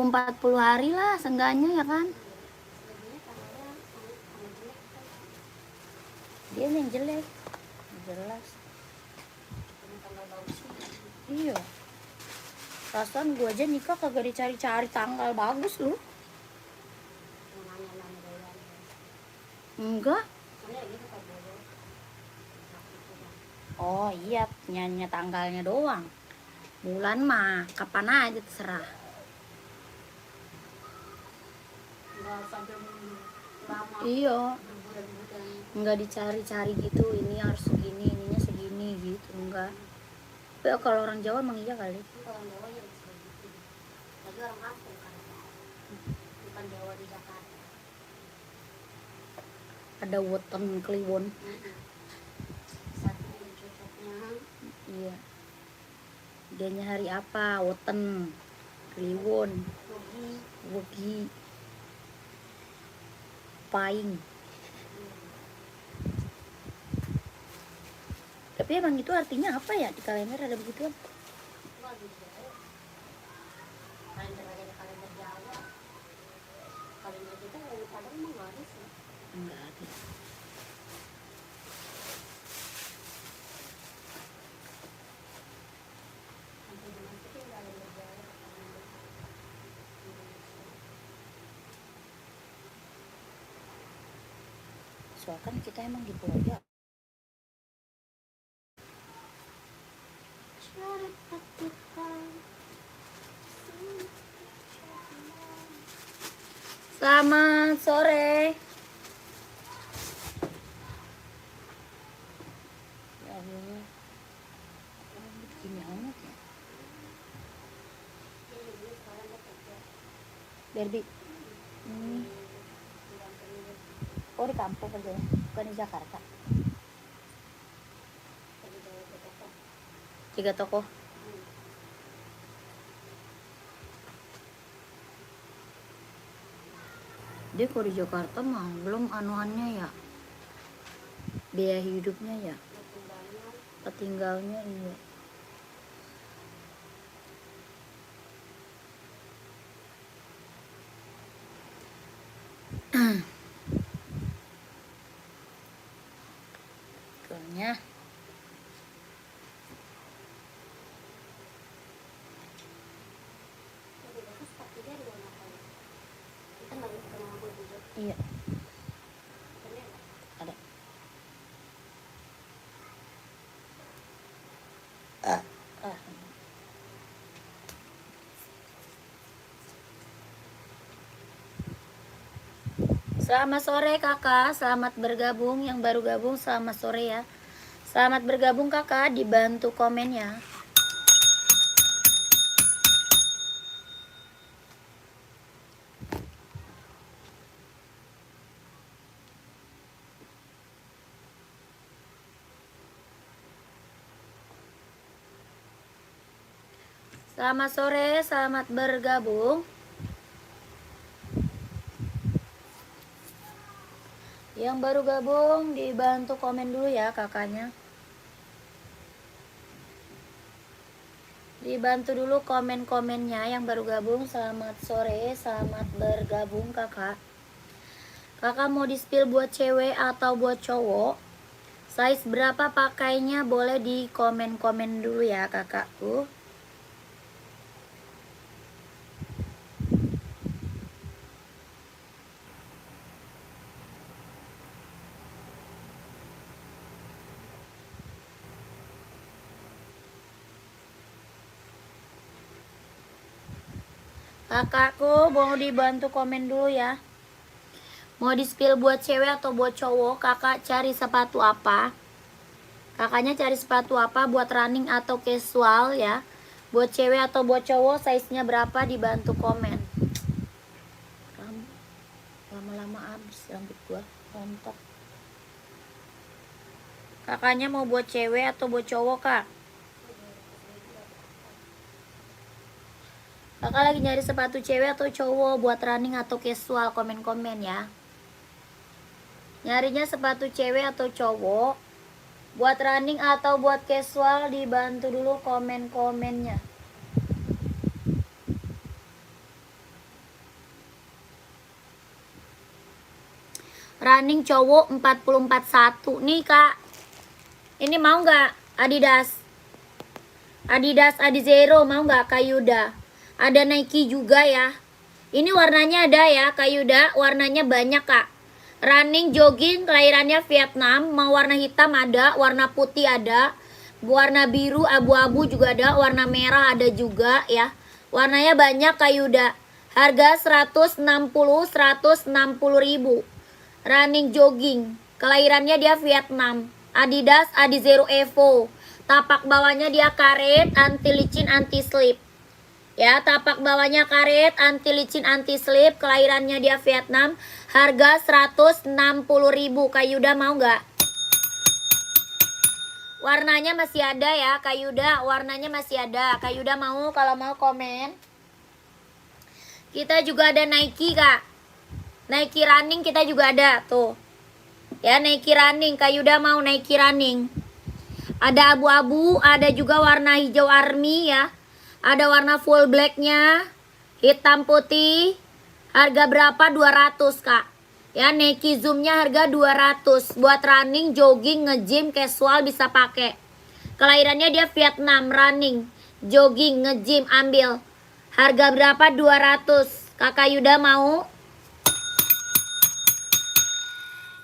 40 hari lah seenggaknya ya kan. Dia yang jelek jelas. Iya, perasaan gue aja nikah kagak dicari-cari tanggal bagus lu. Enggak. Oh iya, nyanyi tanggalnya doang. Bulan mah kapan aja terserah. Iya, nggak dicari-cari gitu, ini harus segini, ininya segini gitu, enggak. Tapi kalau orang Jawa emang iya kali. Orang Jawa ya bisa gitu. Lagi orang kampung kan, bukan Jawa di Jakarta. Ada weton kliwon. Satu cocoknya. Iya. Dianya hari apa? Weton, kliwon, wogi, paing. Tapi emang itu artinya apa ya di kalender ada begitu? Kalender Jawa. Kalender kita kadang emang nggak ada sih. Enggak ada. Soalnya kan kita emang di Pulau Jawa. Selamat sore. Ya Allah, begini amat ya. Barbie. Oh di kampung kerja, bukan di Jakarta. 3 toko. Dia kalau di Jakarta mah belum anuannya ya, biaya hidupnya ya, tinggalnya iya. Soalnya iya ada. Selamat sore kakak, selamat bergabung. Yang baru gabung selamat sore ya. Selamat bergabung kakak, dibantu komennya. Selamat sore, selamat bergabung. Yang baru gabung dibantu komen dulu ya kakaknya. Dibantu dulu komen-komennya yang baru gabung. Selamat sore, selamat bergabung kakak. Kakak mau di-spill buat cewek atau buat cowok? Size berapa pakainya boleh di komen-komen dulu ya kakakku. Kakakku mau dibantu komen dulu ya. Mau di-spill buat cewek atau buat cowok? Kakak cari sepatu apa? Kakaknya cari sepatu apa buat running atau casual ya? Buat cewek atau buat cowok size-nya berapa dibantu komen. Lama-lama habis rambut gua rontok. Kakaknya mau buat cewek atau buat cowok kak? Kakak lagi nyari sepatu cewek atau cowok buat running atau casual, komen-komen ya. Nyarinya sepatu cewek atau cowok buat running atau buat casual, dibantu dulu komen-komennya. Running cowok 441 nih kak. Ini mau nggak Adidas? Adidas Adizero mau nggak Kak Yuda? Ada Nike juga ya. Ini warnanya ada ya Kak Yuda, warnanya banyak kak. Running jogging kelahirannya Vietnam, mau warna hitam ada, warna putih ada, warna biru abu-abu juga ada, warna merah ada juga ya. Warnanya banyak Kak Yuda. Harga 160 ribu. Running jogging, kelahirannya dia Vietnam. Adidas Adizero Evo. Tapak bawahnya dia karet, anti licin, anti slip. Ya, tapak bawahnya karet, anti licin, anti slip. Kelahirannya dia Vietnam. Harga 160 ribu. Kak Yuda mau nggak? Warnanya masih ada ya Kak Yuda. Warnanya masih ada. Kak Yuda mau, kalau mau komen. Kita juga ada Nike kak. Nike running kita juga ada. Tuh. Ya, Nike running. Kak Yuda mau Nike running. Ada abu-abu, ada juga warna hijau army ya. Ada warna full blacknya, hitam putih. Harga berapa? 200 kak. Ya, Nike Zoom-nya harga 200. Buat running, jogging, nge-gym, casual bisa pakai. Kelahirannya dia Vietnam, running, jogging, nge-gym, ambil. Harga berapa? 200. Kakak Yuda mau?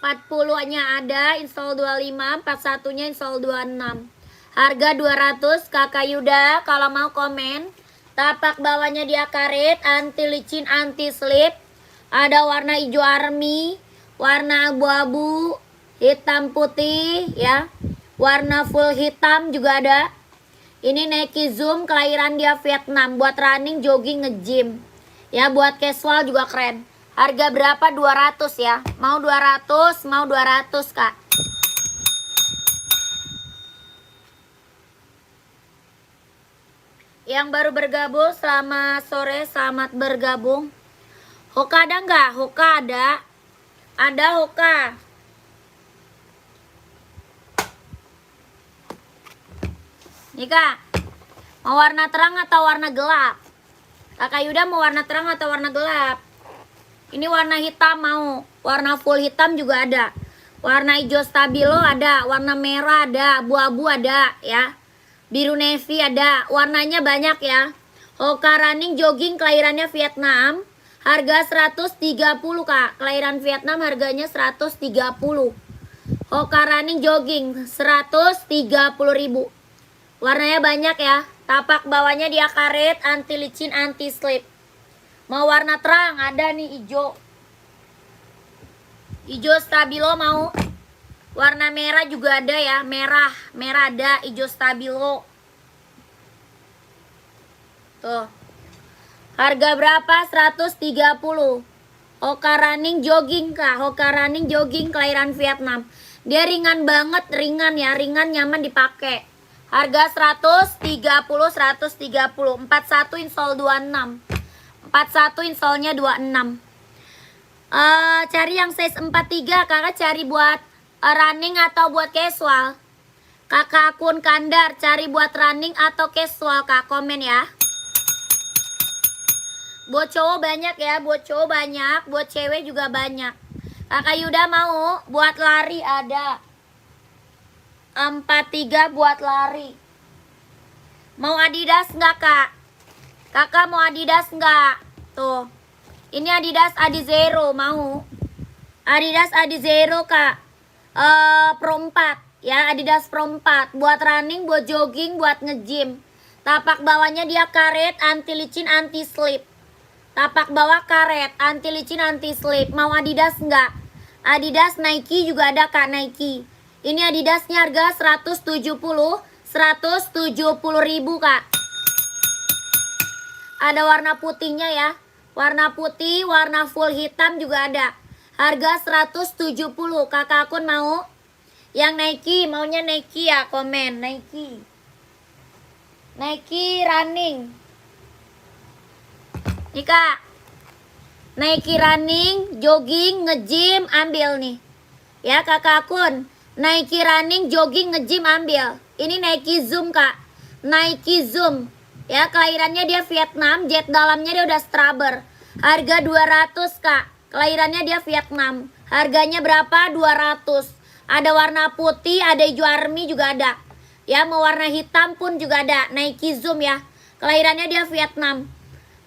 40-nya ada, install 25, 41-nya install 26. Harga 200, Kakak Yuda kalau mau komen. Tapak bawahnya dia karet, anti licin, anti slip. Ada warna hijau army, warna abu-abu, hitam putih ya. Warna full hitam juga ada. Ini Nike Zoom, kelahiran dia Vietnam, buat running, jogging, nge-gym. Ya, buat casual juga keren. Harga berapa? 200 ya. Mau 200, mau 200 kak. Yang baru bergabung, selamat sore, selamat bergabung. Hoka ada nggak? Hoka ada. Ada Hoka. Nih kak, mau warna terang atau warna gelap? Kakak Yuda mau warna terang atau warna gelap? Ini warna hitam mau, warna full hitam juga ada. Warna hijau stabilo ada, warna merah ada, abu-abu ada ya. Biru navy ada, warnanya banyak ya. Hoka running jogging kelahirannya Vietnam. Harga 130 kak, kelahiran Vietnam harganya 130. Hoka running jogging 130 ribu. Warnanya banyak ya. Tapak bawahnya dia karet, anti licin, anti slip. Mau warna terang ada nih hijau. Hijau stabilo mau. Warna merah juga ada ya, merah ada, hijau stabilo. Tuh. Harga berapa? 130. Hoka running jogging kak, Hoka running jogging kelahiran Vietnam. Dia ringan banget, ringan ya, ringan nyaman dipakai. Harga 130, 130. 41 install 26. 41 installnya 26. Cari yang size 43. Kakak cari buat running atau buat casual? Kakak akun Kandar cari buat running atau casual kak, komen ya. Buat cowok banyak ya, buat cowok banyak, buat cewek juga banyak. Kakak Yuda mau buat lari ada 43 buat lari. Mau Adidas nggak kak? Kakak mau Adidas nggak? Tuh. Ini Adidas Adizero mau. Adidas Adizero kak. Pro 4 ya, Adidas Pro 4 buat running, buat jogging, buat nge-gym. Tapak bawahnya dia karet, anti licin, anti slip. Tapak bawah karet, anti licin, anti slip. Mau Adidas nggak? Adidas Nike juga ada kak, Nike. Ini Adidasnya harga 170 ribu kak. Ada warna putihnya ya. Warna putih, warna full hitam juga ada. Harga 170. Kakak akun mau? Yang Nike, maunya Nike ya, komen Nike. Nike running. Nih kak. Nike running, jogging, nge-gym, ambil nih. Ya kakak akun. Nike running, jogging, nge-gym, ambil. Ini Nike Zoom kak. Nike Zoom. Ya, kelahirannya dia Vietnam, jet dalamnya dia udah straber. Harga 200 kak. Kelahirannya dia Vietnam. Harganya berapa? 200. Ada warna putih, ada hijau army juga ada. Ya, mau warna hitam pun juga ada. Nike Zoom ya. Kelahirannya dia Vietnam.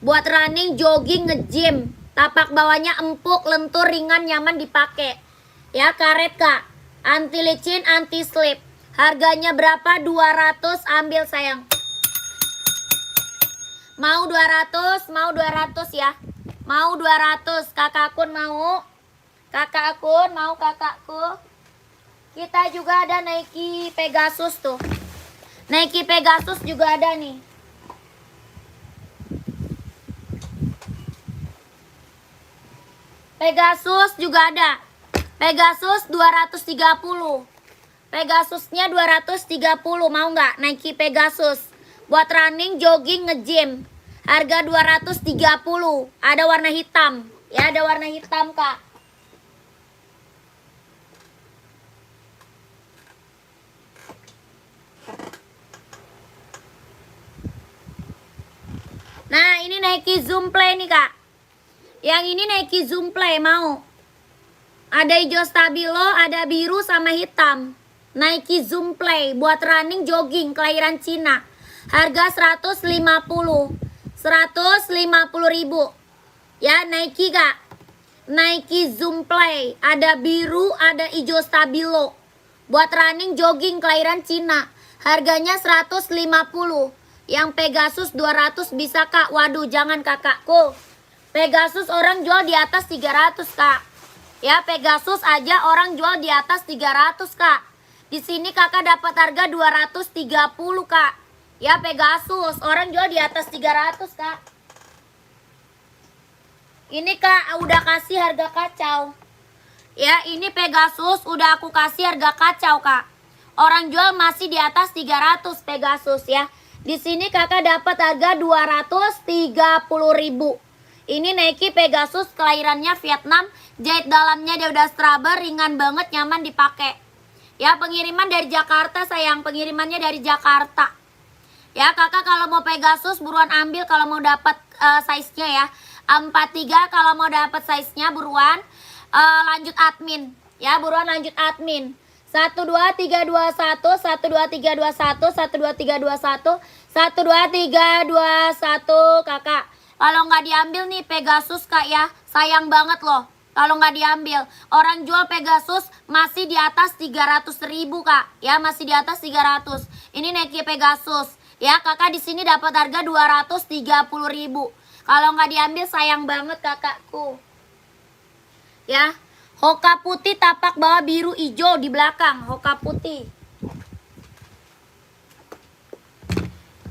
Buat running, jogging, nge-gym. Tapak bawahnya empuk, lentur, ringan, nyaman dipakai. Ya, karet Kak. Anti licin, anti slip. Harganya berapa? 200. Ambil sayang. Mau 200, mau 200 ya. Mau 200. Kakak Akun mau? Kakak Akun mau kakakku? Kita juga ada Nike Pegasus tuh. Nike Pegasus juga ada nih. Pegasus juga ada. Pegasus 230. Pegasusnya 230. Mau nggak Nike Pegasus? Buat running, jogging, nge-gym. Harga 230. Ada warna hitam. Ya, ada warna hitam, Kak. Nah, ini Nike Zoom Play nih, Kak. Yang ini Nike Zoom Play mau. Ada hijau stabilo, ada biru sama hitam. Nike Zoom Play buat running, jogging, kelahiran Cina. Harga 150. 150 ribu. Ya, Nike Kak. Nike Zoom Play. Ada biru, ada hijau stabilo. Buat running, jogging, kelahiran Cina. Harganya 150. Yang Pegasus 200 bisa Kak. Waduh, jangan kakakku. Pegasus orang jual di atas 300 Kak. Ya, Pegasus aja orang jual di atas 300 Kak. Di sini kakak dapat harga 230 Kak. Ya, Pegasus orang jual di atas 300 Kak. Ini Kak udah kasih harga kacau. Ya, ini Pegasus udah aku kasih harga kacau Kak. Orang jual masih di atas 300 Pegasus ya. Di sini kakak dapat harga 230 ribu. Ini Nike Pegasus kelahirannya Vietnam. Jahit dalamnya dia udah strabber, ringan banget, nyaman dipakai. Ya, pengiriman dari Jakarta sayang. Pengirimannya dari Jakarta. Ya, kakak kalau mau Pegasus buruan ambil kalau mau dapat size-nya ya. 43 kalau mau dapat size-nya buruan lanjut admin. Ya, buruan lanjut admin. 12321 12321 12321 12321 kakak. Kalau nggak diambil nih Pegasus Kak ya, sayang banget loh. Kalau nggak diambil, orang jual Pegasus masih di atas 300 ribu Kak. Ya, masih di atas 300. Ini Nike Pegasus. Ya, kakak di sini dapat harga 230 ribu. Kalau nggak diambil sayang banget kakakku. Ya, Hoka putih tapak bawah biru hijau di belakang. Hoka putih.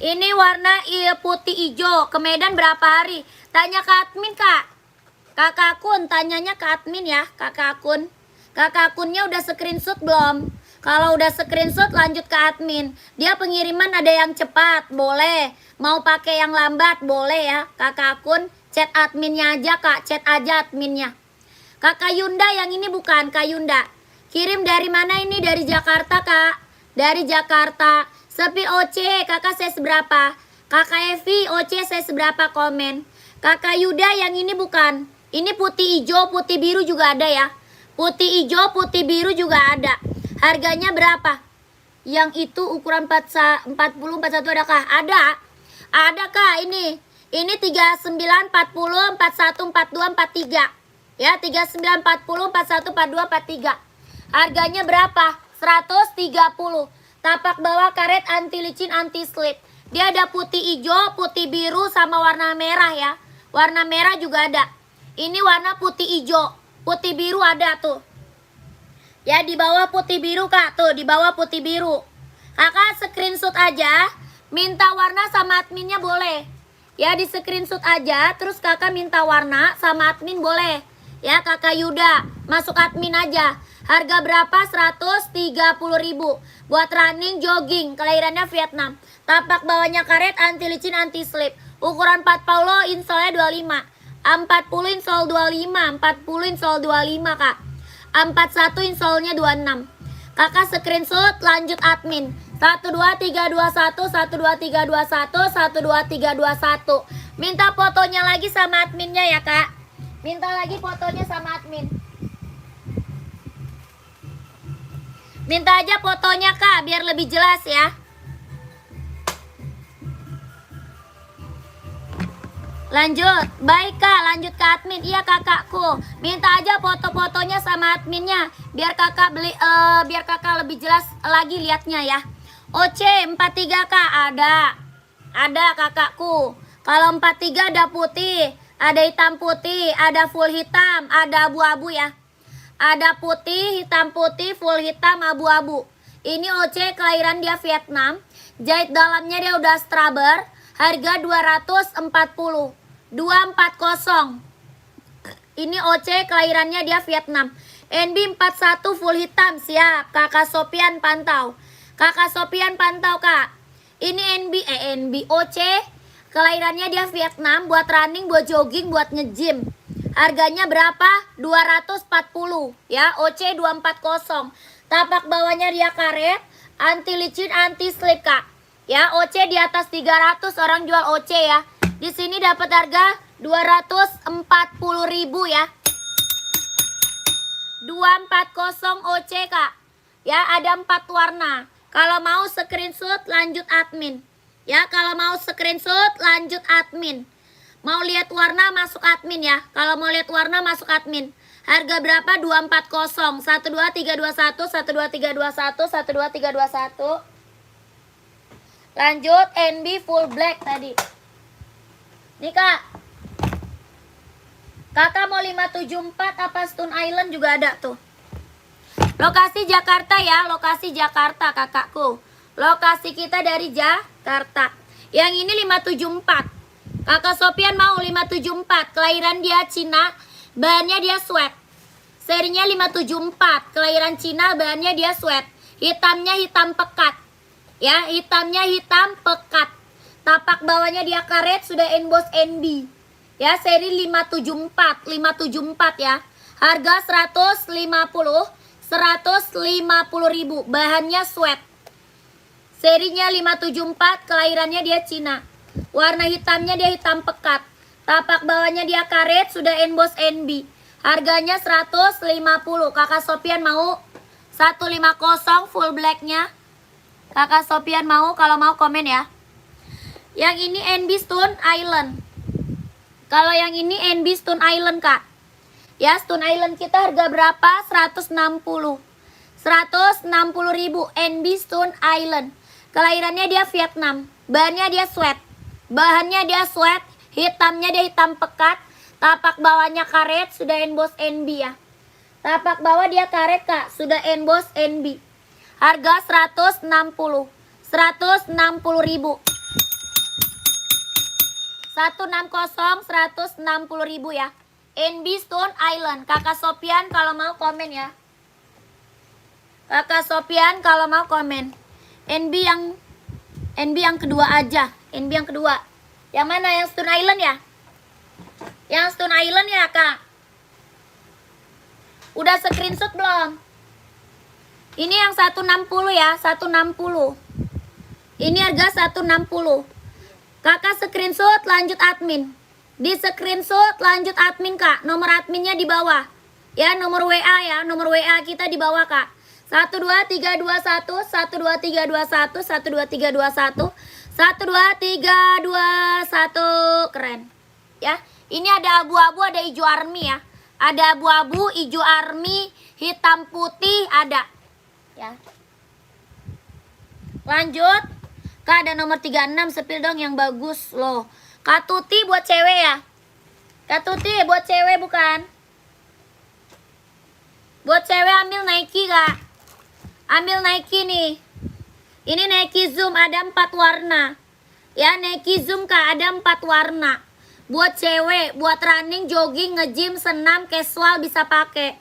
Ini warna putih hijau. Ke Medan berapa hari? Tanya ke admin Kak. Kakak Akun, tanyanya ke admin ya. Kakak Akun. Kakak Akunnya udah screenshot belum? Kalau udah screenshot lanjut ke admin. Dia pengiriman ada yang cepat, boleh. Mau pakai yang lambat, boleh ya. Kakak Akun, chat adminnya aja Kak. Chat aja adminnya. Kakak Yunda yang ini bukan, Kak Yunda. Kirim dari mana ini? Dari Jakarta Kak. Dari Jakarta. Sepi OC, kakak saya seberapa? Kakak Evi, OC saya seberapa komen? Kakak Yuda yang ini bukan. Ini putih hijau, putih biru juga ada ya. Putih hijau, putih biru juga ada. Harganya berapa? Yang itu ukuran 40, 41 adakah? Ada. Ada Kak ini. Ini 39, 40, 41, 42, 43. Ya, 39, 40, 41, 42, 43. Harganya berapa? 130. Tapak bawah karet anti licin, anti slip. Dia ada putih hijau, putih biru, sama warna merah ya. Warna merah juga ada. Ini warna putih hijau. Putih biru ada tuh. Ya, di bawah putih biru Kak. Tuh, di bawah putih biru. Kakak screenshot aja. Minta warna sama adminnya boleh. Ya, di screenshot aja. Terus kakak minta warna sama admin boleh. Ya, kakak Yuda. Masuk admin aja. Harga berapa? 130 ribu. Buat running, jogging. Kelahirannya Vietnam. Tapak bawahnya karet, anti licin, anti slip. Ukuran 4 paulo, insolnya 25. 40 insol 25. 40 insol 25 Kak. 41 insolnya 26. Kakak screenshot lanjut admin. 12321 12321 12321. Minta fotonya lagi sama adminnya ya Kak. Minta lagi fotonya sama admin. Minta aja fotonya Kak, biar lebih jelas ya. Lanjut, baik Kak, lanjut ke admin. Iya kakakku, minta aja foto-fotonya sama adminnya, biar kakak biar kakak lebih jelas lagi liatnya ya. OC 43 Kak, ada kakakku. Kalau 43 ada putih, ada hitam putih, ada full hitam, ada abu-abu ya. Ada putih, hitam putih, full hitam, abu-abu. Ini OC kelahiran dia Vietnam. Jahit dalamnya dia udah straber. Harga 240. 240. Ini OC kelahirannya dia Vietnam. NB 41 full hitam, siap. Kakak Sopian pantau. Kakak Sopian pantau Kak. Ini NB OC kelahirannya dia Vietnam, buat running, buat jogging, buat nge-gym. Harganya berapa? 240 ya. OC 240. Tapak bawahnya dia karet, anti licin, anti slip Kak. Ya, OC di atas 300 orang jual OC ya. Di sini dapat harga 240.000 ya. 240 OC Kak. Ya, ada 4 warna. Kalau mau screenshot lanjut admin. Ya, kalau mau screenshot lanjut admin. Mau lihat warna masuk admin ya. Kalau mau lihat warna masuk admin. Harga berapa? 240. 12321 12321 12321. Lanjut NB full black tadi. Nih Kak. Kakak mau 574 apa Stone Island juga ada tuh. Lokasi Jakarta ya, lokasi Jakarta kakakku. Lokasi kita dari Jakarta. Yang ini 574. Kakak Sopian mau 574. Kelahiran dia Cina, bahannya dia sweat. Serinya 574. Kelahiran Cina, bahannya dia sweat. Hitamnya hitam pekat. Ya, hitamnya hitam pekat. Tapak bawahnya dia karet, sudah emboss NB. Ya, seri 574. 574 ya. Harga 150.000. Bahannya sweat. Serinya 574, kelahirannya dia Cina. Warna hitamnya dia hitam pekat. Tapak bawahnya dia karet, sudah emboss NB. Harganya 150. Kakak Sopian mau 150 full blacknya. Kakak Sopian mau, kalau mau komen ya. Yang ini NB Stone Island. Kalau yang ini NB Stone Island Kak. Ya, Stone Island kita harga berapa? 160. 160.000 NB Stone Island. Kelahirannya dia Vietnam. Bahannya dia sweat. Bahannya dia sweat. Hitamnya dia hitam pekat. Tapak bawahnya karet, sudah emboss NB ya. Tapak bawah dia karet Kak, sudah emboss NB. Harga 160. 160.000. 160 160.000 ya. NB Stone Island. Kakak Sopian kalau mau komen ya. Kakak Sopian kalau mau komen. NB yang kedua aja. NB yang kedua. Yang mana? Yang Stone Island ya? Yang Stone Island ya Kak. Udah screenshot belum? Ini yang 160 ya. 160. Ini harga 160. Kakak screenshot lanjut admin. Di screenshot lanjut admin Kak. Nomor adminnya di bawah. Ya, nomor WA ya. Nomor WA kita di bawah Kak. 12321 12321 12321 12321. Keren. Ya. Ini ada abu-abu, ada hijau army ya. Ada abu-abu, hijau army, hitam putih ada. Ya. Lanjut. Kak ada nomor 36, sepil dong yang bagus loh. Kak Tuti buat cewek ya. Kak Tuti buat cewek bukan? Buat cewek ambil Nike Kak. Ambil Nike nih. Ini Nike Zoom ada 4 warna. Ya Nike Zoom Kak ada 4 warna. Buat cewek, buat running, jogging, nge-gym, senam, casual bisa pakai.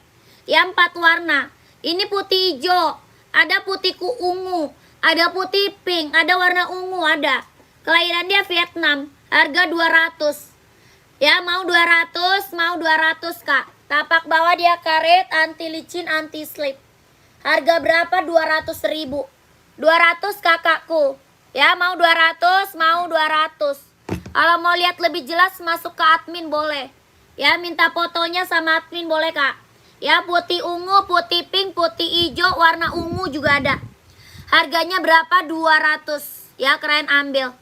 Ya 4 warna. Ini putih hijau. Ada putih ungu. Ada putih pink. Ada warna ungu ada. Kelahiran dia Vietnam. Harga 200. Ya mau 200, mau 200 Kak. Tapak bawah dia karet, anti licin, anti slip. Harga berapa? 200.000. 200 kakakku. Ya mau 200, mau 200. Kalau mau lihat lebih jelas masuk ke admin boleh. Ya minta fotonya sama admin boleh Kak. Ya, putih ungu, putih pink, putih hijau, warna ungu juga ada. Harganya berapa? 200. Ya, keren ambil.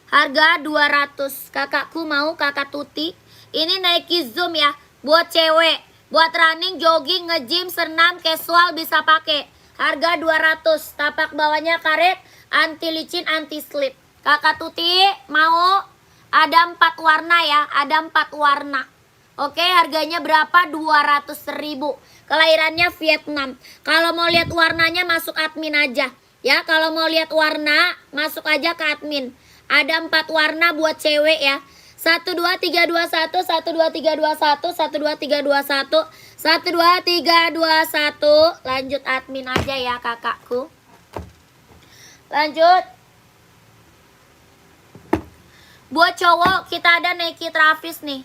Harga 200. Kakakku mau, Kakak Tuti. Ini Nike Zoom ya, buat cewek, buat running, jogging, nge-gym, senam, casual bisa pakai. Harga 200. Tapak bawahnya karet, anti licin, anti slip. Kakak Tuti mau? Ada 4 warna ya, ada 4 warna. Oke, harganya berapa? 200.000. Kelahirannya Vietnam. Kalau mau lihat warnanya masuk admin aja. Ya, kalau mau lihat warna masuk aja ke admin. Ada 4 warna buat cewek ya. 12321, 12321, 12321, 12321. Lanjut admin aja ya kakakku. Lanjut. Buat cowok kita ada Nike Travis nih.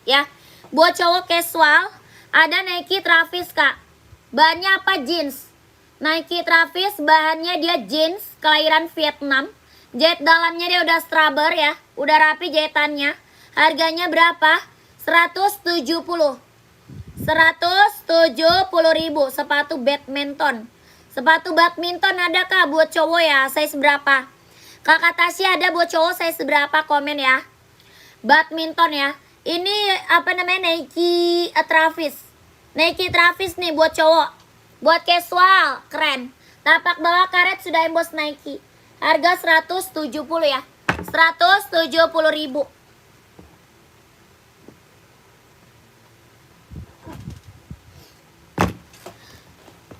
Ya, buat cowok casual ada Nike Travis kak. Bahannya apa? Jeans. Nike Travis bahannya dia jeans, kelahiran Vietnam. Jahit dalamnya dia udah strabber ya, udah rapi jahitannya. Harganya berapa? 170. 170.000. Sepatu badminton. Sepatu badminton ada kak buat cowok ya, size berapa? Kakak Tasya ada buat cowok size berapa? Komen ya. Badminton ya. Ini apa namanya, Nike Travis. Nike Travis nih buat cowok. Buat casual, keren. Tapak bawah karet sudah emboss Nike. Harga 170 ya. 170.000.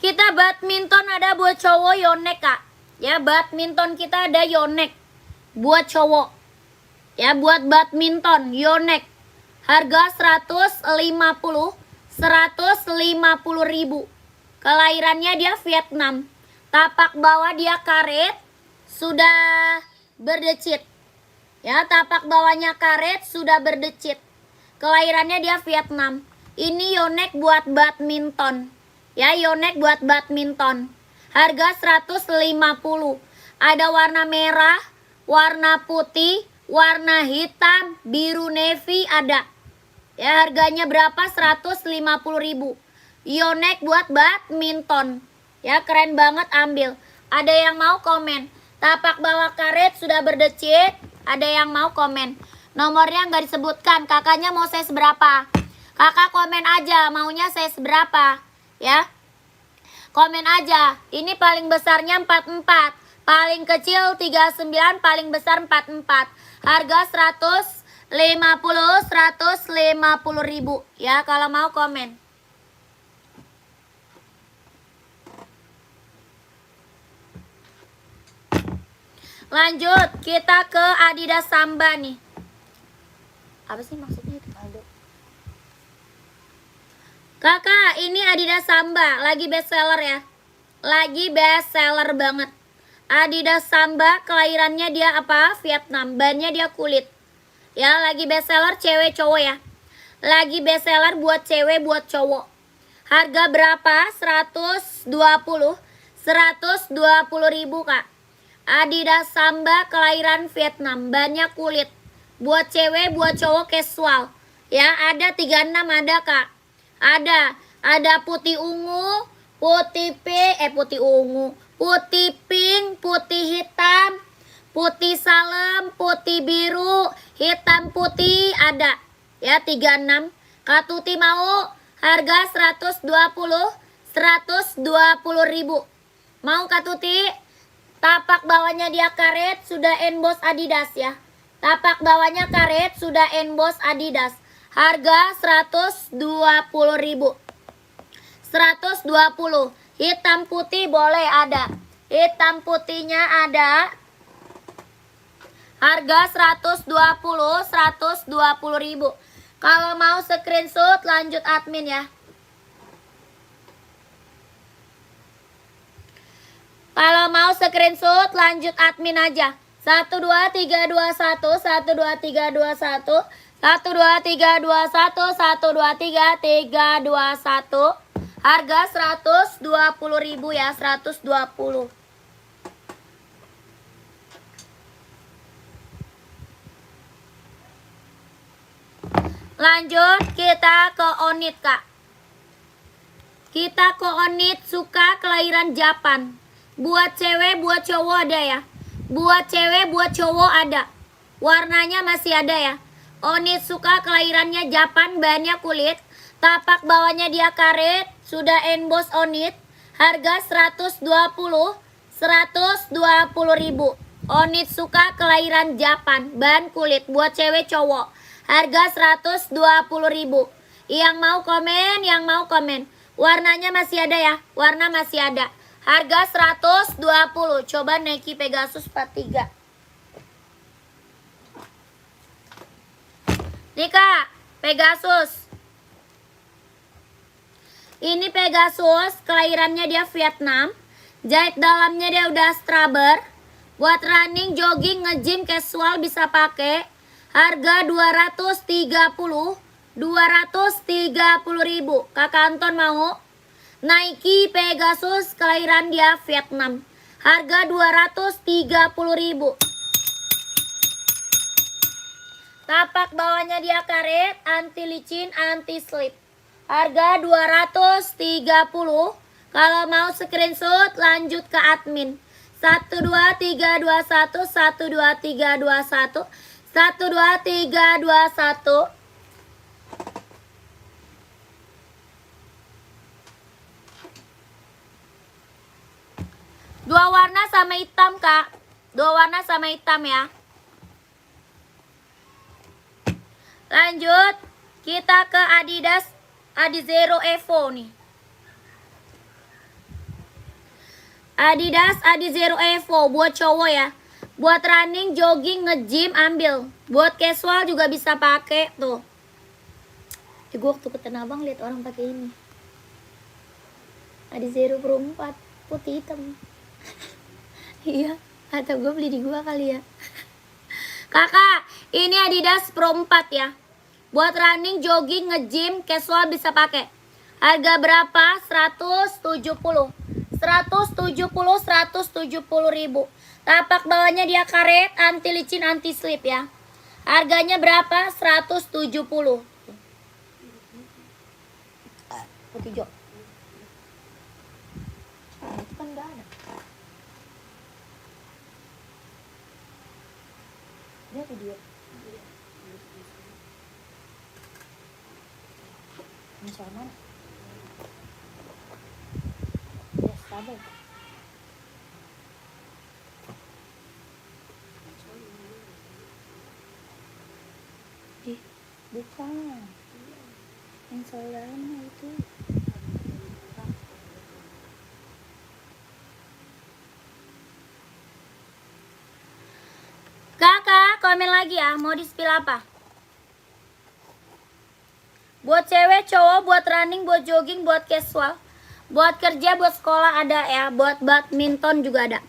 Kita badminton ada buat cowok Yonex kak. Ya, badminton kita ada Yonex buat cowok. Ya, buat badminton Yonex. Harga 150.000. Kelahirannya dia Vietnam. Tapak bawah dia karet, sudah berdecit. Ya, tapak bawahnya karet, sudah berdecit. Kelahirannya dia Vietnam. Ini Yonex buat badminton. Ya, Yonex buat badminton. Harga 150. Ada warna merah, warna putih, warna hitam, biru navy ada. Ya, harganya berapa? 150.000. Yonex buat badminton. Ya, keren banget, ambil. Ada yang mau komen? Tapak bawah karet sudah berdecit. Ada yang mau komen? Nomornya nggak disebutkan. Kakaknya mau size berapa? Kakak komen aja maunya size berapa. Ya, komen aja. Ini paling besarnya 44. Paling kecil 39, paling besar 44. Harga 150.000 ya kalau mau komen. Lanjut, kita ke Adidas Samba nih. Apa sih maksudnya itu, Aldo? Kakak, ini Adidas Samba, lagi best seller ya. Lagi best seller banget. Adidas Samba, kelahirannya dia apa? Vietnam. Bannya dia kulit. Ya, lagi best seller cewek cowok ya. Lagi best seller buat cewek buat cowok. Harga berapa? 120.000 kak. Adidas Samba kelahiran Vietnam, banyak kulit. Buat cewek, buat cowok casual. Ya, ada 36 ada kak. Ada putih ungu, putih putih ungu, putih pink, putih hitam, putih salem, putih biru, hitam putih ada. Ya, 36. Kak Tuti mau? Harga 120.000. Mau Kak Tuti? Tapak bawahnya dia karet, sudah emboss Adidas ya. Tapak bawahnya karet, sudah emboss Adidas. Harga 120.000. 120. Hitam putih boleh ada. Hitam putihnya ada. Harga 120.000. Kalau mau screenshot lanjut admin ya. Kalau mau screenshot lanjut admin aja. 12321, 12321, 12321, 12321. Harga 120.000 ya, 120. Lanjut, kita ke Onit kak. 12321, 12321, 12321, 12321. Harga 120.000 ya, 120. 12321, 12321, 12321. Harga 120.000 ya, 120. 12321, 12321, 12321. Harga 120.000 ya, 120. 12321, 12321, 12321. Lanjut, kita ke Onit kak. Kita koonit suka kelahiran Japan. Buat cewek, buat cowok ada ya. Buat cewek, buat cowok ada. Warnanya masih ada ya. Onit suka kelahirannya Japan, bahannya kulit. Tapak bawahnya dia karet. Sudah emboss onit. Harga 120 ribu. Onit suka kelahiran Japan, bahan kulit buat cewek cowok. Harga 120 ribu. Yang mau komen, yang mau komen. Warnanya masih ada ya, warna masih ada. Harga 120. Coba Nike Pegasus 43. Nih Kak, Pegasus. Ini Pegasus, kelahirannya dia Vietnam. Jahit dalamnya dia udah straber. Buat running, jogging, nge-gym, casual bisa pakai. Harga 230 ribu. Kakak Anton mau? Nike Pegasus, kelahiran dia Vietnam. Harga 230 ribu. Tapak bawahnya dia karet, anti licin, anti slip. Harga 230. Kalau mau screenshot lanjut ke admin. 12321 12321 12321. Dua warna sama hitam, Kak. Dua warna sama hitam ya. Lanjut, kita ke Adidas Adizero Evo nih. Adidas Adizero Evo buat cowok ya. Buat running, jogging, nge-gym ambil. Buat casual juga bisa pakai tuh. Gue waktu ke Tanah Abang lihat orang pakai ini. Adizero Pro 4 putih hitam. Iya, atau gue beli di gua kali ya. Kakak, ini Adidas Pro 4 ya. Buat running, jogging, nge-gym, casual bisa pakai. Harga berapa? 170 ribu. Tapak bawahnya dia karet, anti licin, anti slip ya. Harganya berapa? 170. Putih hijau. Itu kan enggak ada. Dia video. Ini soal mana? Ya, sabar. Bukan. Yang soal dalamnya itu. Kakak, komen lagi ya. Mau di-spill apa? Buat cewek, cowok, buat running, buat jogging, buat casual. Buat kerja, buat sekolah ada ya. Buat badminton juga ada.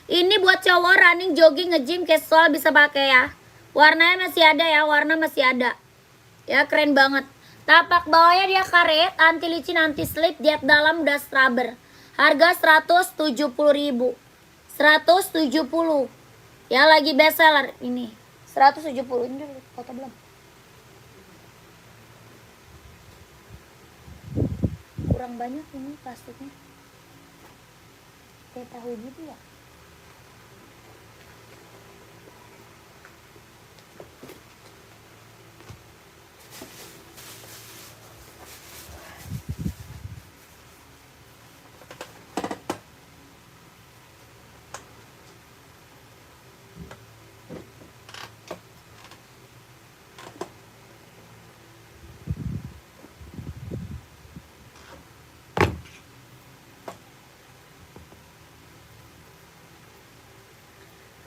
Ini buat cowok running, jogging, nge-gym, casual bisa pakai ya. Warnanya masih ada ya, warna masih ada. Ya, keren banget. Tapak bawahnya dia karet, anti licin, anti slip, diet dalam udah scrubber. Harga 170 ribu. 170. Ya, lagi best seller ini. 170. Ini dulu, foto belum? Kurang banyak ini plastiknya. Kayak tahu gitu ya.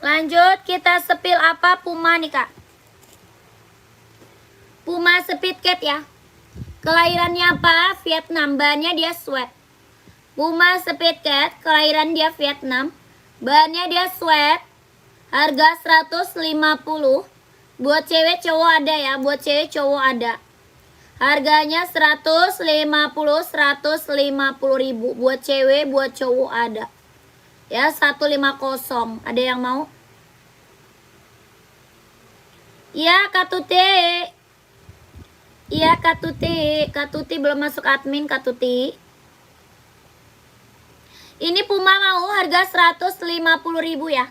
Lanjut, kita sepil apa? Puma nih Kak. Puma Speed Cat ya. Kelahirannya apa? Vietnam. Bahannya dia sweat. Puma Speed Cat, kelahiran dia Vietnam. Bahannya dia sweat. Harga 150. Buat cewek cowok ada ya. Buat cewek cowok ada. Harganya 150 ribu. Buat cewek, buat cowok ada. Ya, 150. Ada yang mau? Iya, Kak Tuti. Iya, Kak Tuti. Kak Tuti belum masuk admin, Kak Tuti. Ini Puma mau harga 150.000 ya.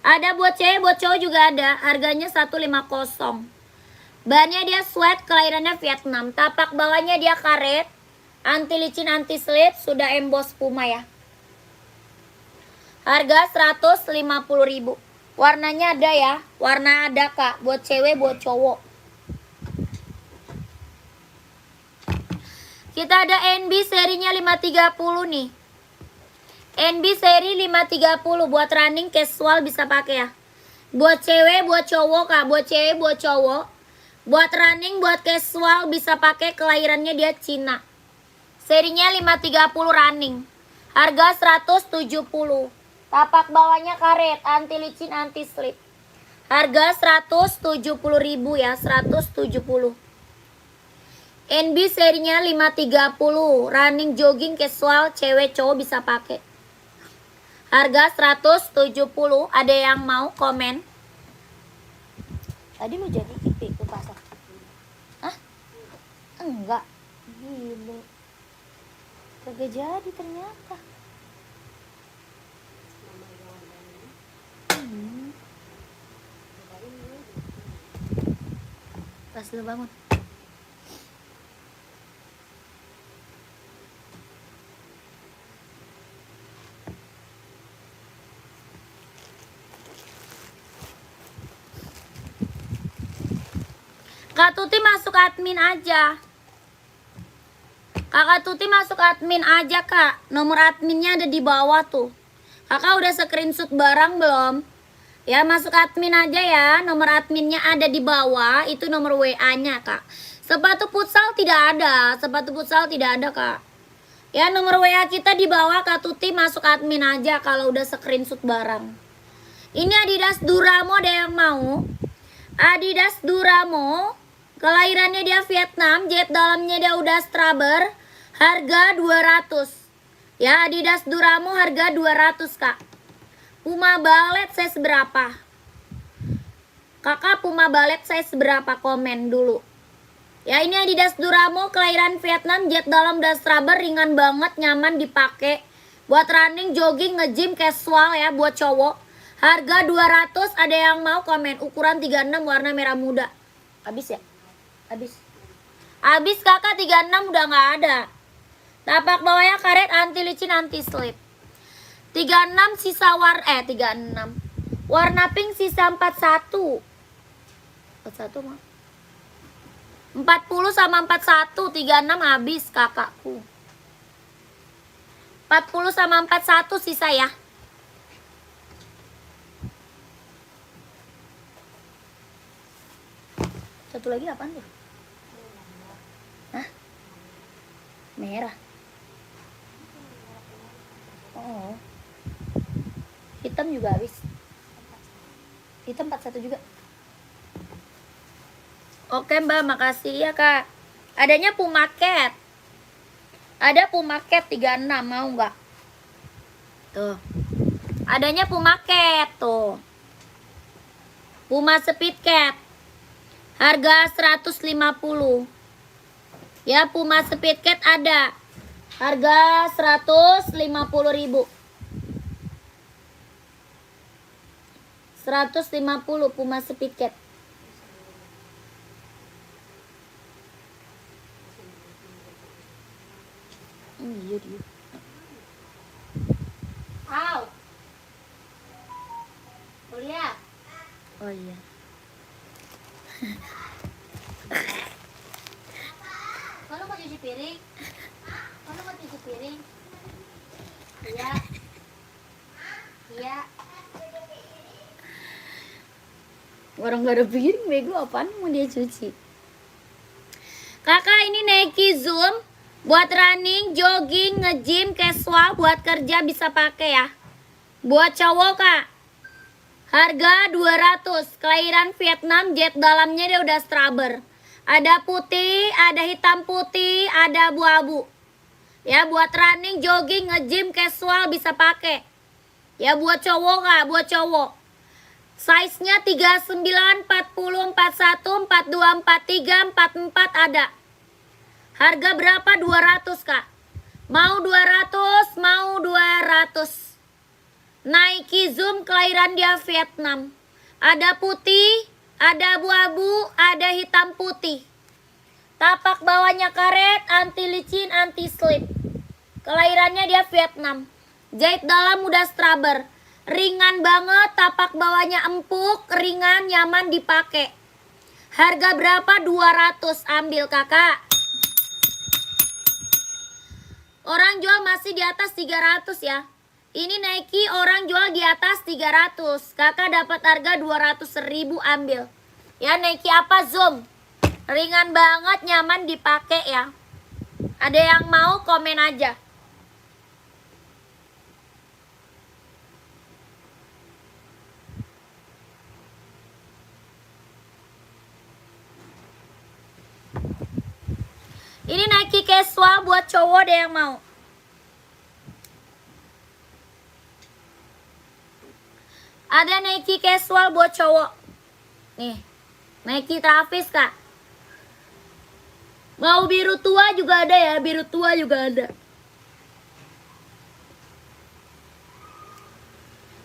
Ada buat cewek, buat cowok juga ada. Harganya 150. Bahannya dia sweat, kelahirannya Vietnam. Tapak bawahnya dia karet. Anti licin, anti slip, sudah emboss Puma ya. Harga 150.000. Warnanya ada ya. Warna ada Kak, buat cewek, buat cowok. Kita ada NB serinya 530 nih. NB seri 530 buat running casual bisa pakai ya. Buat cewek, buat cowok Kak, buat cewek, buat cowok. Buat running, buat casual bisa pakai, kelahirannya dia Cina. Serinya 530 running. Harga 170. Tapak bawahnya karet, anti licin, anti slip. Harga 170.000 ya, 170. NB serinya 530, running jogging casual cewek cowok bisa pakai. Harga 170. Ada yang mau komen? Tadi lu jadi kipi ke pasar? Hah? Enggak. Gila. Kagak jadi ternyata. Pas lu bangun. Kak Tuti masuk admin aja. Kakak Tuti masuk admin aja Kak. Nomor adminnya ada di bawah tuh. Kakak udah screenshot barang belum? Ya masuk admin aja ya. Nomor adminnya ada di bawah. Itu nomor WA-nya Kak. Sepatu futsal tidak ada. Sepatu futsal tidak ada Kak. Ya nomor WA kita di bawah. Kak Tuti masuk admin aja kalau udah screenshot barang. Ini Adidas Duramo, ada yang mau? Adidas Duramo. Kelahirannya dia Vietnam, jahit dalamnya dia udah straber, harga 200. Ya, Adidas Duramo harga 200, Kak. Puma balet size berapa? Kakak Puma balet size berapa? Komen dulu. Ya, ini Adidas Duramo, kelahiran Vietnam, jahit dalam udah straber, ringan banget, nyaman dipakai. Buat running, jogging, nge-gym, casual ya, buat cowok. Harga 200, ada yang mau komen? Ukuran 36, warna merah muda. Habis ya? Habis kakak 36 udah nggak ada. Tapak bawahnya karet, anti licin, anti slip. 36 sisa 36. Warna pink sisa 41. 41 mah. 40 sama 41, 36 habis kakakku. 40 sama 41 sisa ya. Satu lagi apaan tuh? Hah? Merah. Oh. Hitam juga habis. Hitam 41 juga. Oke Mbak, makasih ya Kak. Adanya Puma Cat. Ada Puma Cat 36, mau nggak? Tuh. Adanya Puma Cat tuh. Puma Speed Cat. Harga 150. Ya, Puma Speed Cat ada. Harga 150.000. 150 Puma Speed Cat. Iya dia. Au. Oh lihat. Oh iya. Kalau mau cuci piring? Kalau mau cuci piring? Iya. Iya. Orang gak ada piring, bego apaan mau dia cuci? Kakak ini Nike Zoom buat running, jogging, nge-gym, casual, buat kerja bisa pakai ya. Buat cowok Kak. Harga 200, kelahiran Vietnam, jet dalamnya dia udah straber. Ada putih, ada hitam putih, ada abu-abu. Ya buat running, jogging, nge-gym, casual bisa pakai. Ya buat cowok Kak, buat cowok. Size-nya 39, 40, 41, 42, 43, 44 ada. Harga berapa? 200 Kak. Mau 200, mau 200. Nike Zoom kelahiran dia Vietnam. Ada putih, ada abu-abu, ada hitam putih. Tapak bawahnya karet, anti licin, anti slip. Kelahirannya dia Vietnam. Jahit dalam mudah straber. Ringan banget, tapak bawahnya empuk, ringan, nyaman dipakai. Harga berapa? 200. Ambil kakak. Orang jual masih di atas 300 ya. Ini Nike orang jual di atas 300. Kakak dapat harga 200.000, ambil. Ya Nike apa Zoom? Ringan banget, nyaman dipakai ya. Ada yang mau komen aja. Ini Nike casual buat cowok, ada yang mau? Ada Nike casual buat cowok. Nih, Nike Travis kak. Mau biru tua juga ada ya, biru tua juga ada.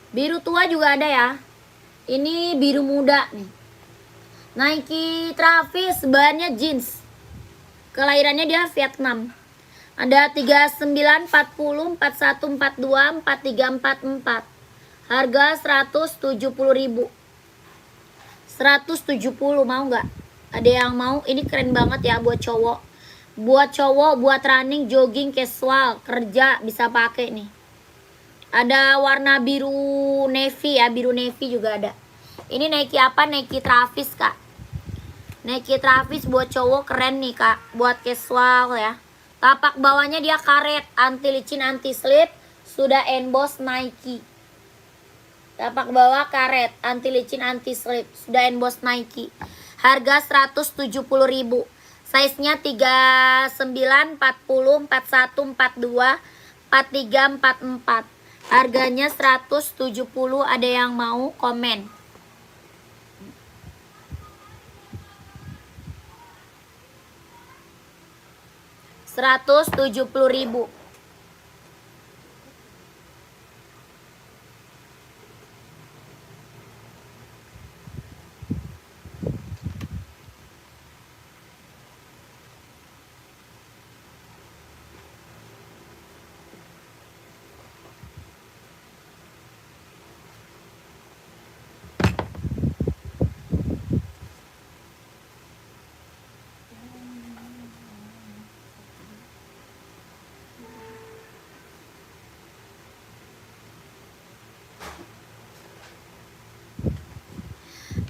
Biru tua juga ada ya. Ini biru muda nih. Nike Travis, bahannya jeans. Kelahirannya dia Vietnam. Ada 39, 40, 41, 42, 43, 44. Harga 170.000. 170, mau nggak? Ada yang mau? Ini keren banget ya buat cowok. Buat cowok, buat running, jogging, casual, kerja bisa pakai nih. Ada warna biru navy ya, biru navy juga ada. Ini Nike apa? Nike Travis kak. Nike Travis buat cowok keren nih kak, buat casual ya. Tapak bawahnya dia karet, anti licin, anti slip, sudah emboss Nike. Tapak bawah karet, anti licin, anti slip, sudah emboss Nike. Harga 170.000. Size-nya 39, 40, 41, 42, 43, 44. Harganya 170. Ada yang mau komen? 170.000.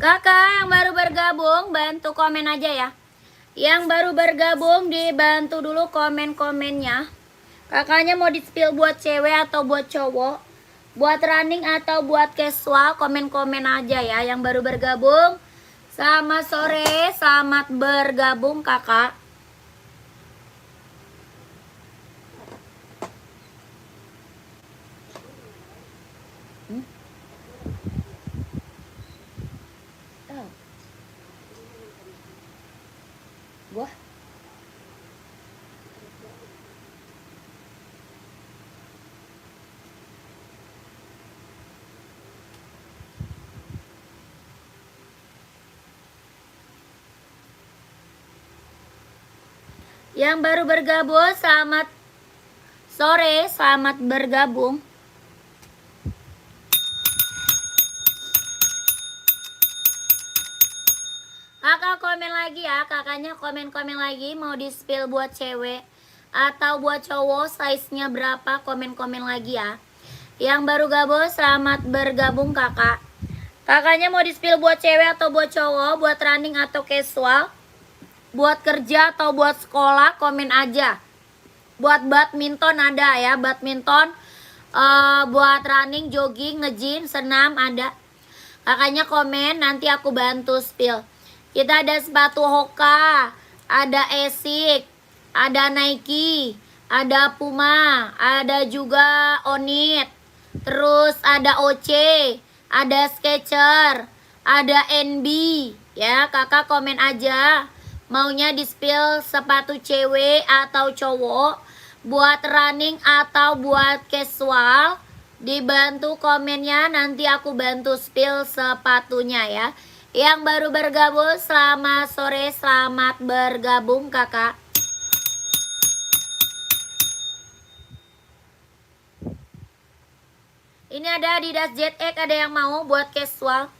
Kakak yang baru bergabung bantu komen aja ya. Yang baru bergabung dibantu dulu komen-komennya. Kakaknya mau di-spill buat cewek atau buat cowok, buat running atau buat casual, komen-komen aja ya. Yang baru bergabung, selamat sore, selamat bergabung kakak. Wah. Yang baru bergabung, selamat sore, selamat bergabung. Kakak komen lagi ya, kakaknya komen-komen lagi mau di-spill buat cewek atau buat cowok, size-nya berapa, komen-komen lagi ya. Yang baru gabung, selamat bergabung kakak. Kakaknya mau di-spill buat cewek atau buat cowok, buat running atau casual, buat kerja atau buat sekolah, komen aja. Buat badminton ada ya, badminton, buat running, jogging, nge-gym, senam ada. Kakaknya komen, nanti aku bantu spill. Kita ada sepatu Hoka, ada Asics, ada Nike, ada Puma, ada juga Onit, terus ada OC, ada Skechers, ada NB. Ya, kakak komen aja maunya di-spill sepatu cewek atau cowok, buat running atau buat casual, dibantu komennya, nanti aku bantu spill sepatunya ya. Yang baru bergabung, selamat sore, selamat bergabung kakak. Ini ada Adidas Jet X, ada yang mau buat casual.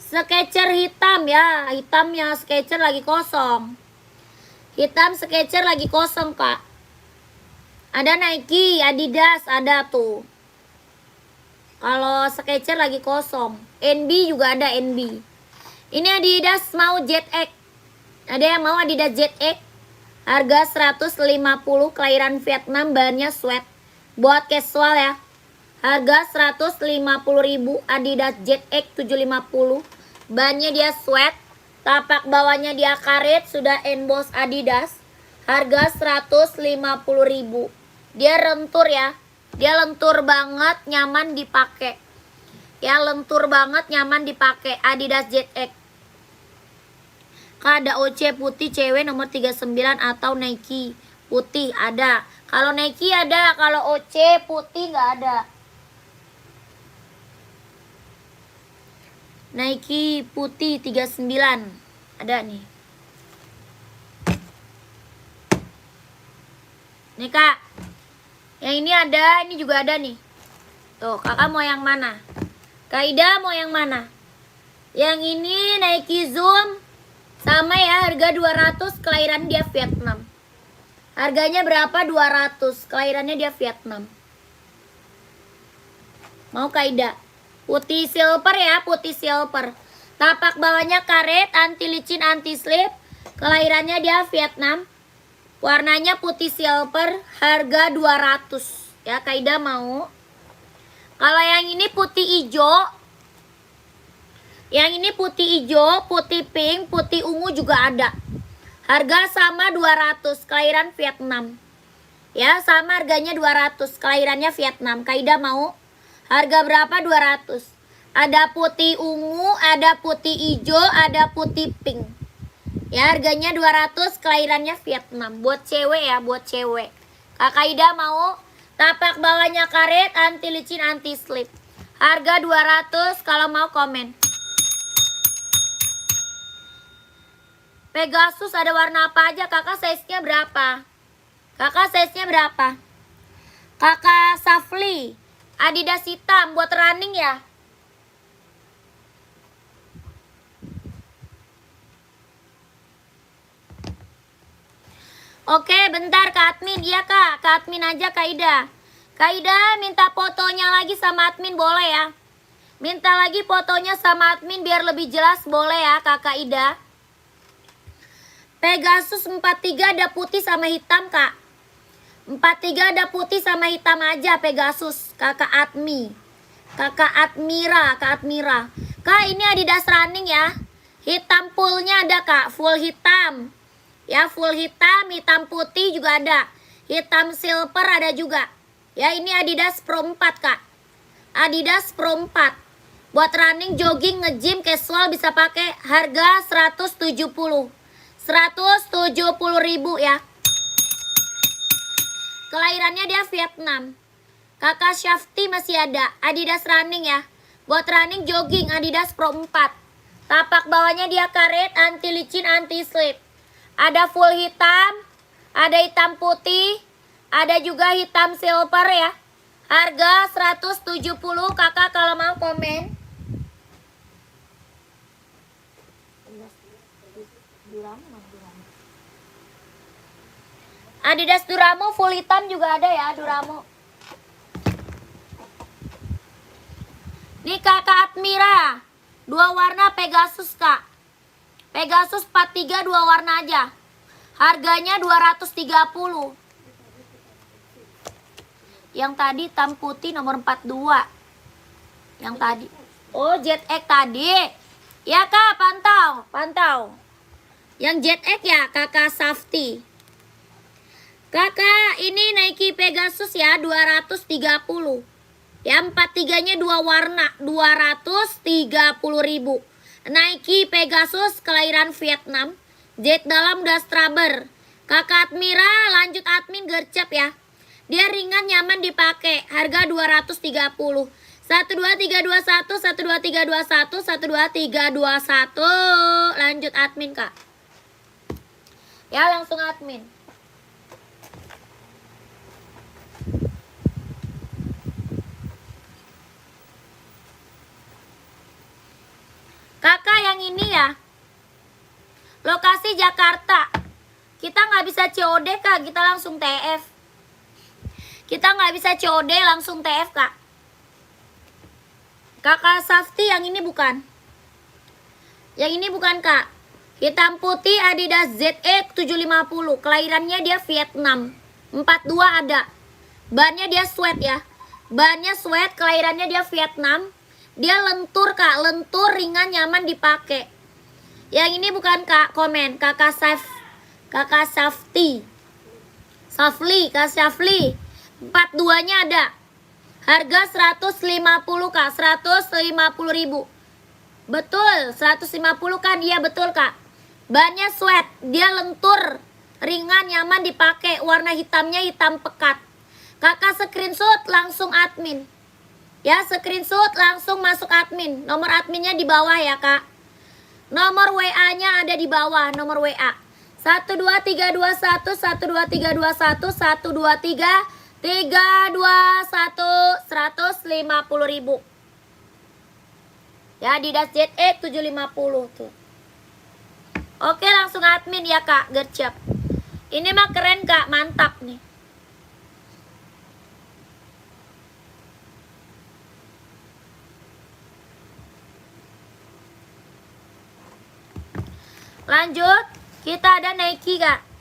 Skechers hitam ya, hitamnya Skechers lagi kosong. Hitam Skechers lagi kosong kak. Ada Nike, Adidas, ada tuh. Kalau Skechers lagi kosong. NB juga ada NB. Ini Adidas mau Jet X. Ada yang mau Adidas Jet X? Harga 150, kelahiran Vietnam, bahannya sweat. Buat casual ya. Harga 150.000 Adidas Jet X 750. Bahannya dia sweat. Tapak bawahnya dia karet, sudah emboss Adidas. Harga 150.000. Dia lentur ya. Dia lentur banget, nyaman dipakai. Ya, lentur banget, nyaman dipakai. Adidas Jet X. Kak, ada OC putih cewek nomor 39 atau Nike putih ada. Kalau Nike ada, kalau OC putih nggak ada. Nike putih 39 ada nih. Nih kak, yang ini ada, ini juga ada nih. Tuh, kakak mau yang mana? Kak Ida mau yang mana? Yang ini Nike Zoom sama ya, harga 200, kelahiran dia Vietnam. Harganya berapa? 200, kelahirannya dia Vietnam. Mau Kak Ida? Putih silver ya, putih silver. Tapak bawahnya karet, anti licin, anti slip. Kelahirannya dia Vietnam. Warnanya putih silver, harga 200. Ya, Kak Ida mau. Kalau yang ini putih hijau. Yang ini putih hijau, putih pink, putih ungu juga ada. Harga sama 200, kelahiran Vietnam. Ya, sama harganya 200, kelahirannya Vietnam. Kak Ida mau? Harga berapa? 200. Ada putih ungu, ada putih hijau, ada putih pink. Ya, harganya 200, kelahirannya Vietnam. Buat cewek ya, buat cewek. Kakak Ida mau? Tapak bawahnya karet, anti licin, anti slip. Harga 200, kalau mau komen. Pegasus ada warna apa aja? Kakak size-nya berapa? Kakak size-nya berapa? Kakak Safli, Adidas hitam buat running ya. Oke, bentar Kak Admin. Iya Kak, Kak Admin aja Kak Ida. Kak Ida minta fotonya lagi sama admin boleh ya? Minta lagi fotonya sama admin biar lebih jelas boleh ya Kakak Ida? Pegasus 43 ada putih sama hitam Kak. 43 ada putih sama hitam aja Pegasus. Kakak Admi, Kakak Admira, Kak Admira. Kak, ini Adidas running ya. Hitam fullnya ada Kak, full hitam. Ya, full hitam, hitam putih juga ada. Hitam silver ada juga. Ya, ini Adidas Pro 4 Kak. Adidas Pro 4. Buat running, jogging, nge-gym, casual bisa pakai. Harga 170. 170.000 ya. Kelahirannya dia Vietnam. Kakak Shafti masih ada. Adidas running ya. Buat running, jogging, Adidas Pro 4. Tapak bawahnya dia karet, anti licin, anti slip. Ada full hitam, ada hitam putih, ada juga hitam silver ya. Harga 170, kakak kalau mau komen. Adidas Duramo full hitam juga ada ya, Duramo. Nih kakak Admira, 2 warna Pegasus kak. Pegasus 43 2 warna aja. Harganya 230. Yang tadi hitam putih nomor 42. Yang tadi. Oh, Jet X tadi. Ya kak, pantau, pantau. Yang Jet X ya kakak Safti. Kakak, ini Nike Pegasus ya 230. Ya 43-nya 2 warna, 230.000. Nike Pegasus kelahiran Vietnam. Jet dalam udah straber. Kakak Admira, lanjut admin gercep ya. Dia ringan, nyaman dipakai. Harga 230. 12321, 12321, 12321. Lanjut admin, Kak. Ya, langsung admin. Kakak yang ini ya. Lokasi Jakarta. Kita nggak bisa COD, Kak. Kita langsung TF. Kita nggak bisa COD, langsung TF, Kak. Kakak Safti yang ini bukan. Yang ini bukan, Kak. Hitam putih Adidas ZE 750. Kelahirannya dia Vietnam. 42 ada. Bannya dia sweat ya. Bannya sweat, kelahirannya dia Vietnam. Dia lentur, Kak. Lentur, ringan, nyaman dipakai. Yang ini bukan, Kak. Komen. Kakak Safti. Kak Safli. 42-nya ada. Harga 150, Kak. 150.000. Betul, 150 kan? Iya, betul, Kak. Bannya sweat. Dia lentur, ringan, nyaman dipakai. Warna hitamnya hitam pekat. Kakak screenshot langsung admin. Ya, screenshot langsung masuk admin. Nomor adminnya di bawah ya, Kak. Nomor WA-nya ada di bawah, nomor WA. 12321 12321 123 321 150.000. Ya, Adidas ZE 750 tuh. Oke, langsung admin ya, Kak. Gercep. Ini mah keren, Kak. Mantap nih. Lanjut, kita ada Nike, Kak.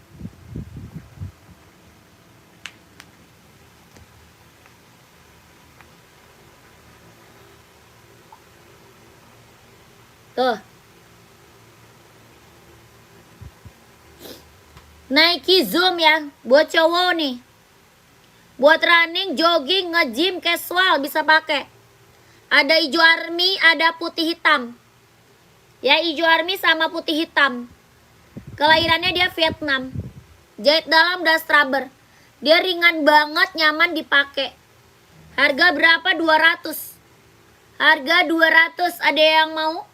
Tuh. Nike Zoom ya, buat cowok nih. Buat running, jogging, nge-gym, casual bisa pakai. Ada hijau army, ada putih hitam. Ya, hijau army sama putih hitam. Kelahirannya dia Vietnam. Jahit dalam das rubber. Dia ringan banget, nyaman dipakai. Harga berapa? 200. Harga 200. Ada yang mau?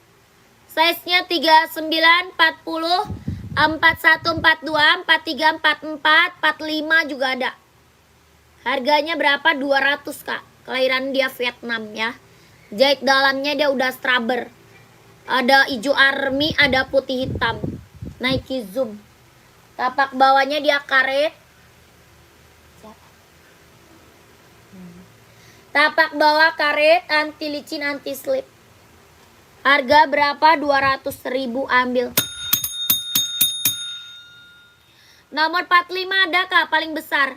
Size-nya 39, 40, 41, 42, 43, 44, 45 juga ada. Harganya berapa? 200, Kak. Kelahiran dia Vietnam ya. Jahit dalamnya dia udah rubber. Ada hijau army, ada putih hitam. Nike Zoom. Tapak bawahnya dia karet. Tapak bawah karet, anti licin, anti slip. Harga berapa? 200.000, ambil. Nomor 45 ada, Kak, paling besar.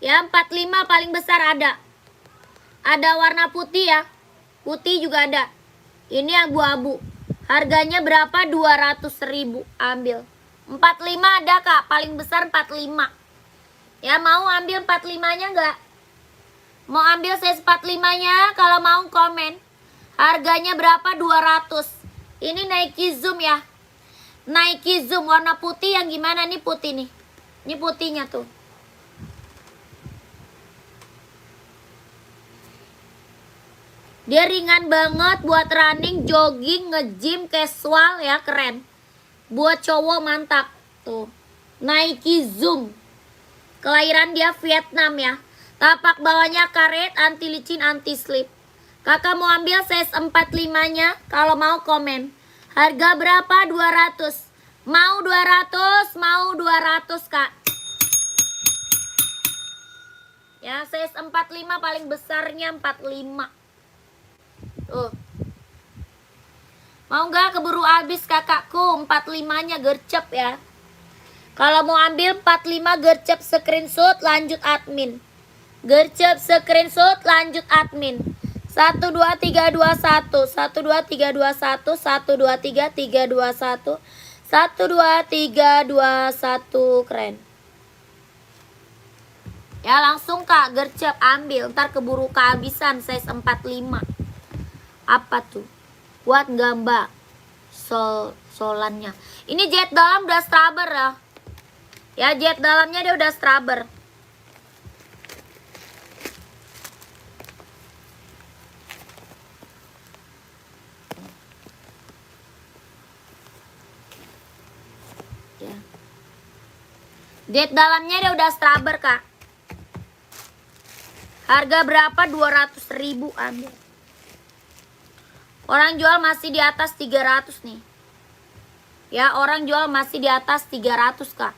Ya, 45 paling besar ada. Ada warna putih ya. Putih juga ada. Ini abu-abu. Harganya berapa? 200.000, ambil. 45 ada, Kak, paling besar 45. Ya, mau ambil 45-nya enggak? Mau ambil size 45-nya? Kalau mau komen. Harganya berapa? 200. Ini Nike Zoom ya. Nike Zoom warna putih yang gimana nih? Putih nih. Ini putihnya tuh. Dia ringan banget buat running, jogging, nge-gym, casual ya, keren. Buat cowok mantap tuh. Nike Zoom. Kelahiran dia Vietnam ya. Tapak bawahnya karet, anti licin, anti slip. Kakak mau ambil size 45-nya? Kalau mau komen. Harga berapa? 200. Mau 200? Mau 200, Kak. Ya, size 45 paling besarnya 45. Tuh. Mau nggak keburu habis, kakakku? 45-nya gercep ya. Kalau mau ambil 45 gercep screenshot, lanjut admin. Gercep screenshot, lanjut admin. 12321 12321 123 321 12321, keren. Ya, langsung, Kak, gercep ambil. Ntar keburu kehabisan size 45. Apa tuh? Buat gambar solannya. Ini jahit dalam udah rubber ya. Ya, jet dalamnya dia udah scrubber. Ya. Jet dalamnya dia udah scrubber, Kak. Harga berapa? 200.000 ambil. Orang jual masih di atas 300 nih. Ya, orang jual masih di atas 300, Kak.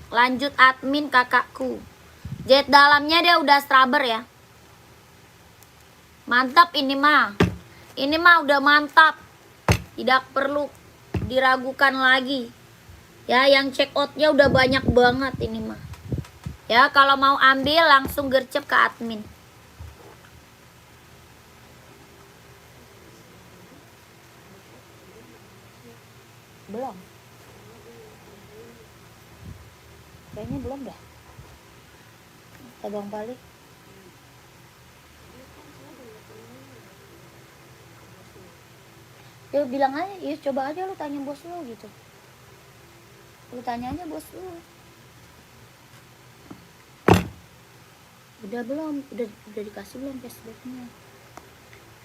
Lanjut admin kakakku. Jet dalamnya dia udah scrubber ya. Mantap ini mah. Ini mah udah mantap. Tidak perlu diragukan lagi. Ya, yang check outnya udah banyak banget ini mah. Ya, kalau mau ambil langsung gercep ke admin. Belum. Kayaknya belum dah. Abang balik. Ya bilang aja, ya coba aja lu tanya bos lu gitu. Lu tanya aja bos lu. Udah belum? Udah dikasih belum cashbacknya?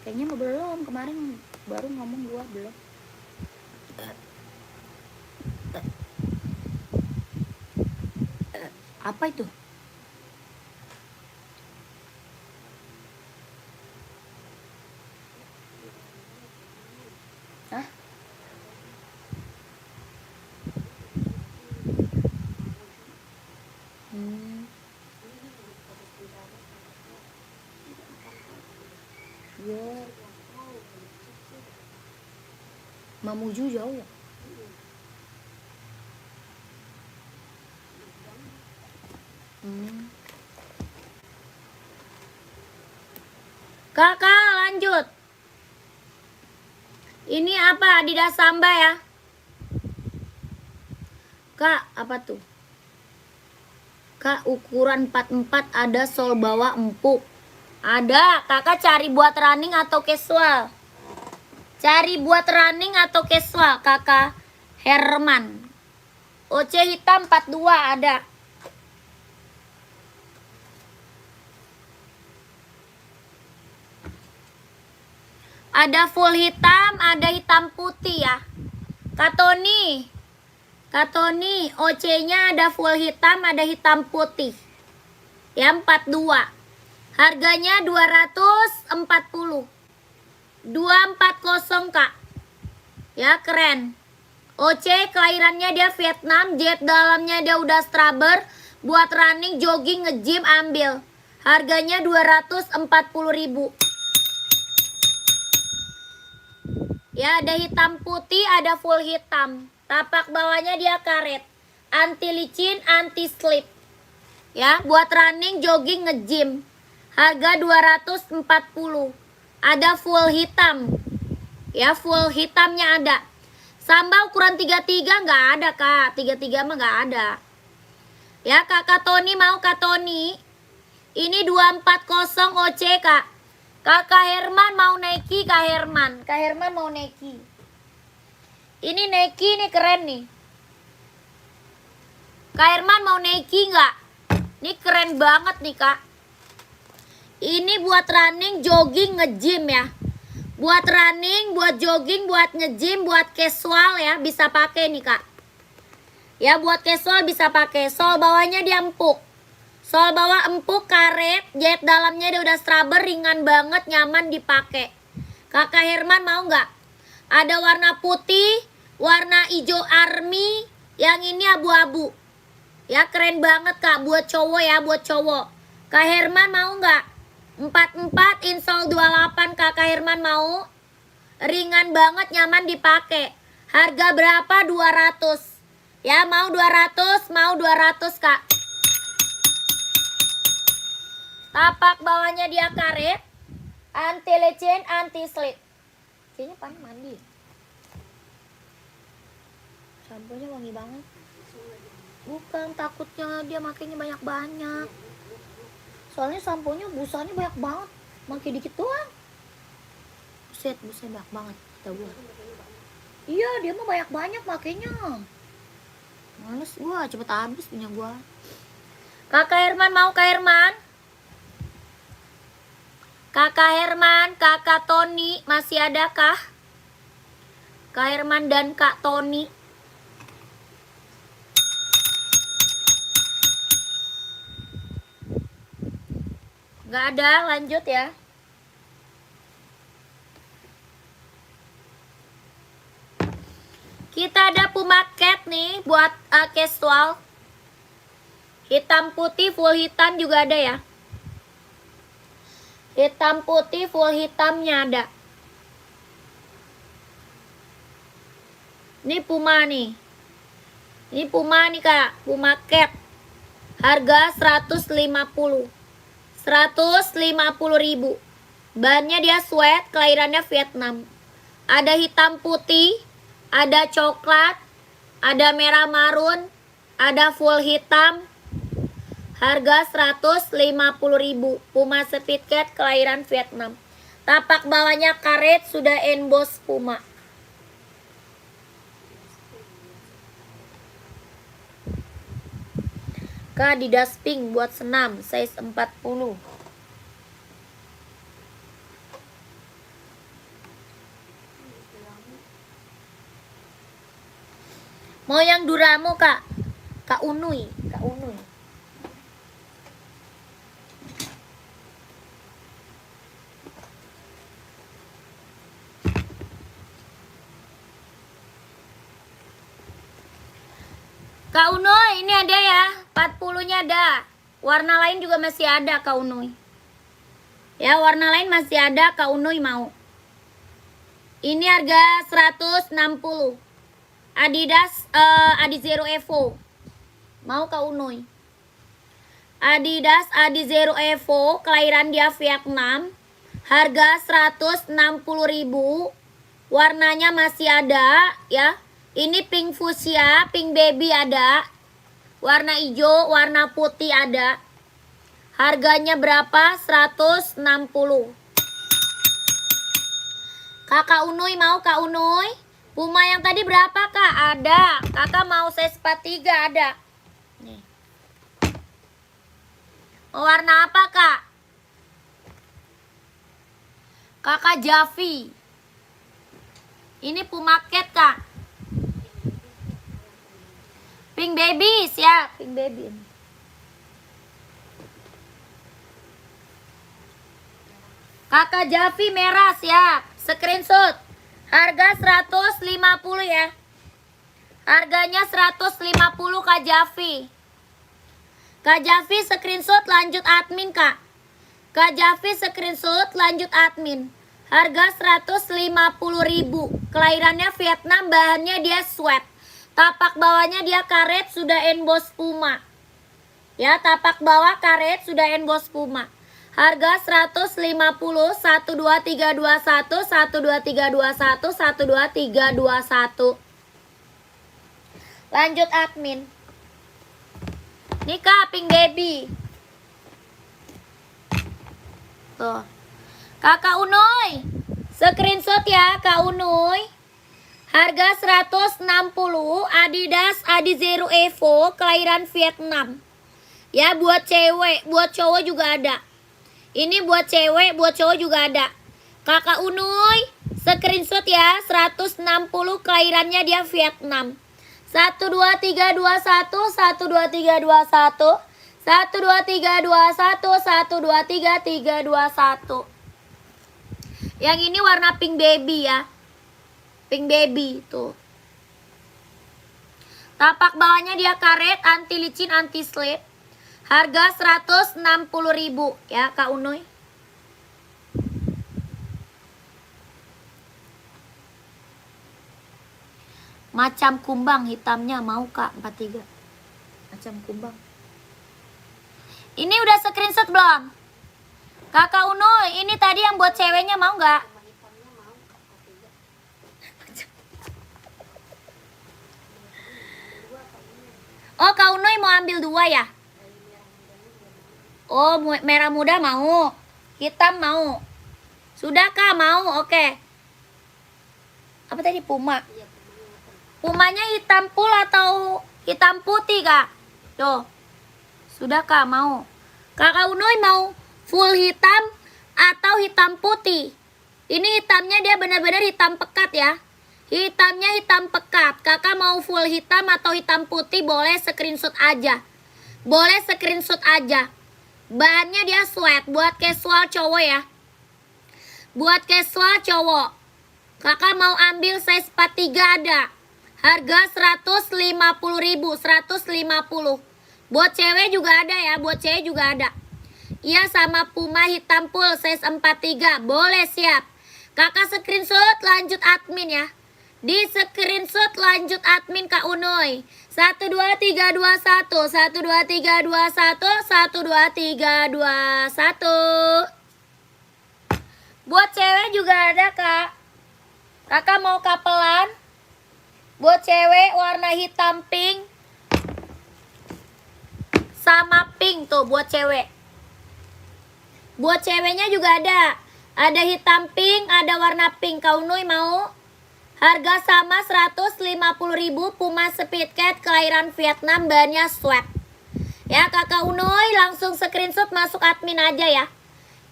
Kayaknya mah belum, kemarin baru ngomong gua belum. Apa itu? Hah? Ya. Mamuju jauh ya? Kakak lanjut. Ini apa? Adidas Samba ya? Kak, apa tuh? Kak, ukuran 44 ada sol bawah empuk. Ada, kakak cari buat running atau casual? Cari buat running atau casual, kakak Herman. OC hitam 42 ada. Ada full hitam, ada hitam putih ya. Kak Tony, OC-nya ada full hitam, ada hitam putih. Ya, 42. Harganya 240. 240, Kak. Ya, keren. OC kelahirannya dia Vietnam, jet dalamnya dia udah scrubber, buat running, jogging, nge-gym ambil. Harganya 240.000. Ya, ada hitam putih, ada full hitam. Tapak bawahnya dia karet. Anti licin, anti slip. Ya, buat running, jogging, nge-gym. Harga 240. Ada full hitam. Ya, full hitamnya ada. Samba ukuran 33 nggak ada, Kak. 33 mah nggak ada. Ya, Kakak Tony mau Kak Tony. Ini 240 OC, Kak. Kakak Herman mau Nike, Kak Herman. Kak Herman mau Nike. Ini Nike nih keren nih. Kak Herman mau Nike nggak? Ini keren banget nih, Kak. Ini buat running, jogging, nge-gym ya. Buat running, buat jogging, buat nge-gym, buat casual ya, bisa pakai nih, Kak. Ya, buat casual bisa pakai. Sol bawahnya dia empuk. Sol bawah empuk, karet, jet dalamnya dia udah scrubber, ringan banget, nyaman dipakai. Kakak Herman mau nggak? Ada warna putih, warna hijau army, yang ini abu-abu. Ya, keren banget, Kak, buat cowok ya, buat cowok. Kak Herman mau nggak? 44 insole 28, Kakak Herman mau? Ringan banget, nyaman dipakai. Harga berapa? 200. Ya, mau 200, mau 200, Kak. Tapak bawahnya dia karet, anti lecin, anti slip. Kayaknya pan mandi. Samponya wangi banget. Bukan, takutnya dia makainya banyak-banyak. Soalnya samponya busanya banyak banget. Makai dikit doang. Buset banyak banget kita buat. Iya, dia mah banyak-banyak makanya. Males gua, cepet habis punya gua. Kakak Herman mau Kak Herman? Kakak Herman, Kakak Tony masih ada kah? Kak Herman dan Kak Tony. Nggak ada, lanjut ya. Kita ada Puma Cat nih buat casual. Hitam putih full hitam juga ada ya. Hitam putih full hitamnya ada. Ini Puma nih. Ini Puma nih Kak, Puma Cat. Harga 150. 150.000. Bahannya dia sweat, kelahirannya Vietnam. Ada hitam putih, ada coklat, ada merah marun, ada full hitam. Harga 150.000. Puma Speed Cat kelahiran Vietnam. Tapak bawahnya karet, sudah emboss Puma. Kak Adidas Pink buat senam, size 40. Mau yang Duramo Kak? Kak Unui, Kak Unui. Kak Unoy, ini ada ya, 40-nya ada. Warna lain juga masih ada Kak Unoy. Ya, warna lain masih ada, Kak Unoy mau. Ini harga 160. Adidas Adizero Evo. Mau Kak Unoy. Adidas Adizero Evo, kelahiran dia Vietnam. Harga 160.000. Warnanya masih ada ya. Ini pink fuchsia, pink baby ada. Warna hijau, warna putih ada. Harganya berapa? 160. Kakak Unuy mau Kak Unuy? Puma yang tadi berapa Kak? Ada. Kakak mau size 43 ada. Nih. Mau warna apa Kak? Kakak Javi. Ini Puma Cat Kak. Pink baby, siap. Pink baby. Kakak Javi merah, siap. Screenshot. Harga 150 ya. Harganya 150 Kak Javi. Kak Javi screenshot lanjut admin Kak. Kak Javi screenshot lanjut admin. Harga 150.000. Kelahirannya Vietnam, bahannya dia sweat. Tapak bawahnya dia karet, sudah emboss Puma. Ya, tapak bawah karet, sudah emboss Puma. Harga 150, 12321, 12321, 12321. Lanjut admin. Nih Kak, pink baby. Tuh. Kakak Unoy, screenshot ya Kak Unoy. Harga 160, Adidas Adizero Evo, kelahiran Vietnam. Ya, buat cewek, buat cowok juga ada. Ini buat cewek, buat cowok juga ada. Kakak Unuy, screenshot ya, 160, kelahirannya dia Vietnam. 12321, 12321, 12321, 12321. Yang ini warna pink baby ya. Pink baby tuh. Tapak bawahnya dia karet, anti licin, anti slip. Harga 160.000 ya Kak Unoy. Macam kumbang hitamnya mau Kak 43. Macam kumbang. Ini udah screenshot belum? Kakak Unoy, ini tadi yang buat ceweknya mau nggak? Oh, Kak Unoy mau ambil 2 ya? Oh, merah muda mau. Hitam mau. Sudah Kak, mau? Oke. Apa tadi Puma? Pumanya hitam full atau hitam putih kak? Tuh. Sudah kak mau. Kakak Unoy mau full hitam atau hitam putih? Ini hitamnya dia benar-benar hitam pekat ya. Hitamnya hitam pekat. Kakak mau full hitam atau hitam putih boleh screenshot aja. Boleh screenshot aja. Bahannya dia sweat buat casual cowok ya. Buat casual cowok. Kakak mau ambil size 43 ada. Harga 150.000, 150. Buat cewek juga ada ya, buat cewek juga ada. Iya sama Puma hitam full size 43. Boleh siap. Kakak screenshot lanjut admin ya. Di screenshot lanjut admin Kak Unoy. 12321 12321 12321. Buat cewek juga ada kak. Kakak mau kapelan. Buat cewek warna hitam pink sama pink tuh buat cewek. Buat ceweknya juga ada. Ada hitam pink, ada warna pink. Kak Unoy mau? Harga sama 150.000. Puma Speed Cat kelahiran Vietnam, bahannya sweat. Ya kakak Unoy langsung screenshot masuk admin aja ya.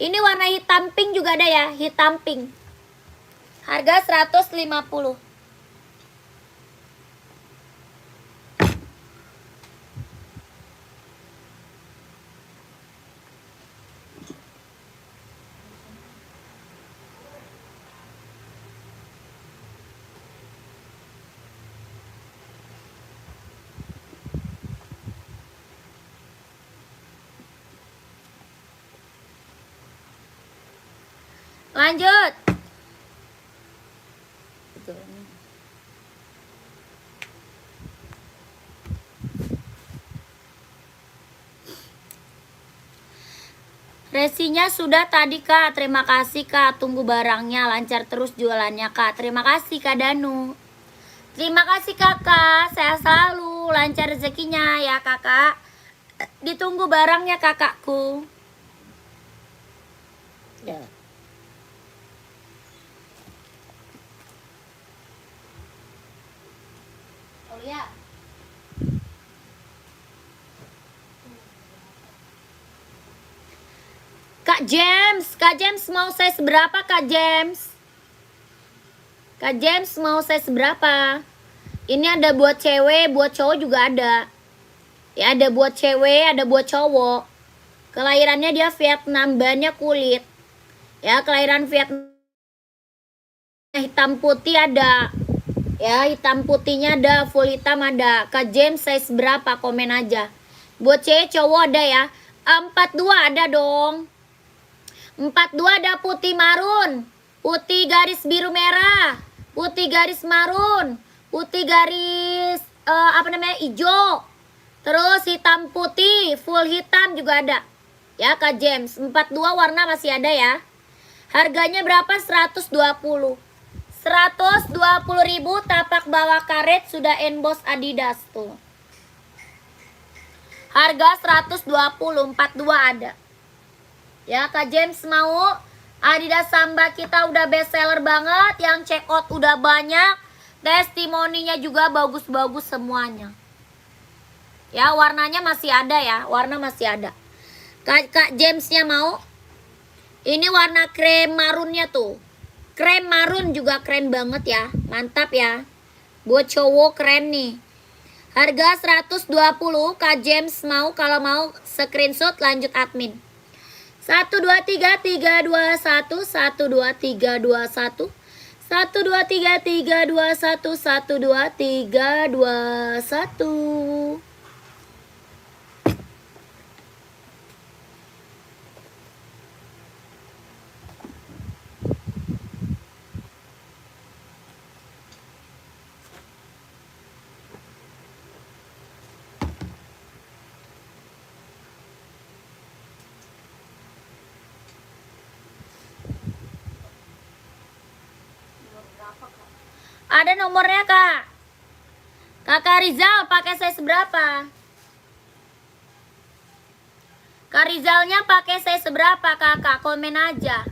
Ini warna hitam pink juga ada ya, hitam pink. Harga 150. Lanjut. Resinya sudah tadi kak. Terima kasih kak. Tunggu barangnya. Lancar terus jualannya kak. Terima kasih kak Danu. Terima kasih kakak. Saya selalu lancar rezekinya ya kakak. Ditunggu barangnya kakakku. Ya. Ya. Kak James mau size berapa Kak James? Kak James mau size berapa? Ini ada buat cewek, buat cowok juga ada. Ya ada buat cewek, ada buat cowok. Kelahirannya dia Vietnam, bahannya kulit. Ya kelahiran Vietnam. Hitam putih ada. Ya hitam putihnya ada, full hitam ada. Kak James size berapa? Komen aja. Buat cewek cowok ada ya. 42 ada dong. 42 ada putih marun. Putih garis biru merah. Putih garis marun. Putih garis hijau. Terus hitam putih, full hitam juga ada. Ya Kak James, 42 warna masih ada ya. Harganya berapa? 120. 120.000 tapak bawah karet sudah emboss Adidas tuh. Harga 120, 42 ada. Ya Kak James mau? Adidas Samba kita udah best seller banget, yang check out udah banyak, testimoninya juga bagus-bagus semuanya. Ya warnanya masih ada ya, warna masih ada. Kak Jamesnya mau? Ini warna krem marunnya tuh. Krem marun juga keren banget ya. Mantap ya. Buat cowok keren nih. Harga 120. Kak James mau, kalau mau screenshot lanjut admin. 12331 12321 12331 12321. Ada nomornya kak. Kakak Rizal pakai size berapa? Kak Rizalnya pakai size berapa kakak? Komen aja.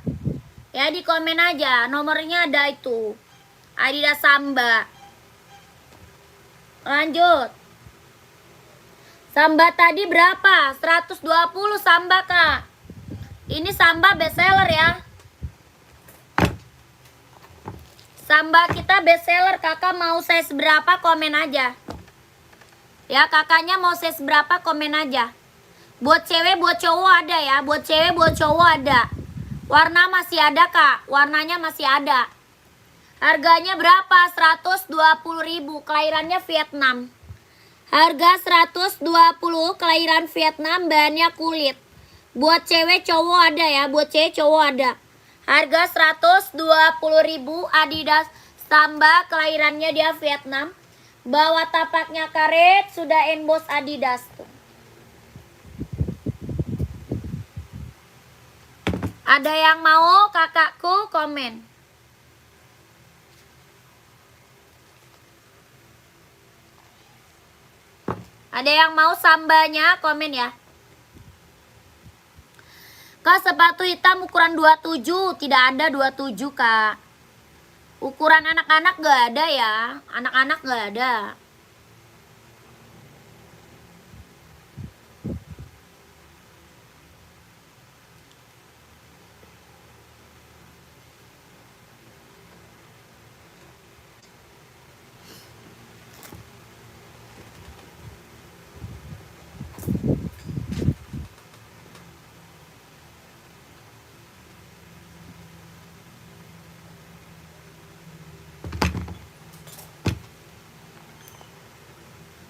Ya di komen aja. Nomornya ada itu. Adidas Samba. Lanjut. Samba tadi berapa? 120 Samba, Kak. Ini Samba bestseller ya. Samba kita bestseller. Kakak mau size berapa komen aja. Ya, kakaknya mau size berapa komen aja. Buat cewek, buat cowok ada ya. Buat cewek, buat cowok ada. Warna masih ada, Kak. Warnanya masih ada. Harganya berapa? 120.000. Kelahirannya Vietnam. Harga 120, kelahiran Vietnam, bahannya kulit. Buat cewek, cowok ada ya. Buat cewek, cowok ada. Harga 120.000 Adidas Samba, kelahirannya dia Vietnam. Bawah tapaknya karet, sudah emboss Adidas tuh. Ada yang mau kakakku komen. Ada yang mau Sambanya komen ya. Kak, sepatu hitam ukuran 27. Tidak ada 27, Kak. Ukuran anak-anak gak ada ya. Anak-anak gak ada.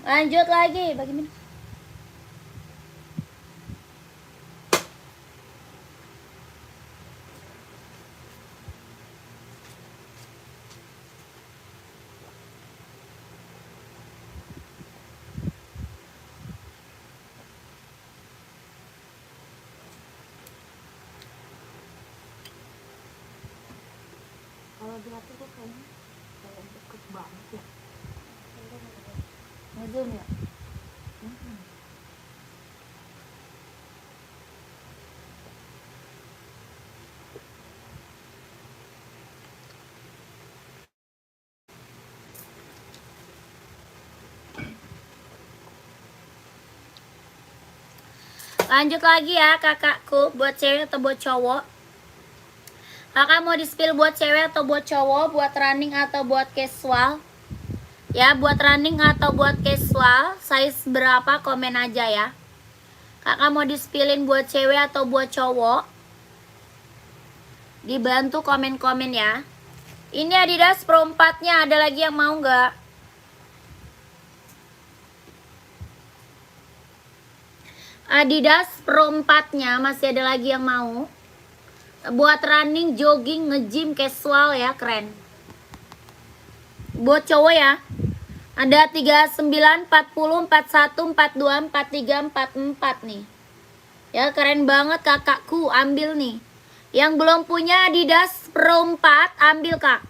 Lanjut lagi, bagi minum. Kalau di hati tuh kayaknya kayak deket banget ya. Ngezoom ya? Lanjut lagi ya kakakku. Buat cewek atau buat cowok. Kakak mau di-spill buat cewek atau buat cowok. Buat running atau buat casual. Ya, buat running atau buat casual. Size berapa komen aja ya. Kakak mau di-spillin buat cewek atau buat cowok. Dibantu komen-komen ya. Ini Adidas Pro 4-nya. Ada lagi yang mau nggak? Adidas Pro 4-nya masih ada lagi yang mau. Buat running, jogging, nge-gym, casual ya, keren. Buat cowok ya. Ada 39, 40, 41, 42, 43, 44 nih. Ya, keren banget kakakku, ambil nih. Yang belum punya Adidas Pro 4, ambil Kak.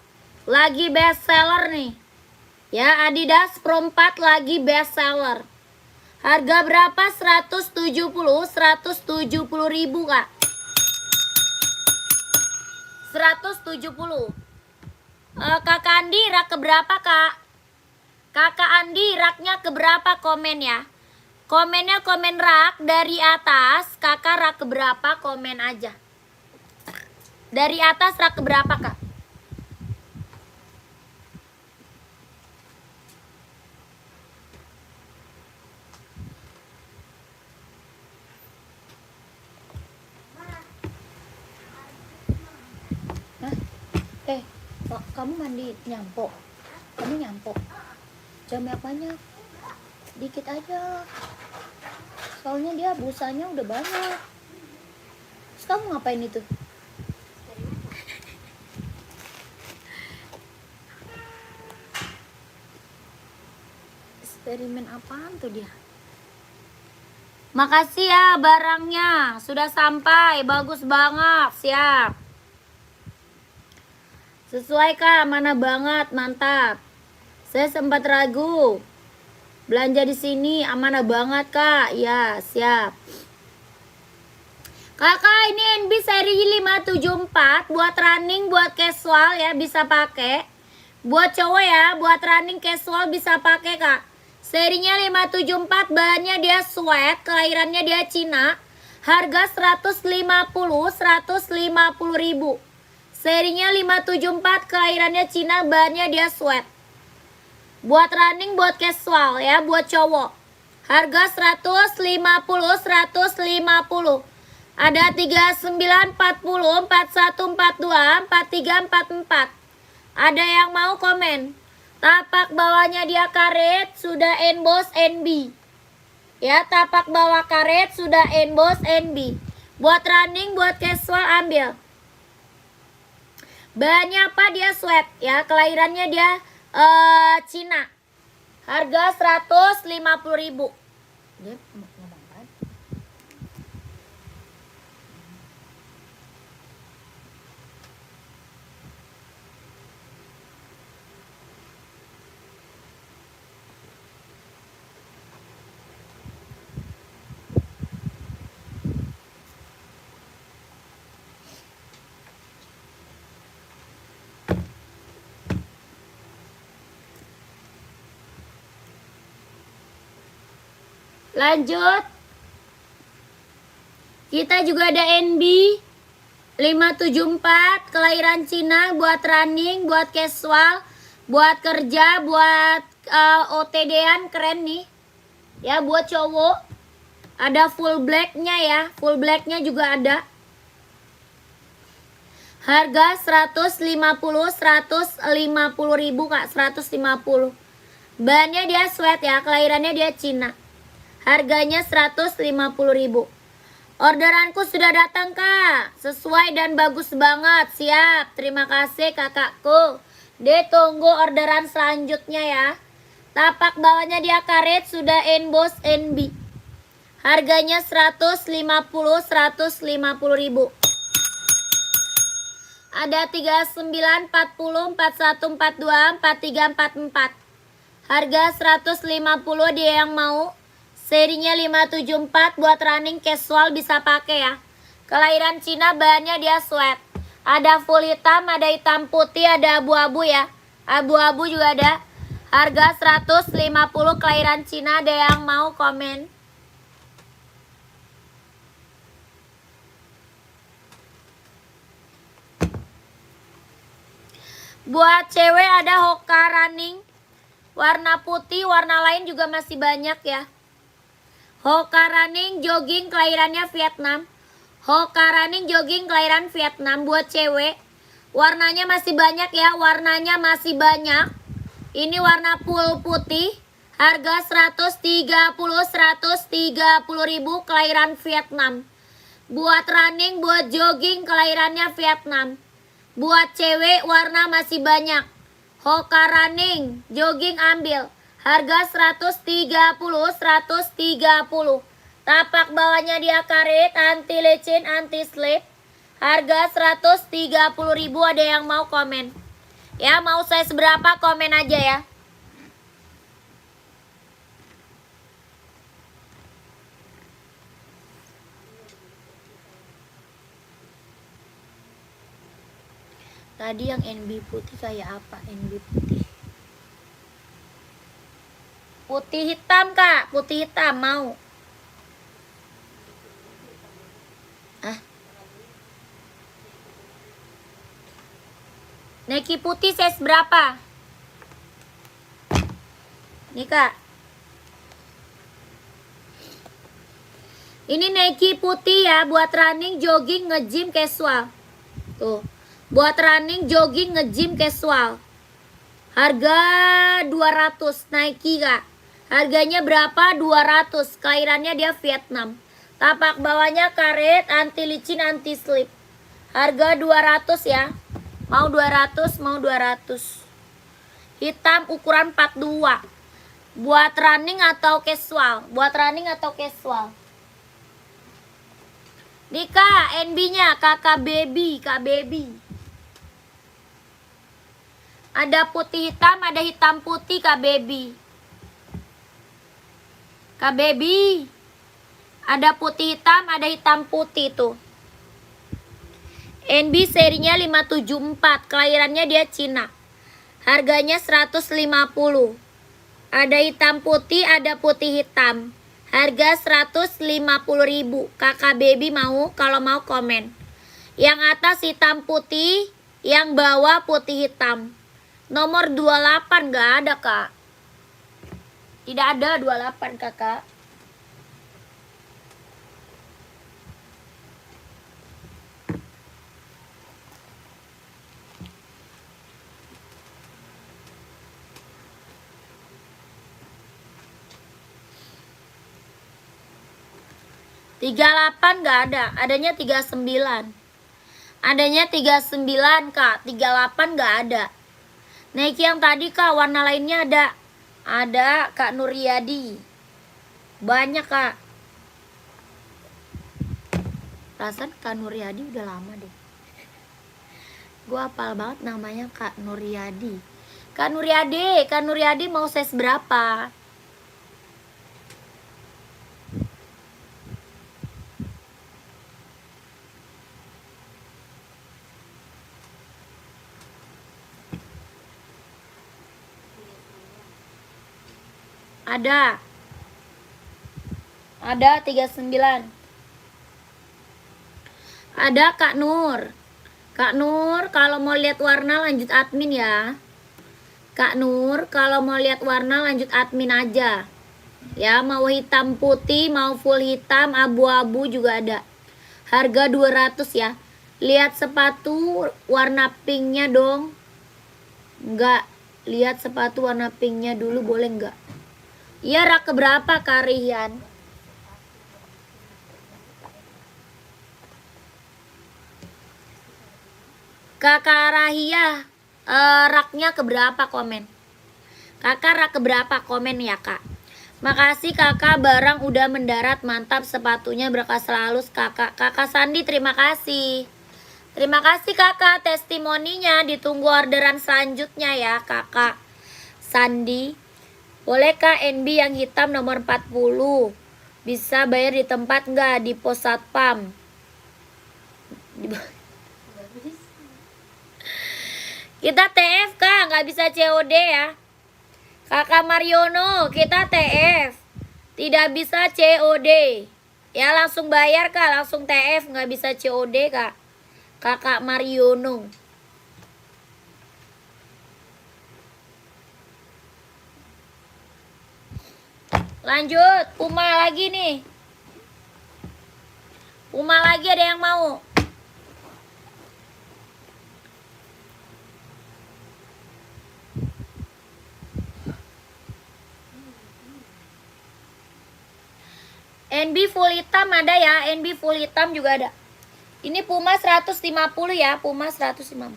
Lagi best seller nih. Ya, Adidas Pro 4 lagi best seller. Harga berapa? 170.000 Kak. 170. Kakak Andi rak keberapa Kak? Kakak Andi raknya keberapa komen ya? Komennya komen rak dari atas. Kakak rak keberapa komen aja. Dari atas rak keberapa Kak? Kamu mandi nyampo? Kamu nyampo? Jamnya banyak? Dikit aja. Soalnya dia busanya udah banyak. Terus kamu ngapain itu? Eksperimen apaan tuh dia? Makasih ya barangnya. Sudah sampai. Bagus banget. Siap. Sesuai Kak, mana banget, mantap. Saya sempat ragu. Belanja di sini amanah banget Kak. Ya, siap. Kakak ini NB seri 574 buat running, buat casual ya, bisa pakai. Buat cowok ya, buat running casual bisa pakai Kak. Serinya 574, bahannya dia sweat, kelahirannya dia Cina. Harga 150 ribu. Serinya 574, kelahirannya Cina, bahannya dia sweat. Buat running, buat casual ya, buat cowok. Harga 150. Ada 39, 40, 41, 42, 43, 44. Ada yang mau komen? Tapak bawahnya dia karet, sudah emboss NB. Ya, tapak bawah karet, sudah emboss NB. Buat running, buat casual ambil. Bahannya apa? Dia sweat ya, kelahirannya dia Cina. Harga 150 ribu. Dia ngomong kan? Lanjut. Kita juga ada NB 574, kelahiran Cina, buat running, buat casual, buat kerja, buat OTD-an, keren nih. Ya, buat cowok. Ada full blacknya ya, full blacknya juga ada. Harga 150 ribu Kak, 150. Bahannya dia sweat ya, kelahirannya dia Cina. Harganya 150 ribu. Orderanku sudah datang Kak, sesuai dan bagus banget. Siap, terima kasih kakakku. Ditunggu orderan selanjutnya ya. Tapak bawahnya dia karet, sudah emboss NB. Harganya 150 ribu. Ada 39, 40, 41, 42, 43, 44. Harga 150 dia yang mau. Serinya 574, buat running casual bisa pakai ya. Kelahiran Cina, bahannya dia sweat. Ada full hitam, ada hitam putih, ada abu-abu ya. Abu-abu juga ada. Harga 150, kelahiran Cina. Ada yang mau komen? Buat cewek ada Hoka running. Warna putih, warna lain juga masih banyak ya. Hoka running jogging, kelahirannya Vietnam. Hoka running jogging, kelahiran Vietnam. Buat cewek, warnanya masih banyak ya, warnanya masih banyak. Ini warna full putih. Harga 130 ribu, kelahiran Vietnam. Buat running, buat jogging, kelahirannya Vietnam. Buat cewek, warna masih banyak. Hoka running jogging ambil. Harga 130. Tapak bawahnya dia karet, anti lecin, anti slip. Harga 130 ribu. Ada yang mau komen? Ya, mau saya seberapa komen aja ya. Tadi yang NB putih kayak apa? NB putih. Putih hitam Kak, putih hitam mau. Nike putih size berapa? Nih Kak. Ini Nike putih ya, buat running, jogging, nge-gym, casual. Tuh. Buat running, jogging, nge-gym, casual. Harga 200 Nike Kak. Harganya berapa? 200. Kelahirannya dia Vietnam. Tapak bawahnya karet, anti licin, anti slip. Harga 200 ya. Mau 200, mau 200. Hitam ukuran 42. Buat running atau casual? Buat running atau casual? Dika, NB-nya kakak baby, Kak baby. Ada putih hitam, ada hitam putih Kak baby. Kak baby. Ada putih hitam, ada hitam putih tuh. NB serinya 574, kelahirannya dia Cina. Harganya 150. Ada hitam putih, ada putih hitam. Harga 150.000. Kakak baby mau? Kalau mau komen. Yang atas hitam putih, yang bawah putih hitam. Nomor 28 nggak ada, Kak. Tidak ada 28, Kakak. Tiga 38 nggak ada, adanya 39. Adanya 39, Kak. 38 nggak ada. Nike yang tadi, Kak, warna lainnya ada. Ada Kak Nuryadi. Banyak, Kak. Perasaan Kak Nuryadi udah lama deh. Gue hafal banget namanya Kak Nuryadi. Kak Nuryadi mau size berapa? Ada 39. Ada Kak Nur. Kak Nur, kalau mau lihat warna lanjut admin ya. Kak Nur, kalau mau lihat warna lanjut admin aja. Ya, mau hitam putih, mau full hitam, abu-abu juga ada. Harga 200 ya. Lihat sepatu warna pinknya dong. Enggak, lihat sepatu warna pinknya dulu, boleh enggak? Iya, rak keberapa Kak Rian? Kakak Rahia, raknya keberapa komen? Kakak rak keberapa komen ya, Kak? Makasih Kakak, barang udah mendarat, mantap sepatunya, berkah selalu Kakak. Kakak Sandi, terima kasih. Terima kasih Kakak, testimoninya. Ditunggu orderan selanjutnya ya Kakak Sandi. Bolehkah NB yang hitam nomor 40? Bisa bayar di tempat nggak? Di pos satpam. Kita TF Kak, nggak bisa COD ya. Kakak Mariono, kita TF. Tidak bisa COD. Ya langsung bayar Kak, langsung TF, nggak bisa COD Kak. Kakak Mariono. Lanjut, Puma lagi nih. Puma lagi, ada yang mau? NB full hitam ada ya, NB full hitam juga ada. Ini Puma 150 ya, Puma 150.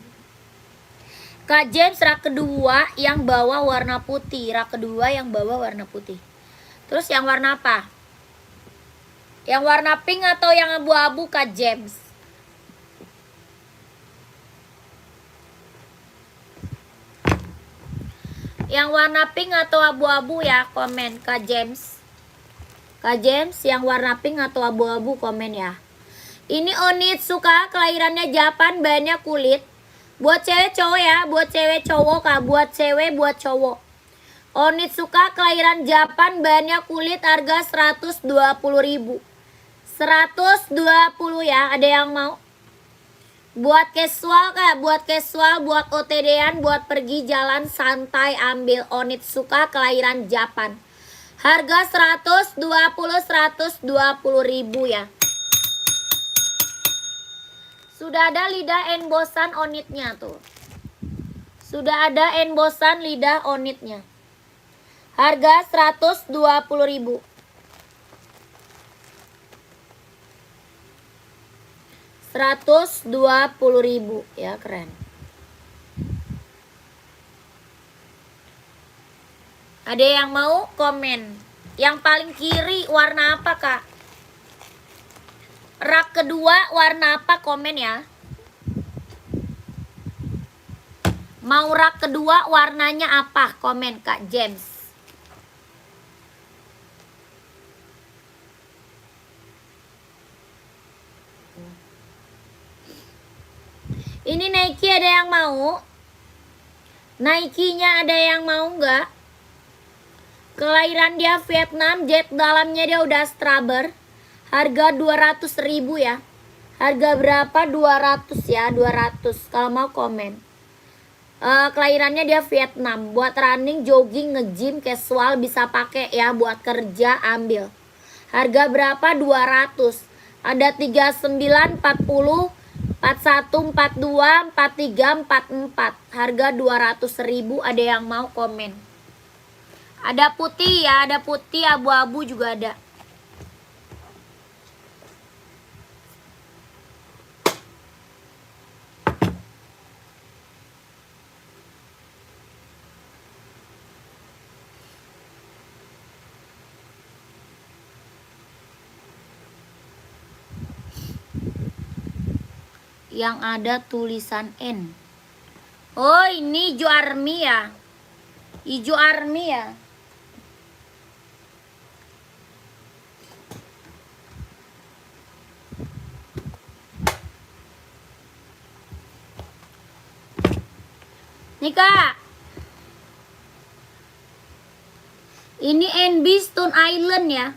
Kak James rak kedua yang bawah warna putih, rak kedua yang bawah warna putih. Terus yang warna apa? Yang warna pink atau yang abu-abu Kak James? Yang warna pink atau abu-abu ya, komen Kak James. Kak James yang warna pink atau abu-abu komen ya. Ini Onitsuka, kelahirannya Japan, banyak kulit. Buat cewek cowok ya, buat cewek cowok Kak, buat cewek buat cowok. Onitsuka kelahiran Japan, banyak kulit, harga 120.000. 120 ya, ada yang mau? Buat casual Kak, buat casual, buat OTD-an, buat pergi jalan santai, ambil Onitsuka kelahiran Japan. Harga 120.000 ya. Sudah ada lidah embosan onitnya tuh. Sudah ada embosan lidah onitnya. Harga 120.000. 120.000 ya, keren. Ada yang mau komen? Yang paling kiri warna apa Kak? Rak kedua warna apa, komen ya. Mau rak kedua warnanya apa, komen Kak James. Ini Nike, ada yang mau? Nike-nya ada yang mau nggak? Kelahiran dia Vietnam, jet dalamnya dia udah Straber. Harga 200.000 ya. Harga berapa? 200 ya, 200. Kalau mau komen. Kelahirannya dia Vietnam. Buat running, jogging, nge-gym, casual bisa pakai ya. Buat kerja ambil. Harga berapa? 200. Ada 39, 40, 41, 42, 43, 44. Harga 200.000. Ada yang mau komen. Ada putih ya, ada putih, abu-abu juga ada. Yang ada tulisan N. Oh, ini hijau army ya. Hijau army ya. Nih kak, ini NB Stone Island ya.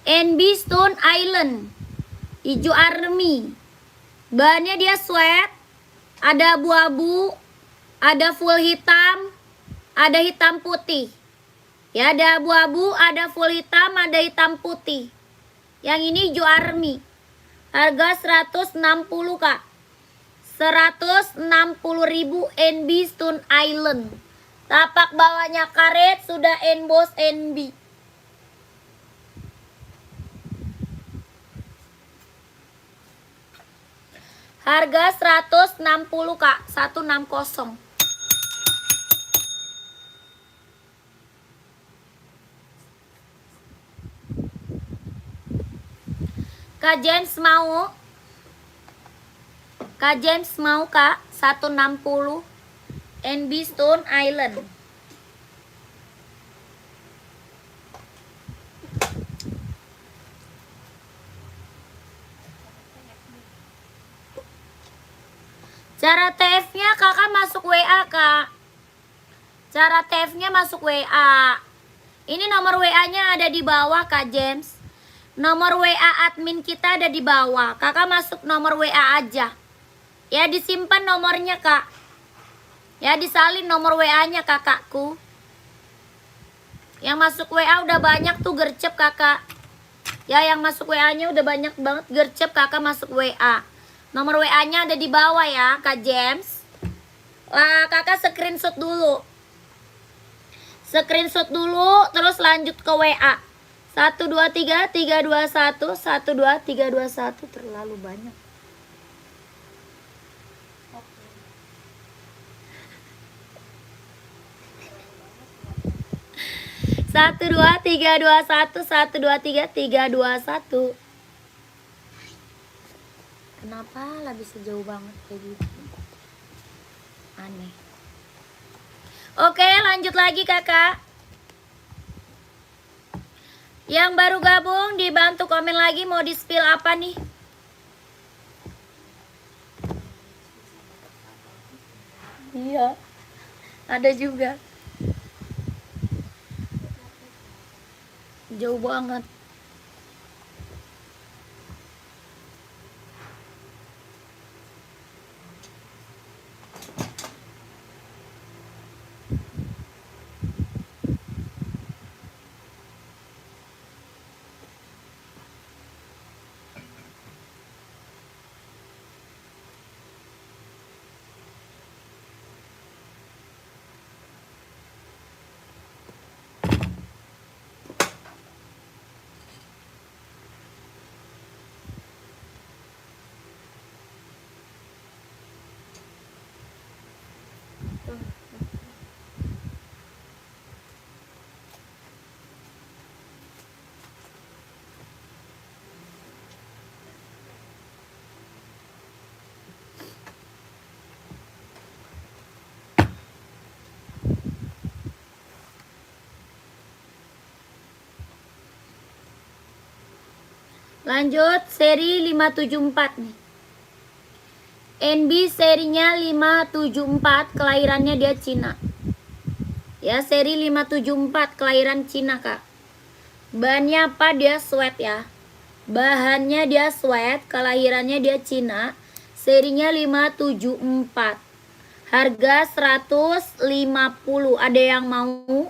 NB Stone Island hijau army. Bahannya dia sweat, ada abu-abu, ada full hitam, ada hitam putih. Ya, ada abu-abu, ada full hitam, ada hitam putih. Yang ini hijau army. Harga 160 kak. 160.000 NB Stone Island. Tapak bawahnya karet, sudah emboss NB. Harga 160 kak, 160. Kak James mau? Kak James mau kak? 160 NB Stone Island. Cara TF-nya kakak masuk WA kak. Cara TF-nya masuk WA. Ini nomor WA-nya ada di bawah kak James. Nomor WA admin kita ada di bawah. Kakak masuk nomor WA aja. Ya disimpan nomornya kak. Ya disalin nomor WA-nya kakakku. Yang masuk WA udah banyak tuh gercep kakak. Ya yang masuk WA-nya udah banyak banget gercep kakak masuk WA. Nomor WA-nya ada di bawah ya kak James. Kakak screenshot dulu. Screenshot dulu terus lanjut ke WA. 123 321 12321 terlalu banyak. 12321 123 321. Kenapa lah bisa jauh banget kayak gitu? Aneh. Oke, lanjut lagi kakak. Yang baru gabung dibantu komen lagi mau di spill apa nih? Iya. Ada juga. Jauh banget. Lanjut seri 574 nih. NB serinya 574, kelahirannya dia Cina. Ya, seri 574, kelahiran Cina, Kak. Bahannya apa? Dia sweat ya. Bahannya dia sweat, kelahirannya dia Cina. Serinya 574. Harga 150. Ada yang mau?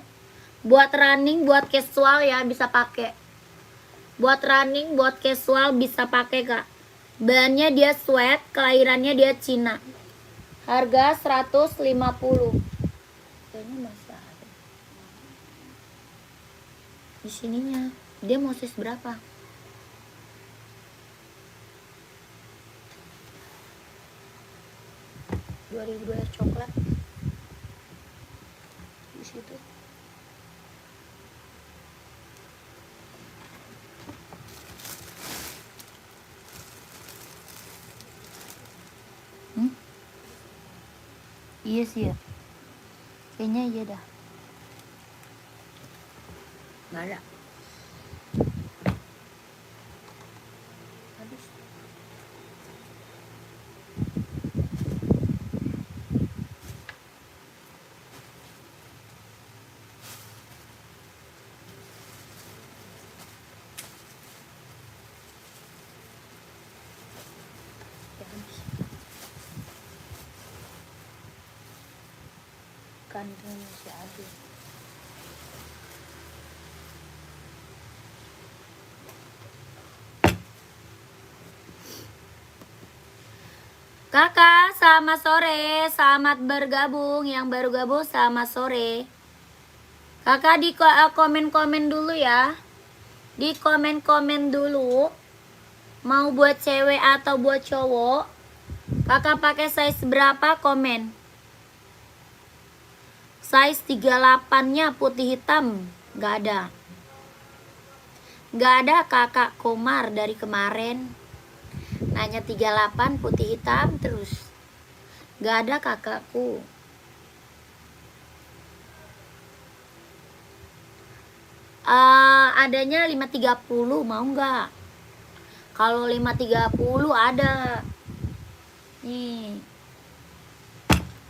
Buat running, buat casual ya bisa pakai. Buat running, buat casual bisa pakai, Kak. Bahannya dia sweat, kelahirannya dia Cina. Harga 150. Kayaknya masih ada. Di sininya. Dia mau size berapa? $2.000 air coklat. Di situ. Iya sih ya. Kayaknya iya dah. Nggak ada. Habis. Ya, habis. Kandung masih ada. Kakak, selamat sore. Selamat bergabung. Yang baru gabung, selamat sore. Kakak di komen-komen dulu ya. Di komen-komen dulu. Mau buat cewek atau buat cowok. Kakak pakai size berapa? Komen. Size 38-nya putih hitam. Gak ada. Gak ada kakak Komar dari kemarin. Nanya 38 putih hitam terus. Gak ada kakakku. Adanya 530, mau nggak? Kalau 530 ada. Nih.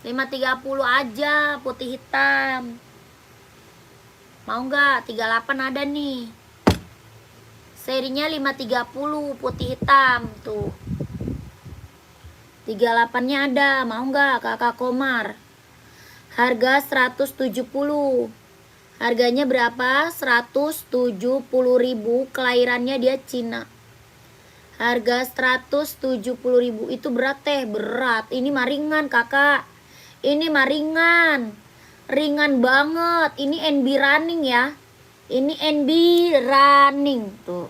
530 aja putih hitam. Mau nggak? 38 ada nih. Serinya 530 putih hitam tuh. 38-nya ada, mau nggak kakak Komar? Harga 170. Harganya berapa? 170.000. Kelahirannya dia Cina. Harga 170.000. Itu berat teh, berat. Ini mah ringan kakak. Ini mah ringan. Ringan banget. Ini NB running ya. Ini NB running tuh.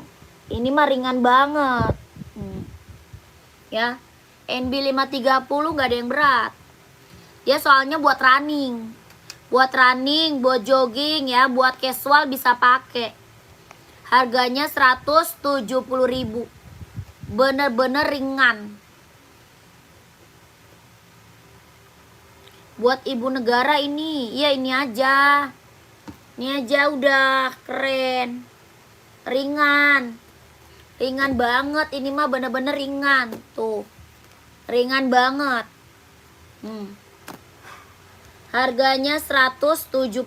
Ini mah ringan banget. Ya. NB 530 nggak ada yang berat. Ya soalnya buat running. Buat running, buat jogging ya, buat casual bisa pakai. Harganya 170.000. Bener-bener ringan. Buat ibu negara ini. Iya ini aja. Ini aja udah keren. Ringan. Ringan banget. Ini mah bener-bener ringan. Tuh. Ringan banget. Harganya 170.000.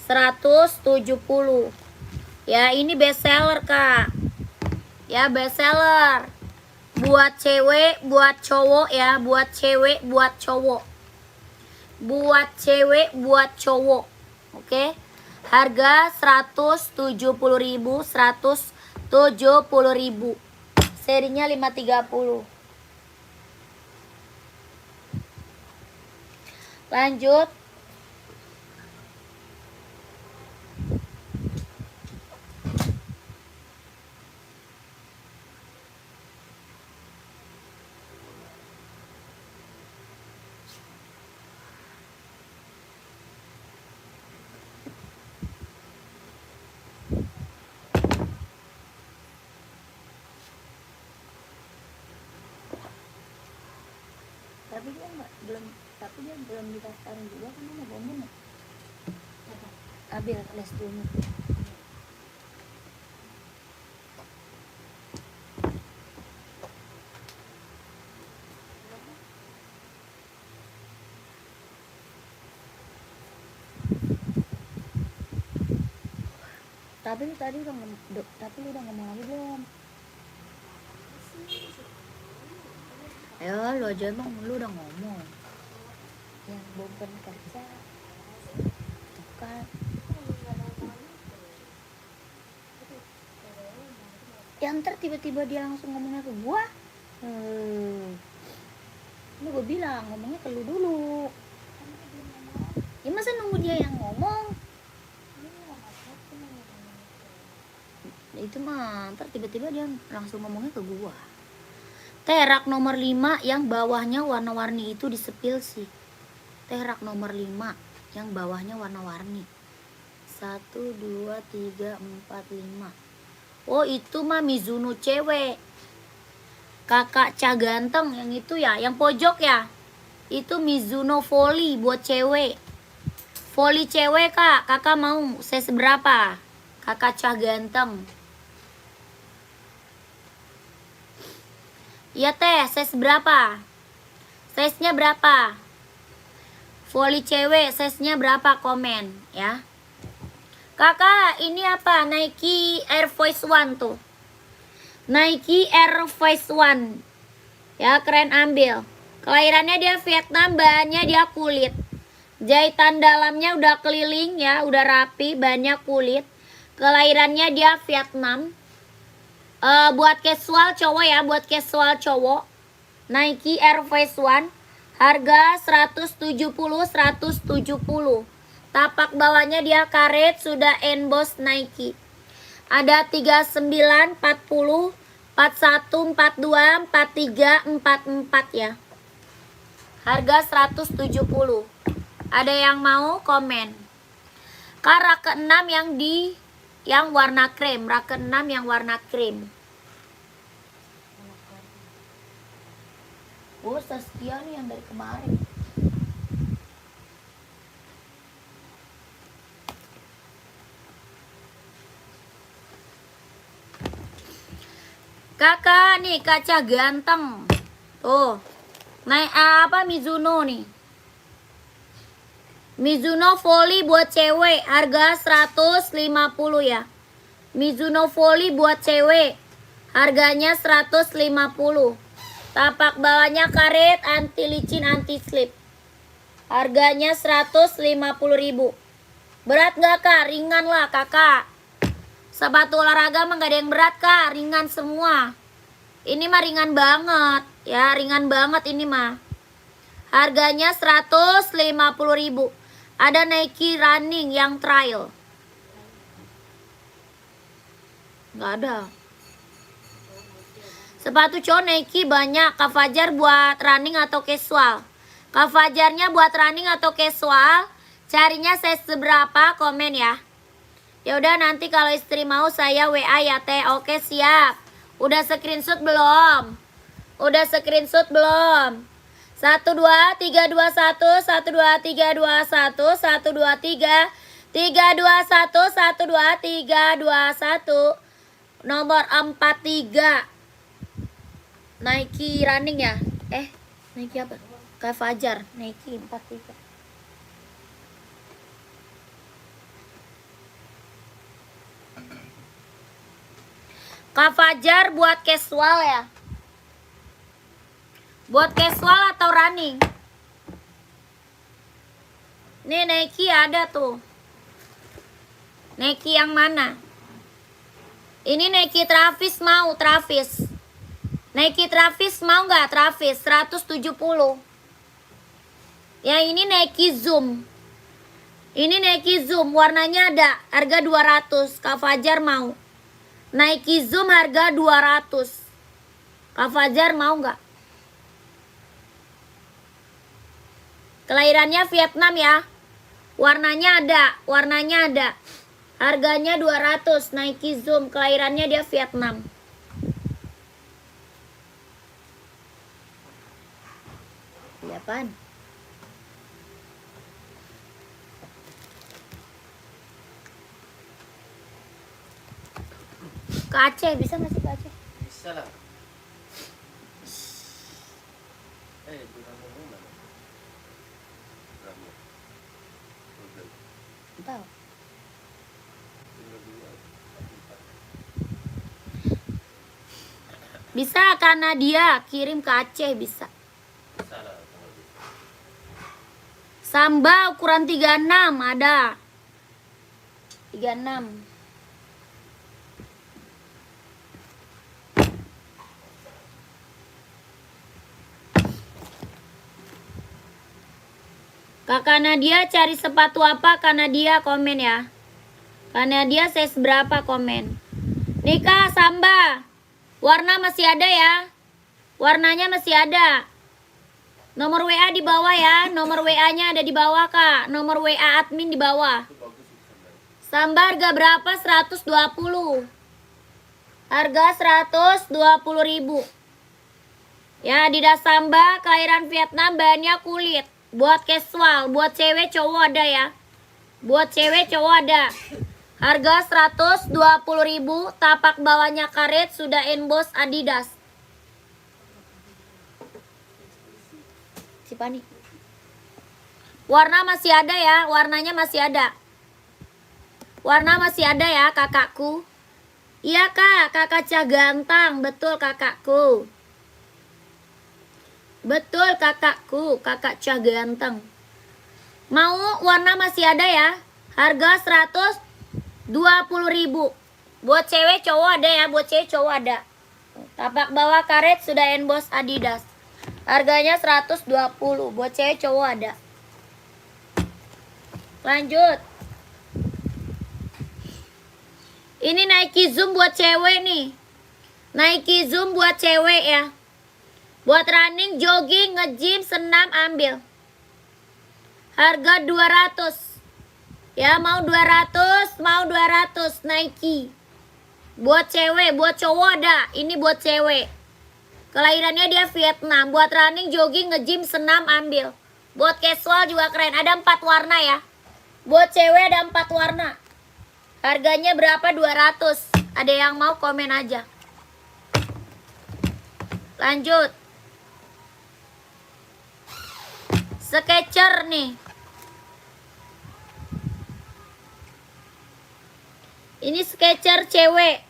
170. Ya ini best seller kak. Ya best seller. Buat cewek, buat cowok ya. Buat cewek, buat cowok. Buat cewek, buat cowok. Oke. Harga 170.000. 170.000. Serinya 530. Lanjut. Tapi dia belum didaftarin juga kan mau ngomong. Abil les dulu. Tapi lu tadi udah tapi lu udah ngomong lagi belum? Ayo lu aja emang lu udah ngomong. Yang bukan kerja. Tuh kan. Ya ntar tiba-tiba dia langsung ngomongnya ke gua. Ini gua bilang ngomongnya ke lu dulu. Ya masa nunggu dia yang ngomong? Itu mah ntar tiba-tiba dia langsung ngomongnya ke gua. Terak nomor 5 yang bawahnya warna-warni itu disepil sih. Terak nomor 5 yang bawahnya warna-warni. 1, 2, 3, 4, 5. Oh itu mah Mizuno cewek. Kakak Cah ganteng yang itu ya, yang pojok ya. Itu Mizuno Volley buat cewek. Volley cewek kak, kakak mau size berapa? Kakak Cah ganteng. Iya teh, size berapa? Size-nya berapa? Volley cewek, size-nya berapa? Komen ya. Kakak, ini apa? Nike Air Force One tuh. Nike Air Force One. Ya, keren ambil. Kelahirannya dia Vietnam, bahannya dia kulit. Jahitan dalamnya udah keliling ya, udah rapi, banyak kulit. Kelahirannya dia Vietnam. Buat casual cowok ya, buat casual cowok. Nike Air Force One. Harga 170. Tapak bawahnya dia karet, sudah emboss Nike. Ada 39, 40, 41, 42, 43, 44 ya. Harga 170. Ada yang mau komen? Rak ke-6 yang warna krem, rak ke-6 yang warna krem. Oh, Saskia nih yang dari kemarin. Kakak nih kaca ganteng. Tuh. Naik apa Mizuno nih? Mizuno Volley buat cewek, harga 150 ya. Mizuno Volley buat cewek, harganya 150. Tapak bawahnya karet, anti licin, anti slip. Harganya 150.000. Berat gak kak? Ringan lah kakak. Sepatu olahraga mah gak ada yang berat kak, ringan semua. Ini mah ringan banget, ya ringan banget ini mah. Harganya 150.000. Ada Nike Running yang trial. Gak ada. Sepatu cowok Nike banyak. Kak Fajar buat running atau casual? Kak Fajarnya buat running atau casual? Carinya size seberapa? Komen ya. Ya udah nanti kalau istri mau saya WA ya teh. Oke siap. Udah screenshot belum? Udah screenshot belum? 1 2 3 2 1 1 2 3 2 1 1 2 3 3 2 1 1 2 3 2 1 nomor 43 Nike Running ya? Nike apa? Kak Fajar Nike 43. Kak Fajar buat casual ya? Buat casual atau running? Nih Nike ada tuh. Nike yang mana? Ini Nike Travis mau Travis. Nike Travis mau nggak Travis? 170. Yang ini Nike Zoom. Ini Nike Zoom warnanya ada. Harga 200. Kak Fajar mau. Nike Zoom harga 200. Kak Fajar mau nggak? Kelahirannya Vietnam ya. Warnanya ada. Harganya 200. Nike Zoom, kelahirannya dia Vietnam. Apaan? Ke Aceh, bisa nggak sih ke Aceh? Bisa lah. Itu kamu mana? Kamu. Tahu. Tinggal dulu. Bisa karena dia kirim ke Aceh bisa. Salah kalau bisa. Samba ukuran 36 ada. 36. Kakak Nadia cari sepatu apa? Karena dia komen ya. Karena dia size berapa komen. Nikah Samba. Warna masih ada ya. Warnanya masih ada. Nomor WA di bawah ya. Nomor WA-nya ada di bawah, Kak. Nomor WA admin di bawah. Itu bagus itu Samba. Samba harga berapa? 120. Harga 120.000. Ya, Adidas Samba kelahiran Vietnam, bahannya kulit. Buat casual, buat cewek cowok ada ya. Buat cewek cowok ada. Harga 120.000, tapak bawahnya karet, sudah emboss Adidas. Si Pani. Warna masih ada ya, warnanya masih ada. Warna masih ada ya, kakakku. Iya, Kak, Kakak Cah Gantang, betul kakakku. Betul kakakku, Kakak Cah Ganteng. Mau warna masih ada ya. Harga 120.000. Buat cewek cowok ada ya, buat cewek cowok ada. Tapak bawah karet sudah emboss Adidas. Harganya 120, buat cewek cowok ada. Lanjut. Ini Nike Zoom buat cewek nih. Nike Zoom buat cewek ya. Buat running, jogging, nge-gym, senam, ambil. Harga 200. Ya, mau 200, mau 200 Nike. Buat cewek, buat cowok ada. Ini buat cewek. Kelahirannya dia Vietnam. Buat running, jogging, nge-gym, senam, ambil. Buat casual juga keren. Ada 4 warna ya. Buat cewek ada 4 warna. Harganya berapa? 200. Ada yang mau komen aja. Lanjut. Skechers nih. Ini Skechers cewek.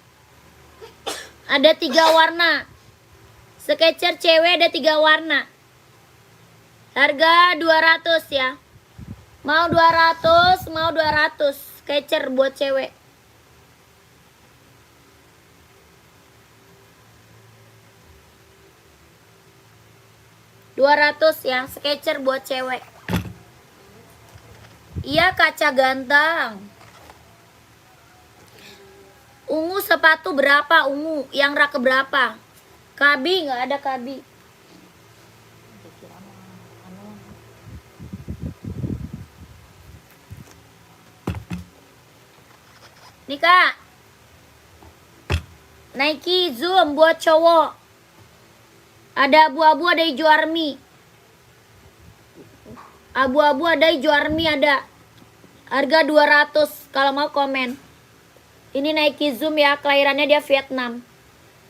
Ada 3 warna. Skechers cewek ada 3 warna. Harga 200 ya. Mau 200, mau 200. Skechers buat cewek. $200 ya, Skechers buat cewek. Iya, Kaca Ganteng. Ungu sepatu berapa? Ungu yang rak berapa? Kabi nggak ada kabi. Nih Kak, Nike Zoom buat cowok. Ada abu-abu, ada hijau army. Abu-abu ada hijau army ada. Harga 200 kalau mau komen. Ini Nike Zoom ya, kelahirannya dia Vietnam.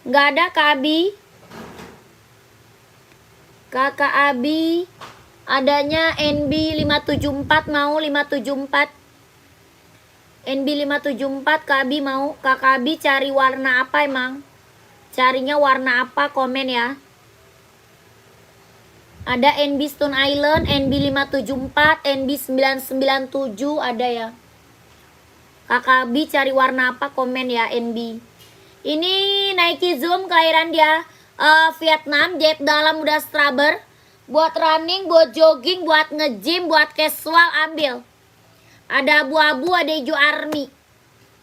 Nggak ada Kak Abi. Kakak Abi adanya NB 574, mau 574. NB 574 Kak Abi mau. Kakak Abi cari warna apa emang? Carinya warna apa, komen ya. Ada NB Stone Island, NB 574, NB 997 ada ya. Kakak Abi cari warna apa, komen ya NB. Ini Nike Zoom kelahiran dia Vietnam, jahit dalam udah strubber. Buat running, buat jogging, buat nge-gym, buat casual ambil. Ada abu-abu, ada hijau army.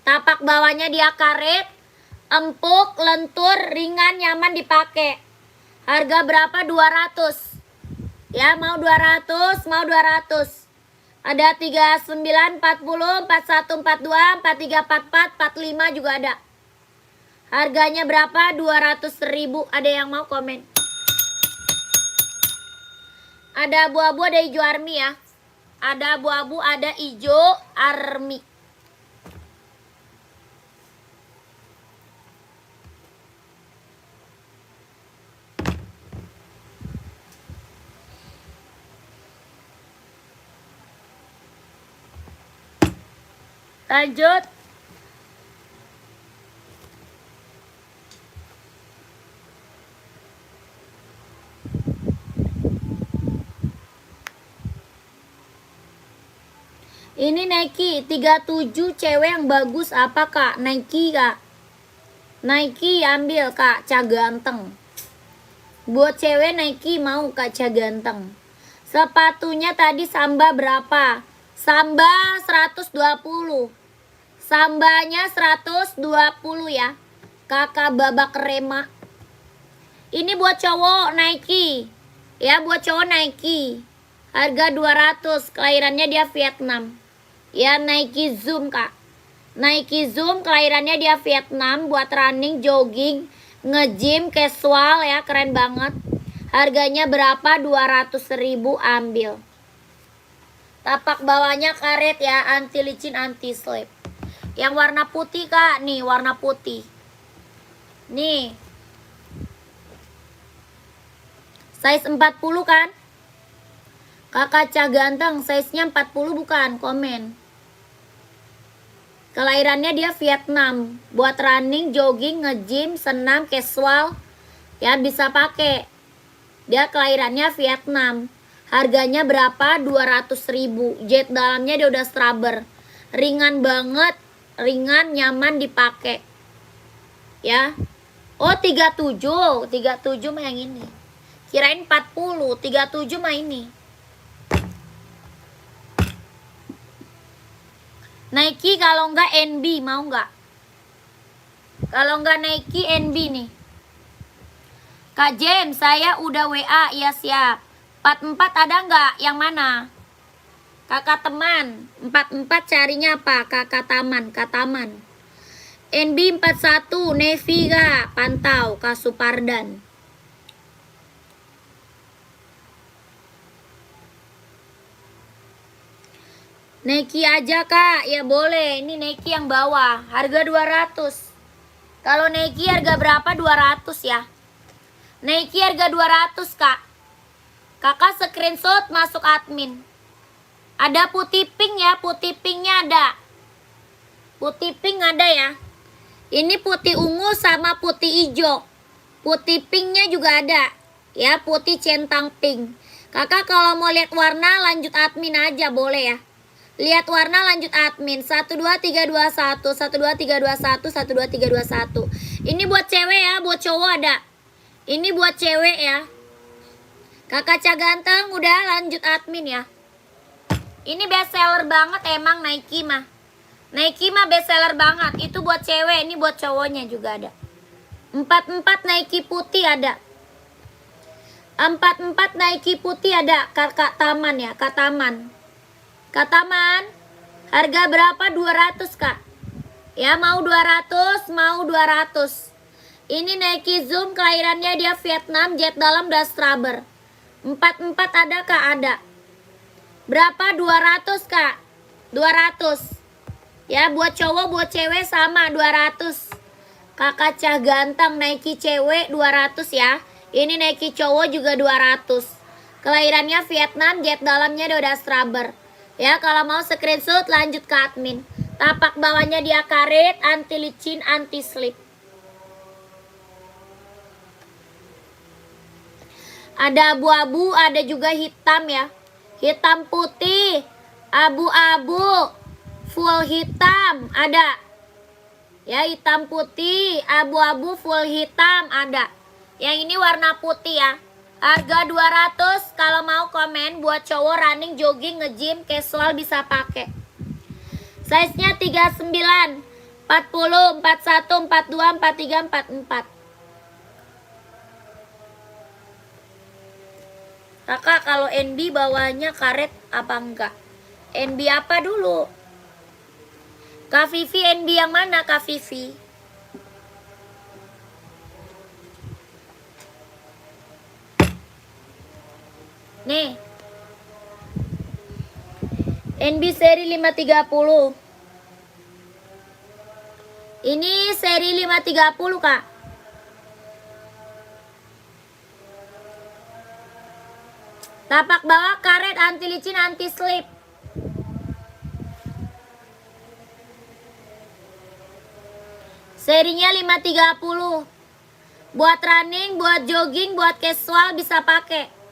Tapak bawahnya dia karet, empuk, lentur, ringan, nyaman dipakai. Harga berapa? 200. Ya, mau 200, mau 200. Ada 39, 40, 41, 42, 43, 44, 45 juga ada. Harganya berapa? 200.000. Ada yang mau komen? Ada abu-abu, ada hijau army ya. Ada abu-abu, ada hijau army. Lanjut. Ini Nike 37 cewek yang bagus apa kak? Nike kak. Nike ambil kak, Ca Ganteng. Buat cewek Nike mau kak Ca Ganteng. Sepatunya tadi Samba berapa? Samba 120. Sambanya 120 ya. Kakak babak rema. Ini buat cowok Nike. Ya buat cowok Nike. Harga 200. Kelahirannya dia Vietnam. Ya Nike Zoom kak. Nike Zoom kelahirannya dia Vietnam. Buat running, jogging, nge-gym, casual ya. Keren banget. Harganya berapa? 200.000 ambil. Tapak bawahnya karet ya. Anti licin, anti slip. Yang warna putih kak. Nih warna putih. Nih. Size 40 kan? Kakak Ca Ganteng, size-nya 40 bukan? Komen. Kelahirannya dia Vietnam. Buat running, jogging, nge-gym, senam, casual. Ya bisa pakai. Dia kelahirannya Vietnam. Harganya berapa? 200.000. Jet dalamnya dia udah scrubber. Ringan banget. Ringan, nyaman dipakai. Ya. Oh 37. 37 mah yang ini. Kirain 40, 37 mah ini. Nike kalau enggak NB mau enggak? Kalau enggak Nike NB nih. Kak Jem, saya udah WA, iya siap. 44 ada enggak? Yang mana? Kakak teman. 44 carinya apa? Kakak taman, Kak taman. NB 41, Navy kak, pantau, Kak Supardan. Nike aja kak, ya boleh. Ini Nike yang bawah, harga 200. Kalau Nike harga berapa? 200 ya. Nike harga 200 kak. Kakak screenshot masuk admin. Ada putih pink ya, putih pinknya ada. Putih pink ada ya. Ini putih ungu sama putih hijau. Putih pinknya juga ada. Ya, putih centang pink. Kakak kalau mau lihat warna lanjut admin aja boleh ya. Lihat warna lanjut admin 12321 12321 12321. Ini buat cewek ya, buat cowok ada. Ini buat cewek ya. Kakak Ca Ganteng udah lanjut admin ya. Ini best seller banget emang Nike mah. Nike mah best seller banget. Itu buat cewek, ini buat cowoknya juga ada. 44 Nike putih ada. 44 Nike putih ada. Kakak taman ya, Kak taman. Kak taman, harga berapa? 200 kak. Ya mau 200, mau 200. Ini Nike Zoom kelahirannya dia Vietnam, jet dalam das rubber. 44 ada kak? Ada. Berapa? 200 kak. 200. Ya buat cowok, buat cewek sama 200. Kakak Ca Ganteng Nike cewek 200 ya. Ini Nike cowok juga 200. Kelahirannya Vietnam, jet dalamnya dia udah rubber. Ya kalau mau screenshot lanjut ke admin. Tapak bawahnya dia karet, anti licin, anti slip. Ada abu-abu, ada juga hitam ya. Hitam putih, abu-abu, full hitam ada. Ya hitam putih, abu-abu, full hitam ada. Yang ini warna putih ya. Harga 200. Kalau mau komen buat cowok running, jogging, nge-gym, casual bisa pakai. Size-nya 39, 40, 41, 42, 43, 44. Kakak kalau NB bawahnya karet apa enggak? NB apa dulu? Kak Vivi NB yang mana Kak Vivi? Nih. NB seri 530. Ini seri 530 kak. Tapak bawah karet, anti licin, anti slip. Serinya 530. Buat running, buat jogging, buat casual bisa pakai.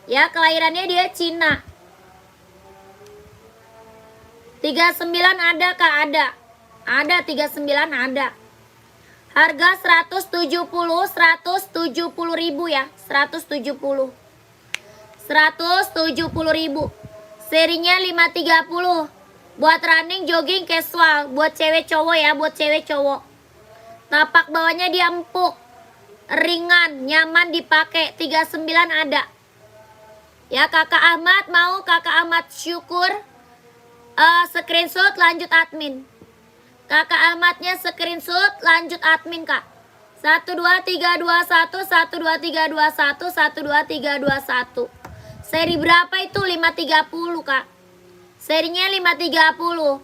Ya, kelahirannya dia Cina. 39 ada Kak, ada. Ada 39 ada. Harga 170 ribu ya. 170 ribu. Serinya 530. Buat running, jogging, casual. Buat cewek cowok ya, buat cewek cowok. Tapak bawahnya dia empuk, ringan, nyaman dipakai. 39 ada. Ya Kakak Ahmad mau, Kakak Ahmad syukur. Screenshot lanjut admin. Kakak Ahmadnya screenshot lanjut admin Kak. 12321 12321 12321. Seri berapa itu? 530 Kak. Serinya 530.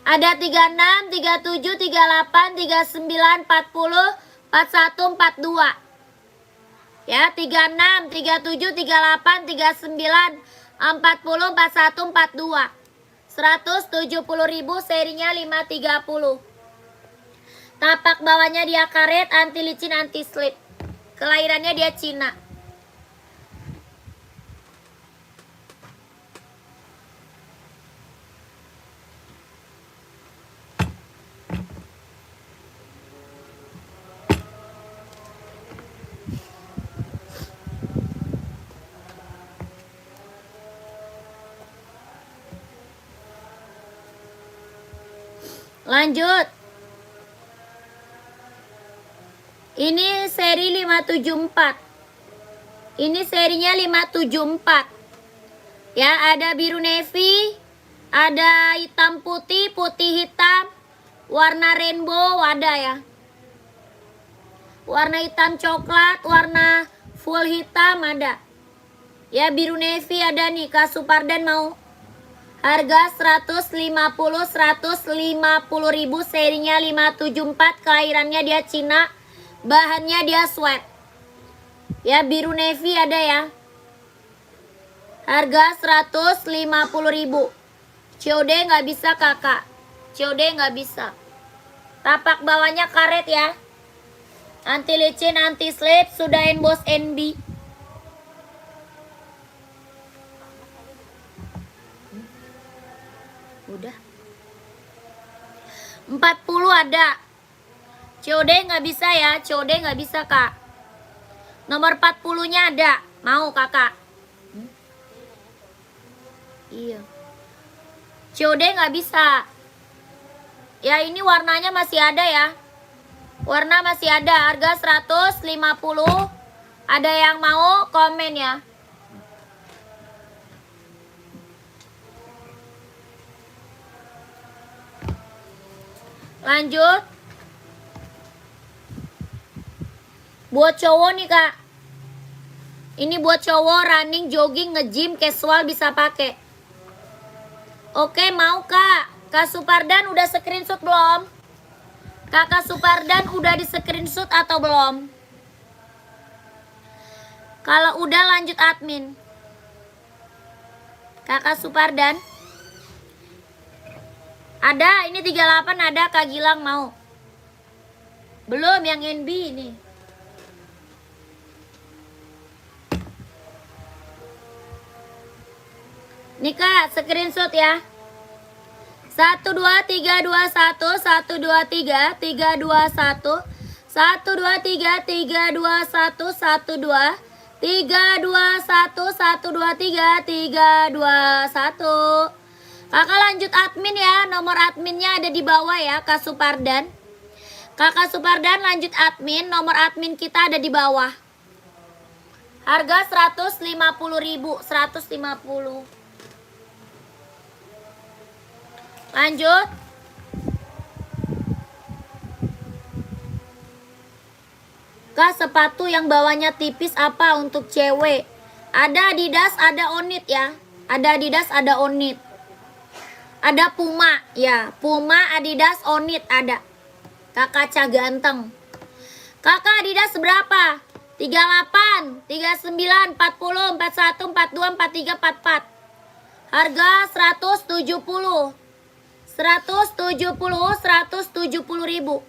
Ada 36, 37, 38, 39, 40, 41, 42. Ya, 36, 37, 38, 39, 40, 41, 42. 170 ribu, serinya 530. Tapak bawahnya dia karet, anti licin, anti slip. Kelahirannya dia Cina. Lanjut. Ini seri 574. Ini serinya 574. Ya, ada biru navy, ada hitam putih, putih hitam, warna rainbow ada ya. Warna hitam coklat, warna full hitam ada. Ya, biru navy ada nih, Kak Supardan mau. Harga 150 ribu, serinya 574, kelahirannya dia Cina, bahannya dia sweat. Ya, biru navy ada ya. Harga 150 ribu. COD nggak bisa Kakak. COD nggak bisa. Tapak bawahnya karet ya. Anti licin, anti slip, sudah emboss NB. Udah 40 ada. COD nggak bisa ya. COD nggak bisa Kak. Nomor 40 nya ada. Mau Kakak? Iya. COD nggak bisa. Ya, ini warnanya masih ada ya. Warna masih ada. Harga 150. Ada yang mau komen ya. Lanjut. Buat cowok nih Kak. Ini buat cowok running, jogging, nge-gym, casual bisa pakai. Oke, mau Kak. Kak Supardan udah screenshot belum? Kakak Supardan udah di screenshot atau belum? Kalau udah lanjut admin. Kakak Supardan. Ada, ini 38 ada, Kak Gilang mau. Belum yang NB ini. Nih Kak, screenshot ya. 1 2 3 2 1 1 2 3 3 2 1 1 2 3 3 2 1 1 2 3 2 1 1 2 3 3 2 1. Kakak lanjut admin ya. Nomor adminnya ada di bawah ya, Kak Supardan. Kakak Supardan lanjut admin. Nomor admin kita ada di bawah. Harga 150 ribu. 150. Lanjut. Kak, sepatu yang bawahnya tipis apa untuk cewek? Ada Adidas, ada Onit ya. Ada Adidas, ada Onit. Ada Puma, ya. Puma, Adidas, Onit ada. Kakak Cah ganteng. Kakak Adidas berapa? 38, 39, 40, 41, 42, 43, 44. Harga 170. 170 ribu.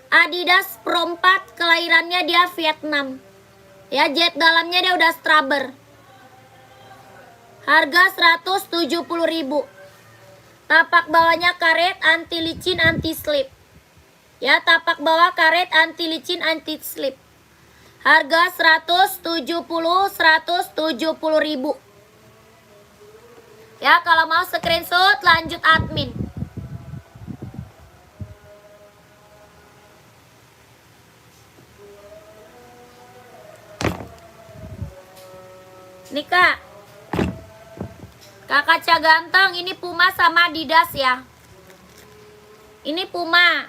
Adidas Pro 4, kelahirannya dia Vietnam. Ya, jet dalamnya dia udah strubber. Harga 170 ribu. Tapak bawahnya karet, anti licin, anti slip. Ya, tapak bawah karet, anti licin, anti slip. Harga 170 ribu. Ya, kalau mau screenshot lanjut admin. Nih kak, kakak Ca ganteng, ini Puma sama Adidas ya. Ini Puma,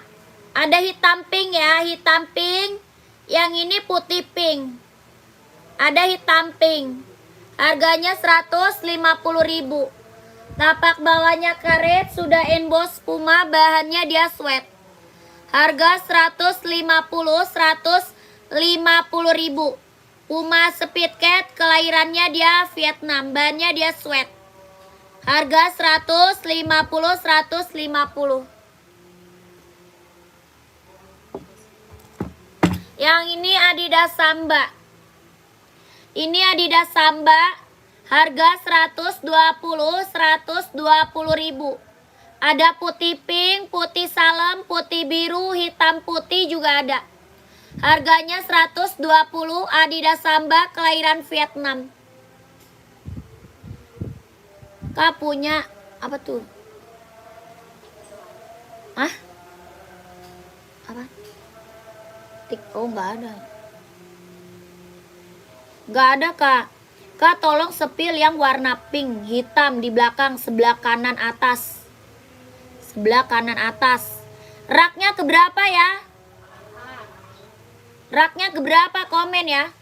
ada hitam pink ya, hitam pink. Yang ini putih pink, ada hitam pink. Harganya 150 ribu. Tapak bawahnya karet, sudah emboss Puma, bahannya dia sweat. Harga 150 ribu. Puma Speed Cat, kelahirannya dia Vietnam, bahannya dia sweat. Harga 150. Yang ini Adidas Samba. Ini Adidas Samba, harga 120 ribu. Ada putih pink, putih salem, putih biru, hitam putih juga ada. Harganya 120, Adidas Samba, kelahiran Vietnam. Kak punya apa tuh? Hah? Apa? Oh, nggak ada. Nggak ada kak. Kak tolong sepil yang warna pink, hitam di belakang sebelah kanan atas. Sebelah kanan atas. Raknya keberapa ya? Raknya keberapa, komen ya.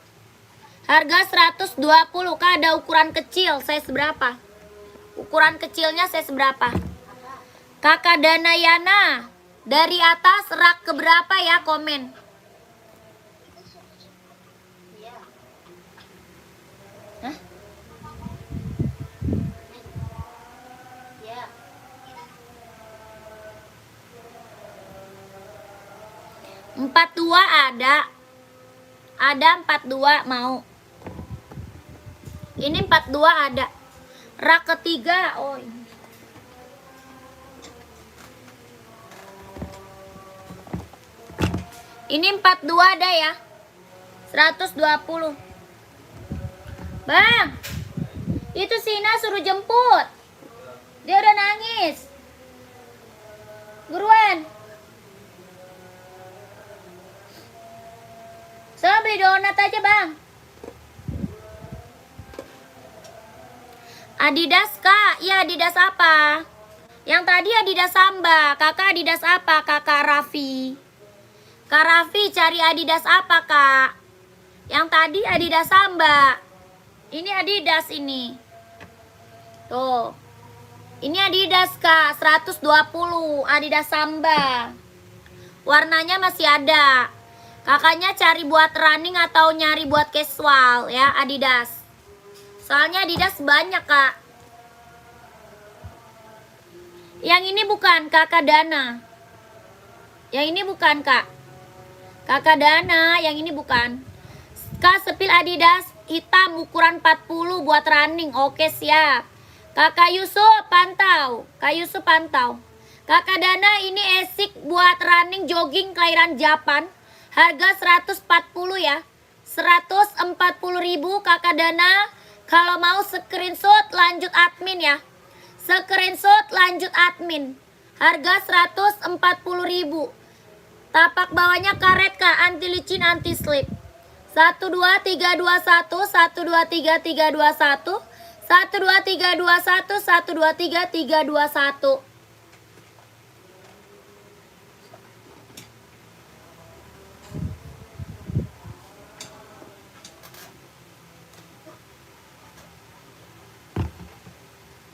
Harga 120. Kak ada ukuran kecil, saya seberapa? Ukuran kecilnya saya seberapa? Kakak Danayana, dari atas rak keberapa ya, komen. Hah? Ya. Empat dua ada. Ada 42 mau. Ini 42 ada. Rak ketiga, oh ini. Ini 42 ada ya. 120. Bang, itu Sina suruh jemput. Dia udah nangis. Buruan. So, beli donat aja bang. Adidas kak, ya Adidas apa? Yang tadi Adidas Samba, kakak Adidas apa kakak Raffi? Kak Raffi cari Adidas apa kak? Yang tadi Adidas Samba. Ini Adidas ini. Tuh. Ini Adidas kak, 120 Adidas Samba. Warnanya masih ada. Kakaknya cari buat running atau nyari buat casual ya Adidas. Soalnya Adidas banyak kak. Yang ini bukan kakak Dana. Yang ini bukan kak. Kakak Dana, yang ini bukan. Kak sepil Adidas hitam ukuran 40 buat running. Oke siap. Kakak Yusuf pantau. Kak Yusuf pantau. Kakak Dana ini esik buat running jogging kelahiran Japan. Harga 140 ya. 140 ribu kakak Dana. Kalau mau screenshot lanjut admin ya. Screenshot lanjut admin. Harga 140 ribu. Tapak bawahnya karet kak. Anti licin anti slip. 1 2 3 2 1 1 2 3 3 2 1 1 2 3 2 1 1 2 3 3 2 1.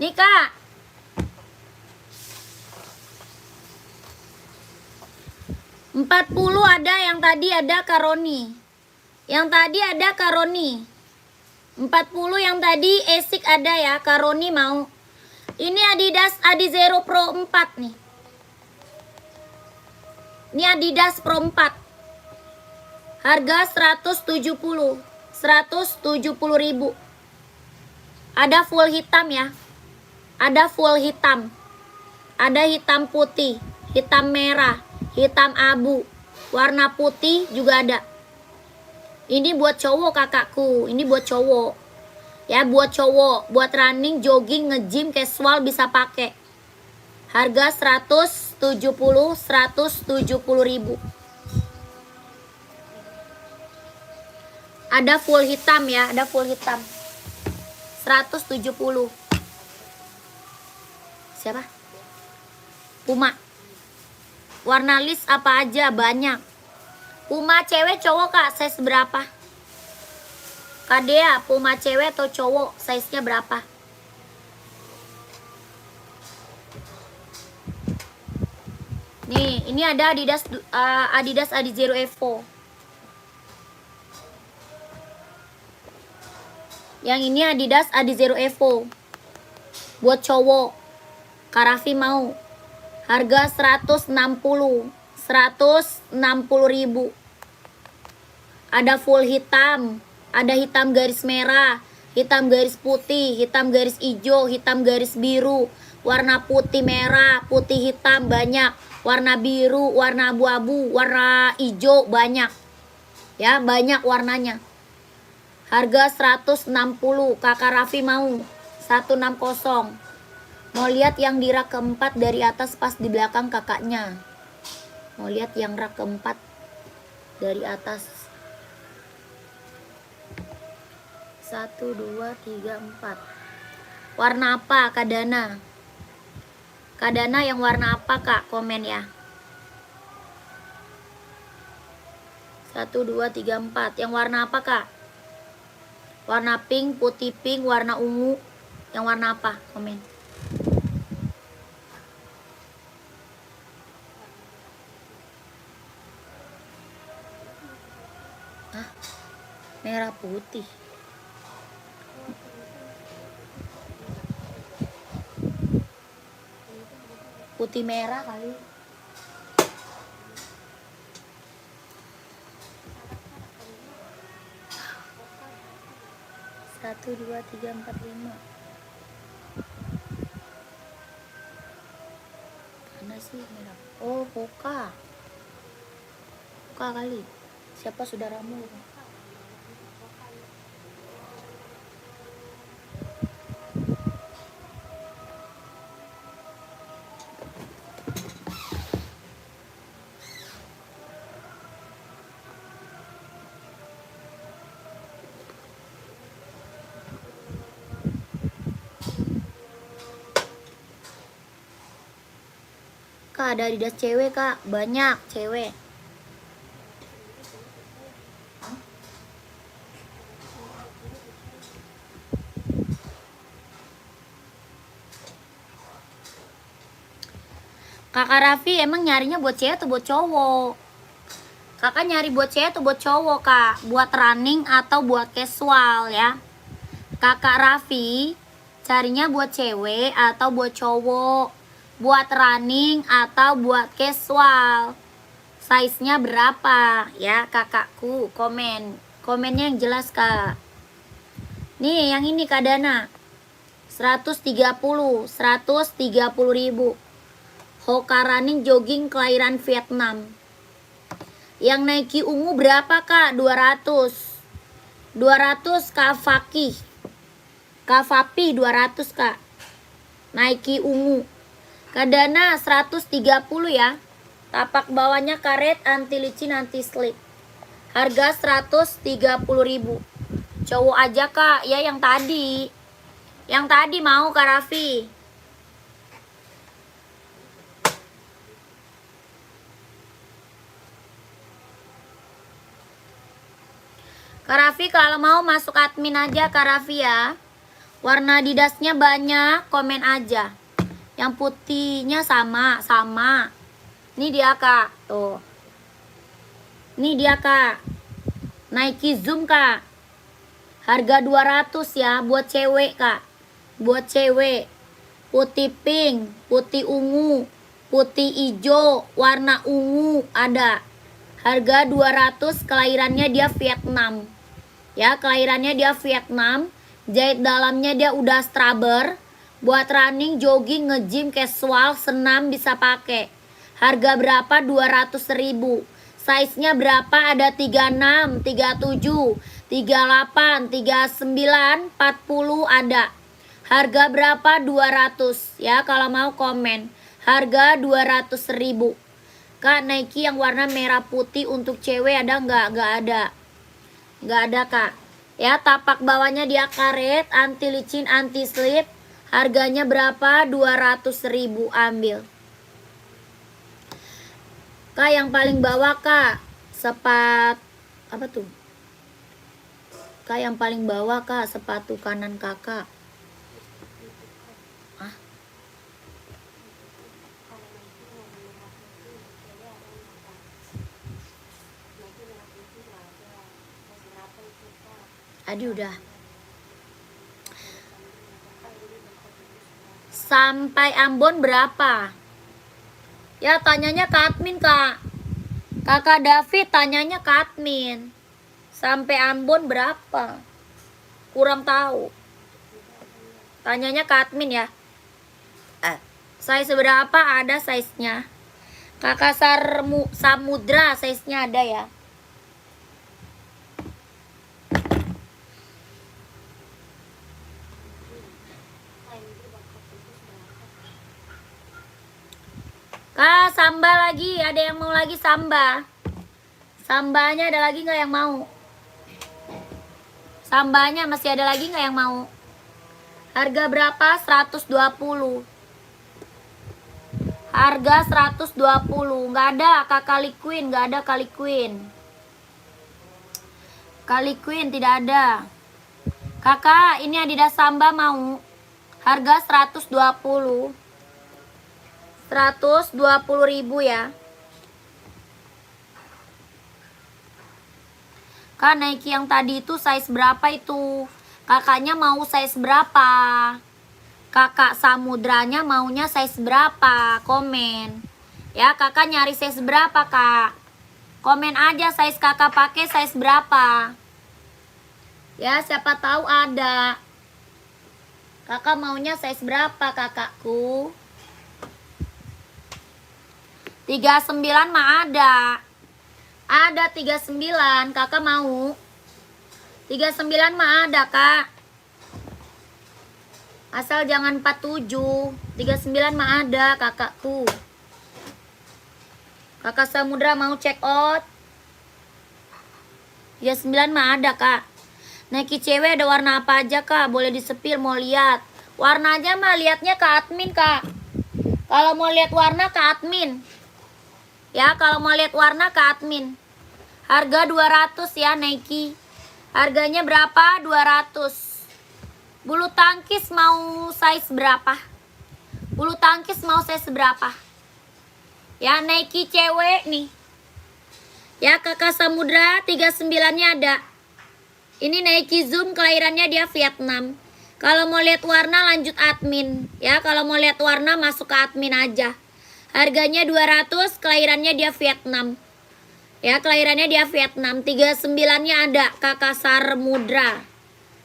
Nih kak, 40 ada, yang tadi ada Karoni. Yang tadi ada Karoni. 40 yang tadi Esik ada ya, Karoni mau. Ini Adidas Adizero Pro 4 nih. Ini Adidas Pro 4. Harga 170 ribu. Ada full hitam ya. Ada full hitam. Ada hitam putih, hitam merah, hitam abu, warna putih juga ada. Ini buat cowok kakakku, ini buat cowok. Ya, buat cowok, buat running, jogging, nge-gym, casual bisa pakai. Harga 170 ribu. Ada full hitam ya, ada full hitam. 170. Siapa? Puma. Warna list apa aja? Banyak. Puma cewek cowok kak, size berapa? Kak Dea, Puma cewek atau cowok, size-nya berapa? Nih, ini ada Adidas Adizero Evo. Yang ini Adidas Adizero Evo. Buat cowok. Kak Raffi mau. Harga 160 ribu. Ada full hitam, ada hitam garis merah, hitam garis putih, hitam garis hijau, hitam garis biru, warna putih merah, putih hitam banyak, warna biru, warna abu-abu, warna hijau banyak. Ya, banyak warnanya. Harga 160, Kakak Raffi mau. 160. Mau lihat yang di rak keempat dari atas pas di belakang kakaknya. Mau lihat yang rak keempat dari atas. 1, 2, 3, 4. Warna apa Kak Dana? Kak Dana yang warna apa Kak? Komen ya. 1, 2, 3, 4. Yang warna apa Kak? Warna pink, putih pink, warna ungu. Yang warna apa? Komen. Hah? Merah putih. Putih merah kali. Satu, dua, tiga, empat, lima. Mana sih merah? Oh, Poka. Poka kali. Siapa saudaramu? Kak, ada Adidas cewek kak, banyak cewek. Kakak Raffi emang nyarinya buat cewek atau buat cowok? Kakak nyari buat cewek atau buat cowok kak? Buat running atau buat casual ya? Kakak Raffi carinya buat cewek atau buat cowok? Buat running atau buat casual? Size-nya berapa ya kakakku? Komennya yang jelas kak. Nih yang ini Kak Dana 130 ribu. Hoka running jogging kelahiran Vietnam. Yang Nike ungu berapa kak? 200 Kavapi 200 kak. Nike ungu. Kak Dana 130 ya. Tapak bawahnya karet, anti licin, anti slip. Harga 130 ribu. Cowok aja kak, ya yang tadi. Yang tadi mau Kak Raffi. Kak Raffi kalau mau masuk admin aja Kak Raffi ya. Warna Adidasnya banyak, komen aja. Yang putihnya sama. Ini dia kak, tuh. Ini dia kak. Nike Zoom kak. Harga 200 ya, buat cewek kak. Buat cewek. Putih pink, putih ungu, putih hijau, warna ungu ada. Harga 200, kelahirannya dia Vietnam. Ya, kelahirannya dia Vietnam. Jahit dalamnya dia udah straber. Buat running, jogging, nge-gym, casual, senam bisa pakai. Harga berapa? 200.000. Size-nya berapa? Ada 36, 37, 38, 39, 40 ada. Harga berapa? 200 ya, kalau mau komen. Harga 200.000. Kak, Nike yang warna merah putih untuk cewek ada nggak? Nggak ada. Nggak ada, Kak. Ya, tapak bawahnya dia karet, anti licin, anti slip. Harganya berapa? 200.000, ambil. Kak, yang paling bawah, Kak. Apa tuh? Kak, yang paling bawah, Kak, sepatu kanan Kakak. Ah. Aduh, udah. Sampai Ambon berapa? Ya, tanyanya ke admin, Kak. Kakak David tanyanya ke admin. Sampai Ambon berapa? Kurang tahu. Tanyanya ke admin ya. Size berapa? Ada size-nya. Kakak Samudra size-nya ada ya. Kak, samba lagi. Ada yang mau lagi samba? Sambanya ada lagi nggak yang mau? Sambanya masih ada lagi nggak yang mau? Harga berapa? 120. Harga 120. Nggak ada Kakak Liquin, nggak ada Kali Queen. Kali Queen tidak ada. Kakak, ini Adidas Samba mau. Harga 120. 120.000 ya. Kak, Nike yang tadi itu size berapa itu? Kakaknya mau size berapa? Kakak Samudranya maunya size berapa? Komen. Ya, kakak nyari size berapa, Kak? Komen aja size kakak pakai size berapa. Ya, siapa tahu ada. Kakak maunya size berapa, kakakku? 39 mah ada. Ada 39, kakak mau. 39 mah ada, Kak. Asal jangan 47. 39 mah ada, kakakku. Kakak Samudra mau check out. 39 mah ada, Kak. Nike cewek ada warna apa aja, Kak? Boleh disepil, mau lihat. Warna aja mah liatnya ke admin, Kak. Kalau mau lihat warna ke admin. Ya, kalau mau lihat warna ke admin. Harga 200 ya Nike. Harganya berapa? 200. Bulu tangkis mau size berapa? Bulu tangkis mau size berapa? Ya, Nike cewek nih. Ya, Kakak Samudra 39-nya ada. Ini Nike Zoom, kelahirannya dia Vietnam. Kalau mau lihat warna lanjut admin. Ya, kalau mau lihat warna masuk ke admin aja. Harganya 200, kelahirannya dia Vietnam. Ya, kelahirannya dia Vietnam. 39-nya ada Kakak Sarmudra.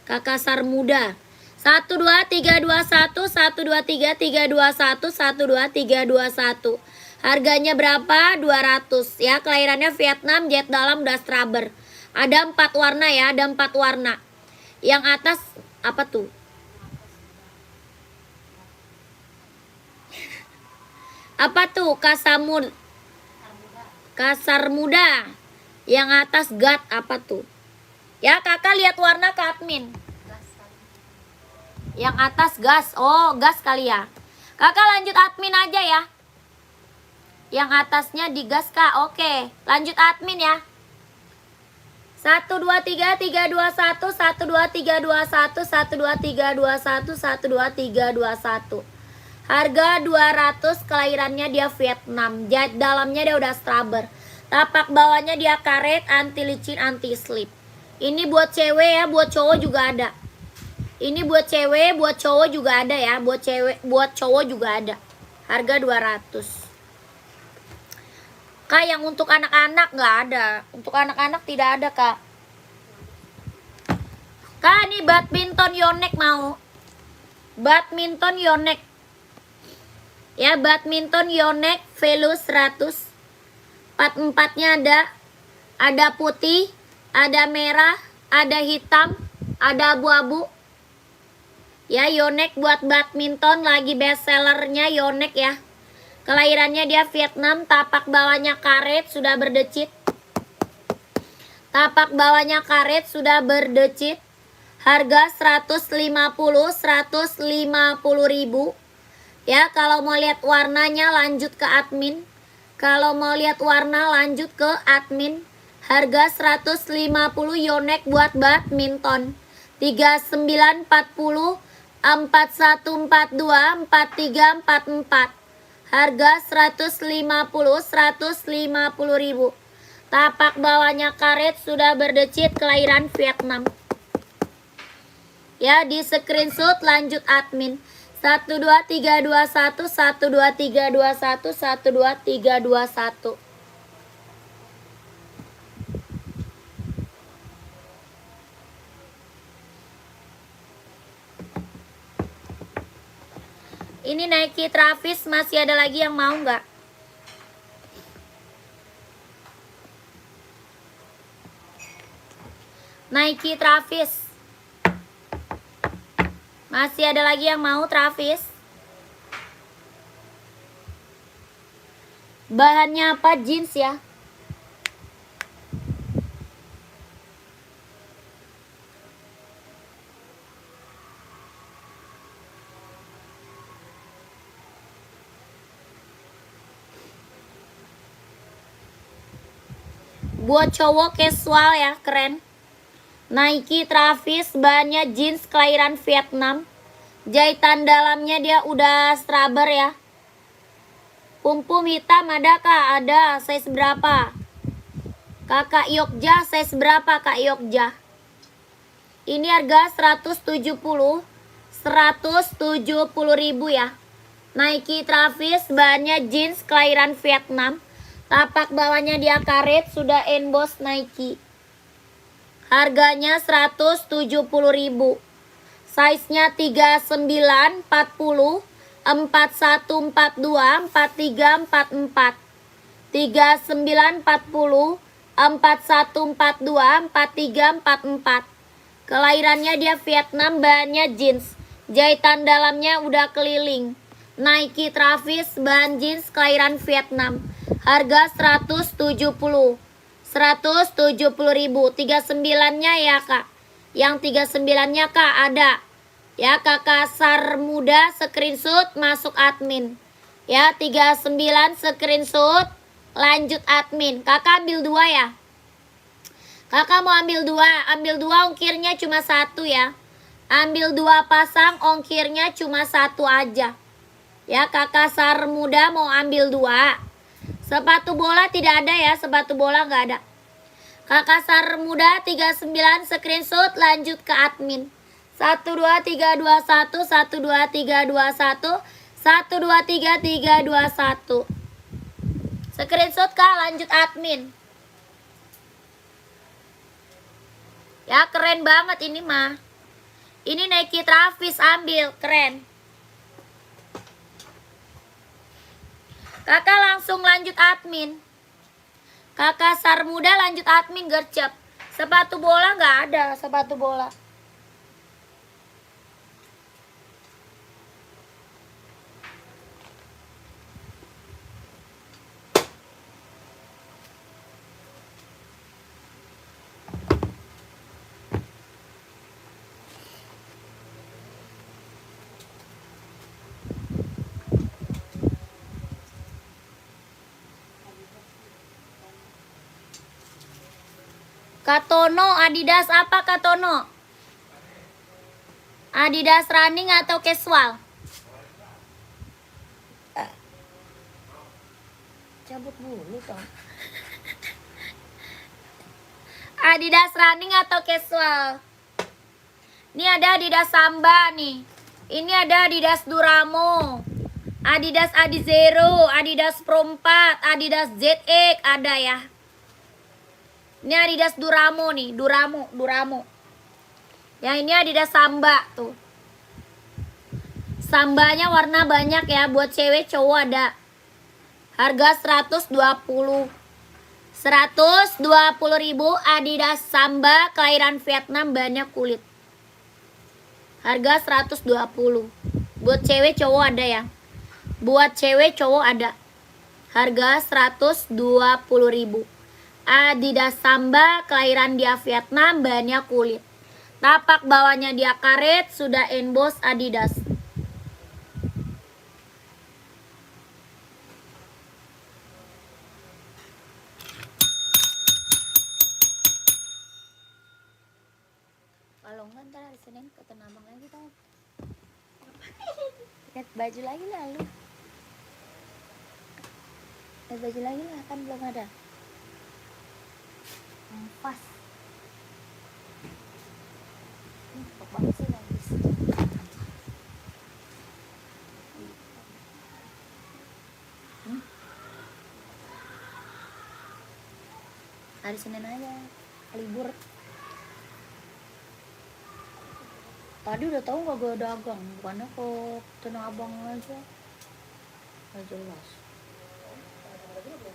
Kakak Sarmuda. 1 2 3 2 1 1 2 3 3 2 1 1 2 3 2 1. Harganya berapa? 200 ya. Kelahirannya Vietnam, jet dalam udah rubber. Ada 4 warna ya, ada 4 warna. Yang atas apa tuh? Apa tuh? Kasar muda. Yang atas gat apa tuh? Ya, kakak lihat warna ke admin. Yang atas gas. Oh, gas kali ya. Kakak lanjut admin aja ya. Yang atasnya digas, Kak. Oke, lanjut admin ya. 1 2 3 3 2 1 1 2 3 2 1 1 2 3 2 1 1 2 3 2 1. Harga 200, kelahirannya dia Vietnam. Jahit dalamnya dia udah rubber. Tapak bawahnya dia karet, anti licin, anti slip. Ini buat cewek ya, buat cowok juga ada. Ini buat cewek, buat cowok juga ada ya. Buat cewek, buat cowok juga ada. Harga 200. Kak, yang untuk anak-anak nggak ada. Untuk anak-anak tidak ada, Kak. Kak, ini badminton Yonex mau. Badminton Yonex. Ya, badminton Yonex Velus 100. Empatnya ada putih, ada merah, ada hitam, ada abu-abu. Ya, Yonex buat badminton lagi best sellernya Yonex ya. Kelahirannya dia Vietnam, tapak bawahnya karet sudah berdecit. Tapak bawahnya karet sudah berdecit. Harga 150 ribu. Ya, kalau mau lihat warnanya lanjut ke admin. Kalau mau lihat warna lanjut ke admin. Harga 150 Yonex buat badminton. 3940 4142 4344. Harga 150 ribu. Tapak bawahnya karet sudah berdecit, kelahiran Vietnam. Ya, di screenshot lanjut admin. 12321 12321 12321. Ini Nike Travis, masih ada lagi yang mau nggak? Nike Travis. Masih ada lagi yang mau Travis? Bahannya apa? Jeans ya. Buat cowok casual ya, keren. Nike Travis, bahannya jeans, kelahiran Vietnam. Jahitan dalamnya dia udah straber ya. Pum-pum hitam ada kak? Ada. Size berapa? Kakak Yogja, size berapa Kak Yogja? Ini harga 170 ribu ya. Nike Travis, bahannya jeans, kelahiran Vietnam. Tapak bawahnya dia karet, sudah emboss Nike. Harganya 170 ribu. Size-nya 39, 40, 41, 42, 43, 44. 39, 40, 41, 42, 43, 44. Kelahirannya dia Vietnam, bahannya jeans. Jahitan dalamnya udah keliling. Nike Travis, bahan jeans, kelahiran Vietnam. Harga 170 ribu. 39-nya ya kak. Yang 39-nya kak ada. Ya, kakak Sar Muda screenshot masuk admin. Ya, 39 screenshot lanjut admin. Kakak ambil 2 ya. Kakak mau ambil 2. Ambil 2 ongkirnya cuma 1 ya. Ambil 2 pasang ongkirnya cuma 1 aja. Ya, kakak Sar Muda mau ambil 2. Sepatu bola tidak ada ya, sepatu bola nggak ada. Kakak Sar Muda 39 screenshot lanjut ke admin. 12321 12321 12321. Screenshot kak, lanjut admin. Ya, keren banget ini mah. Ini Nike Travis, ambil, keren. Kakak langsung lanjut admin. Kakak Sar Muda lanjut admin gercep. Sepatu bola nggak ada, sepatu bola. Katono, Adidas apa Katono? Adidas running atau casual? Cabut dulu dong. Adidas running atau casual? Ini ada Adidas Samba nih. Ini ada Adidas Duramo, Adidas Adizero, Adidas Pro 4, Adidas ZX ada ya. Ini Adidas Duramo nih, Duramo. Yang ini Adidas Samba tuh. Sambanya warna banyak ya, buat cewek cowok ada. Harga 120. 120.000 Adidas Samba kelahiran Vietnam, banyak kulit. Harga 120. Buat cewek cowok ada ya. Buat cewek cowok ada. Harga 120.000. Adidas Samba kelahiran dia Vietnam, banyak kulit. Tapak bawahnya dia karet, sudah emboss Adidas. Kalau enggak ntar hari Senin ke Tanah Abang lagi tau. Lihat baju lagi lah lu. Lihat baju lagi lah, kan belum ada. Pas. Kok banget sih nangis. Hari Senin aja, libur. Tadi udah tahu nggak gue dagang, bukannya ke Tanah Abang aja. Nggak jelas.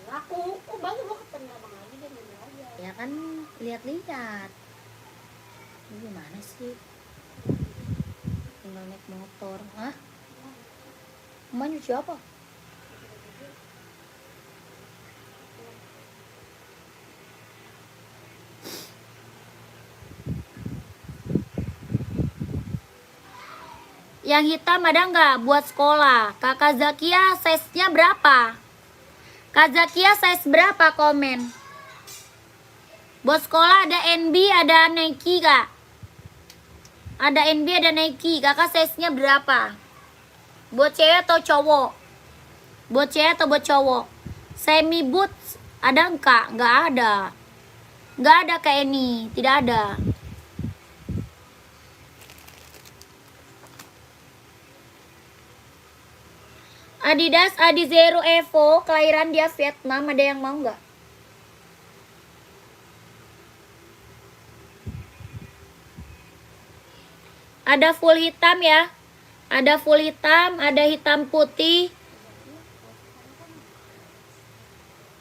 Aku, baru mau ke Tanah Abang lagi dia mau aja. Ya kan lihat-lihat. Ini gimana sih? Tinggal naik motor. Hah? Emak nyuci apa? Yang hitam ada nggak buat sekolah? Kakak Zakia size-nya berapa? Kak Zakia size berapa komen? Buat sekolah ada NB, ada Nike kak. Ada NB, ada Nike. Kakak size-nya berapa? Buat cewek atau cowok? Buat cewek atau buat cowok? Semi boots ada enggak? Nggak ada. Nggak ada kayak ini, tidak ada. Adidas Adizero Evo kelahiran dia Vietnam, ada yang mau nggak? Ada full hitam ya. Ada full hitam, ada hitam putih.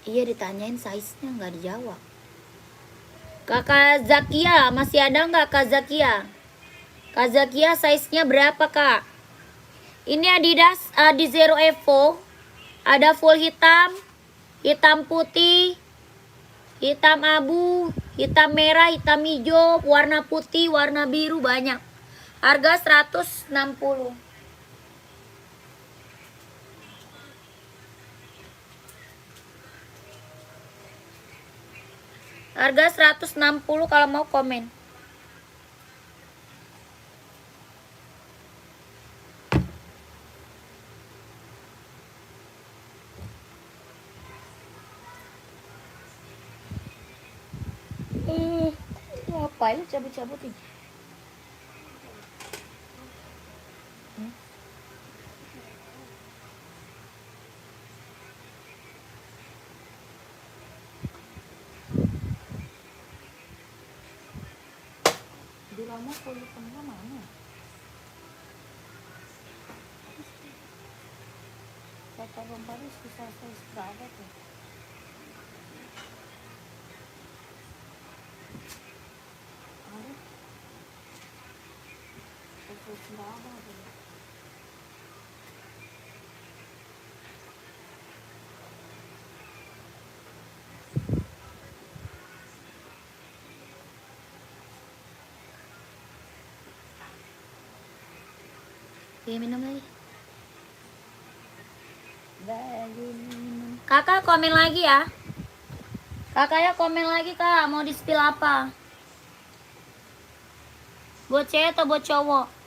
Iya ditanyain size-nya nggak dijawab. Kakak Zakia masih ada nggak Kak Zakia? Kak Zakia size-nya berapa kak? Ini Adidas Adizero Evo. Ada full hitam, hitam putih, hitam abu, hitam merah, hitam hijau, warna putih, warna biru, banyak. Harga 160. Harga 160 kalau mau komen. Ngapain cabut-cabutin? Di lama kulit tengah mana? Kata Bang Paris bisa size berapa tuh? Ada? Size berapa tuh? Oke, minum lagi. Kakak komen lagi ya. Kakaknya komen lagi kak, mau di spill apa? Buat cewek atau buat cowok?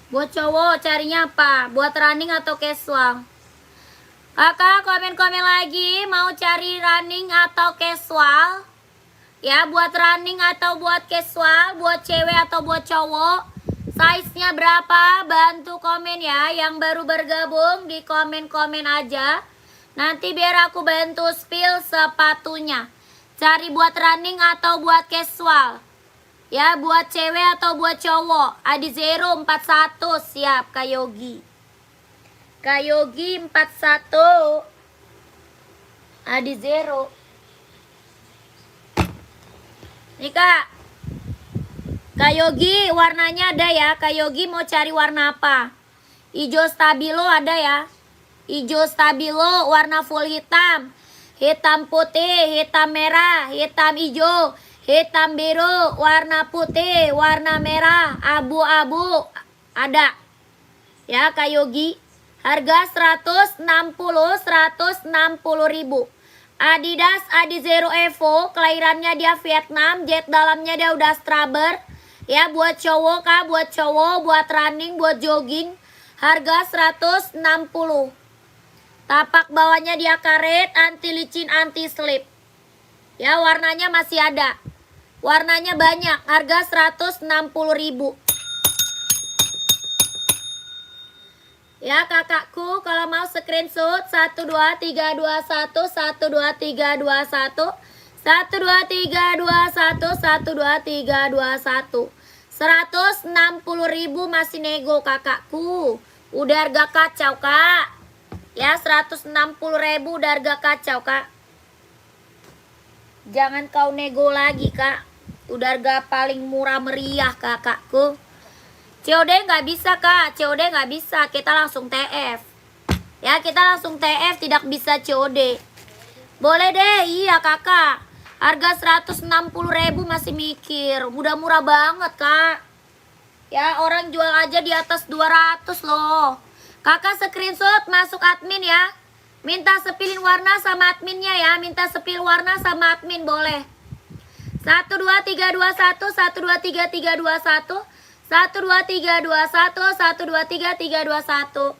Buat cowok carinya apa? Buat running atau casual? Kakak komen-komen lagi mau cari running atau casual? Ya, buat running atau buat casual, buat cewek atau buat cowok. Size-nya berapa? Bantu komen ya. Yang baru bergabung di komen-komen aja. Nanti biar aku bantu spill sepatunya. Cari buat running atau buat casual. Ya, buat cewek atau buat cowok. Adi Zero 41 siap Kak Yogi. Kak Yogi 41. Adi Zero. Nih Kak. Kak Yogi warnanya ada ya. Kak Yogi mau cari warna apa? Hijau stabilo ada ya. Hijau stabilo warna full hitam. Hitam putih, hitam merah, hitam hijau, hitam biru, warna putih, warna merah, abu-abu ada. Ya Kak Yogi. Harga 160 ribu. Adidas Adi Zero Evo, kelahirannya dia Vietnam, jet dalamnya dia udah straber. Ya, buat cowok Kak, buat cowok, buat running, buat jogging. Harga 160. Tapak bawahnya dia karet, anti licin, anti slip. Ya, warnanya masih ada. Warnanya banyak, harga 160 ribu. Ya kakakku, kalau mau screenshot 12321 12321 12321 12321 160 ribu masih nego kakakku. Udah harga kacau kak. Ya 160 ribu udah harga kacau kak. Jangan kau nego lagi kak. Udah harga paling murah meriah kakakku. COD nggak bisa kak, COD nggak bisa, kita langsung TF. Ya kita langsung TF, tidak bisa COD. Boleh deh, iya kakak. Harga 160 ribu masih mikir, udah murah banget kak. Ya orang jual aja di atas 200 loh. Kakak screenshot masuk admin ya. Minta sepilin warna sama adminnya ya, minta sepil warna sama admin boleh. 12321 12321 12321 12331.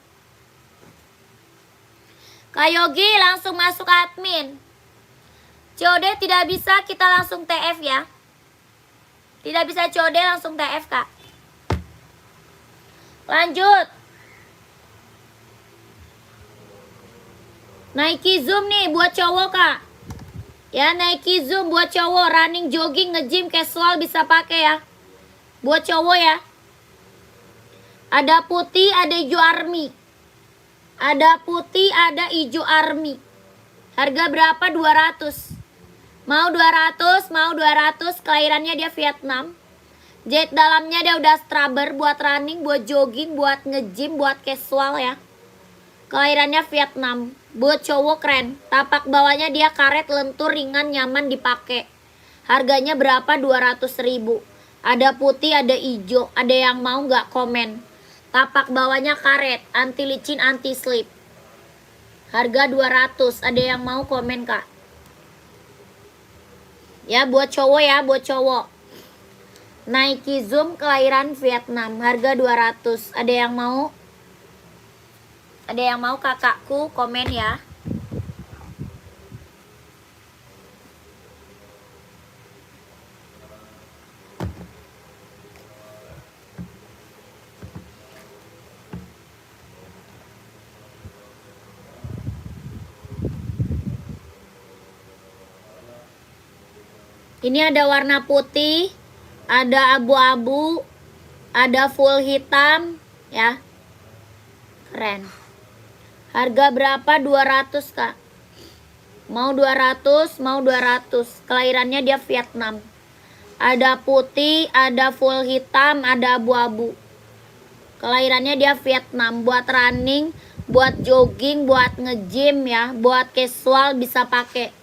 Kak Yogi langsung masuk admin. COD tidak bisa, kita langsung TF ya. Tidak bisa COD, langsung TF kak. Lanjut. Nike Zoom nih buat cowok kak. Ya Nike Zoom buat cowok, running, jogging, nge-gym, casual bisa pakai ya. Buat cowok ya. Ada putih, ada hijau army. Ada putih, ada hijau army. Harga berapa? 200. Mau 200, mau 200. Kelahirannya dia Vietnam. Jet dalamnya dia udah straber buat running, buat jogging, buat nge-gym, buat casual ya. Kelahirannya Vietnam. Buat cowok keren. Tapak bawahnya dia karet, lentur, ringan, nyaman dipakai. Harganya berapa? 200 ribu. Ada putih, ada hijau. Ada yang mau nggak komen? Tapak bawahnya karet, anti licin, anti slip. Harga 200. Ada yang mau komen kak? Ya buat cowok ya, buat cowok. Nike Zoom kelahiran Vietnam. Harga 200. Ada yang mau? Ada yang mau kakakku komen ya. Ini ada warna putih, ada abu-abu, ada full hitam, ya. Keren. Harga berapa? 200, Kak. Mau 200, mau 200. Kelahirannya dia Vietnam. Ada putih, ada full hitam, ada abu-abu. Kelahirannya dia Vietnam. Buat running, buat jogging, buat nge-gym ya, buat casual bisa pakai.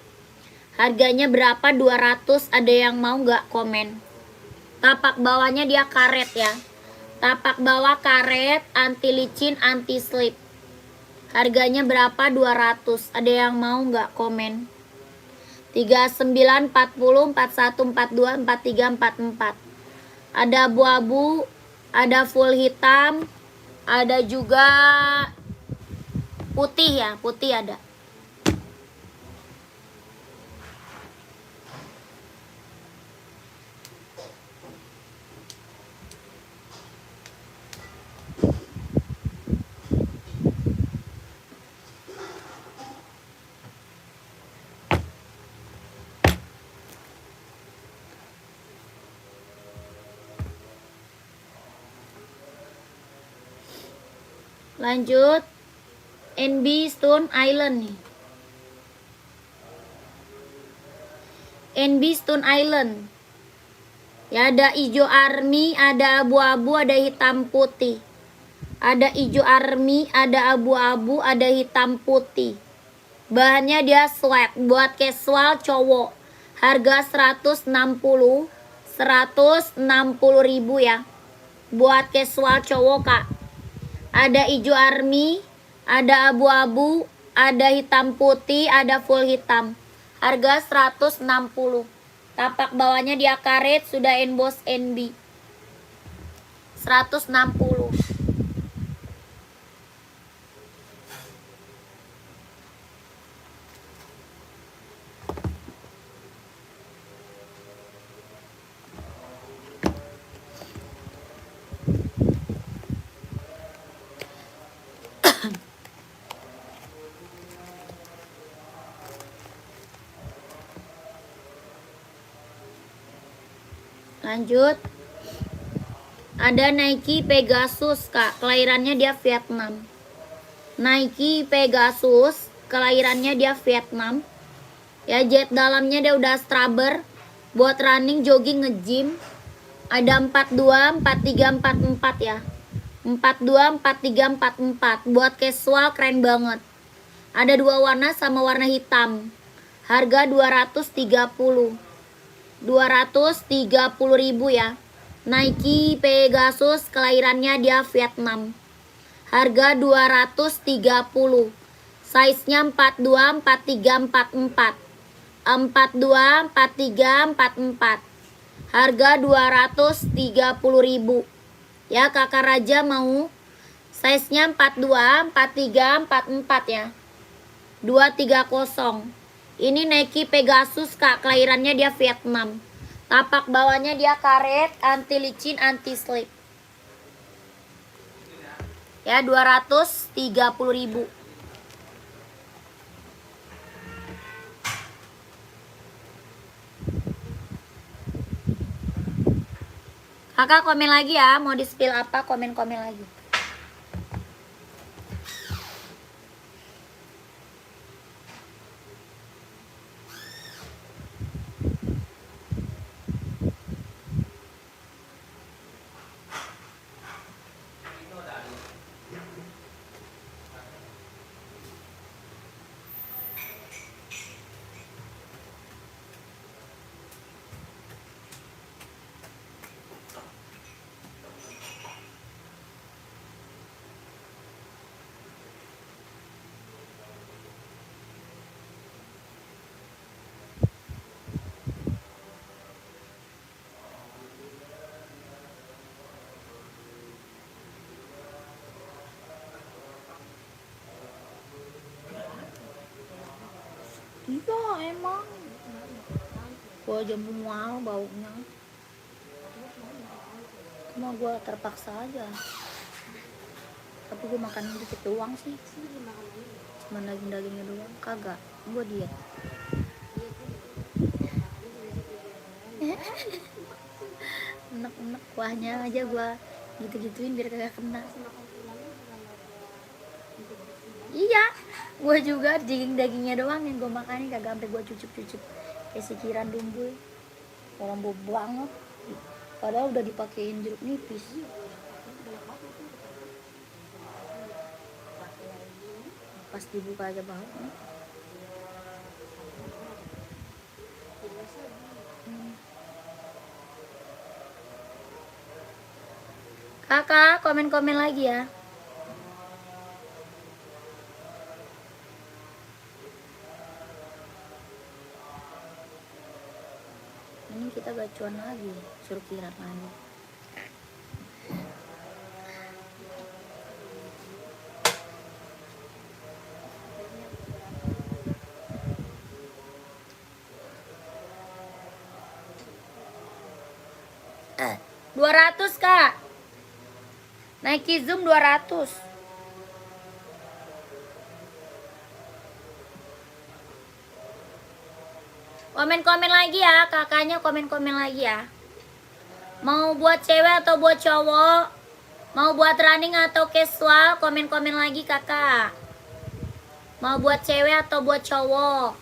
Harganya berapa? 200. Ada yang mau nggak komen? Tapak bawahnya dia karet ya. Tapak bawah karet, anti licin, anti slip. Harganya berapa? 200. Ada yang mau nggak komen? 39, 40, 41, 42, 43, 44. Ada abu-abu, ada full hitam, ada juga putih ya, putih ada. Lanjut. NB Stone Island nih. NB Stone Island. Ya, ada hijau army, ada abu-abu, ada hitam putih. Ada hijau army, ada abu-abu, ada hitam putih. Bahannya dia sweat buat casual cowok. Harga 160 ribu ya. Buat casual cowok, Kak. Ada hijau army, ada abu-abu, ada hitam putih, ada full hitam. Harga 160. Tapak bawahnya dia karet, sudah emboss NB. 160. Lanjut. Ada Nike Pegasus, Kak. Kelahirannya dia Vietnam. Nike Pegasus, kelahirannya dia Vietnam. Ya, jet dalamnya dia udah strubber. Buat running, jogging, nge-gym. Ada 42, 43, 44 ya. 42, 43, 44. Buat casual keren banget. Ada dua warna sama warna hitam. Harga 230 ribu ya. Nike Pegasus, kelahirannya dia Vietnam. Harga 230. Size-nya 42, 43, 44. 42, 43, 44. Harga 230 ribu. Ya, Kakak Raja mau size-nya 42, 43, 44 ya. 230. Ini Nike Pegasus, Kak. Kelahirannya dia Vietnam. Tapak bawahnya dia karet, anti licin, anti slip. Ya, 230 ribu. Kakak komen lagi ya, mau di-spill apa, komen-komen lagi. Iya emang. Gua aja mual baunya. Cuma gua terpaksa aja. Tapi gua makan dikit doang sih. Cuma daging-dagingnya doang. Kagak. Gua diet. Enak-enak kuahnya aja gua gitu-gituin biar kagak kena. Iya, gue juga daging-dagingnya doang yang gue makanin, kagak sampai gue cucup-cucup kayak sikiran dumboy. Orang bau banget. Padahal udah dipakein jeruk nipis. Pas dibuka aja banget. Kakak, komen-komen lagi ya. Ini kita gacuan lagi, suruh kirap lagi. Eh, 200 Kak. Nike Zoom 200. Komen-komen lagi ya, kakaknya komen-komen lagi ya. Mau buat cewek atau buat cowok? Mau buat running atau casual? Komen-komen lagi kakak. Mau buat cewek atau buat cowok?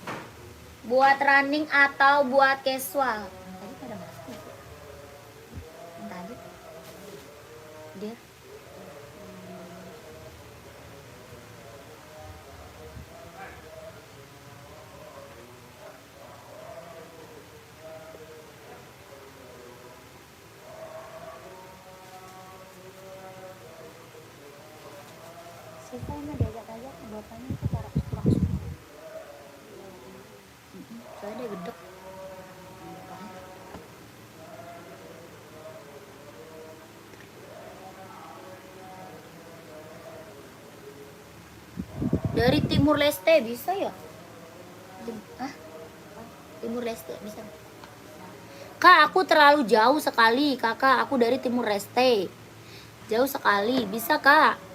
Buat running atau buat casual? Tadi pada masuk. Tadi. Dia. Siapa yang mau diajak-ajak bapaknya itu para kurang suka. Soalnya dia gedek. Dari Timur Leste bisa ya? Timur Leste bisa. Kak, aku terlalu jauh sekali, kakak. Aku dari Timur Leste. Jauh sekali, bisa kak?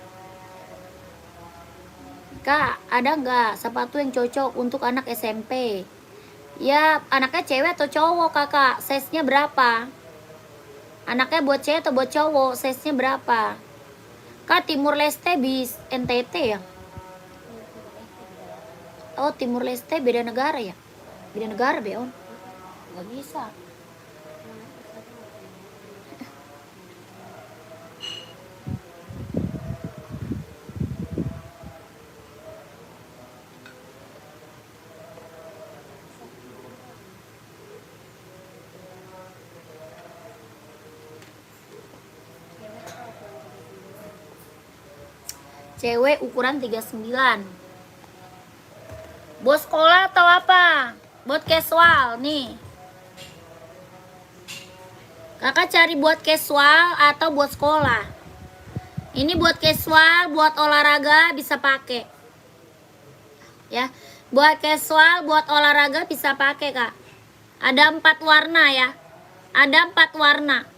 Kak, ada nggak sepatu yang cocok untuk anak SMP? Ya, anaknya cewek atau cowok kakak? Size-nya berapa? Anaknya buat cewek atau buat cowok? Size-nya berapa? Kak, Timur Leste bis NTT ya? Oh, Timur Leste beda negara ya? Beda negara, Beon? Nggak bisa. Cewek ukuran 39. Buat sekolah atau apa? Buat casual nih. Kakak cari buat casual atau buat sekolah? Ini buat casual, buat olahraga bisa pakai. Ya, buat casual, buat olahraga bisa pakai kak. Ada 4 warna ya. Ada 4 warna.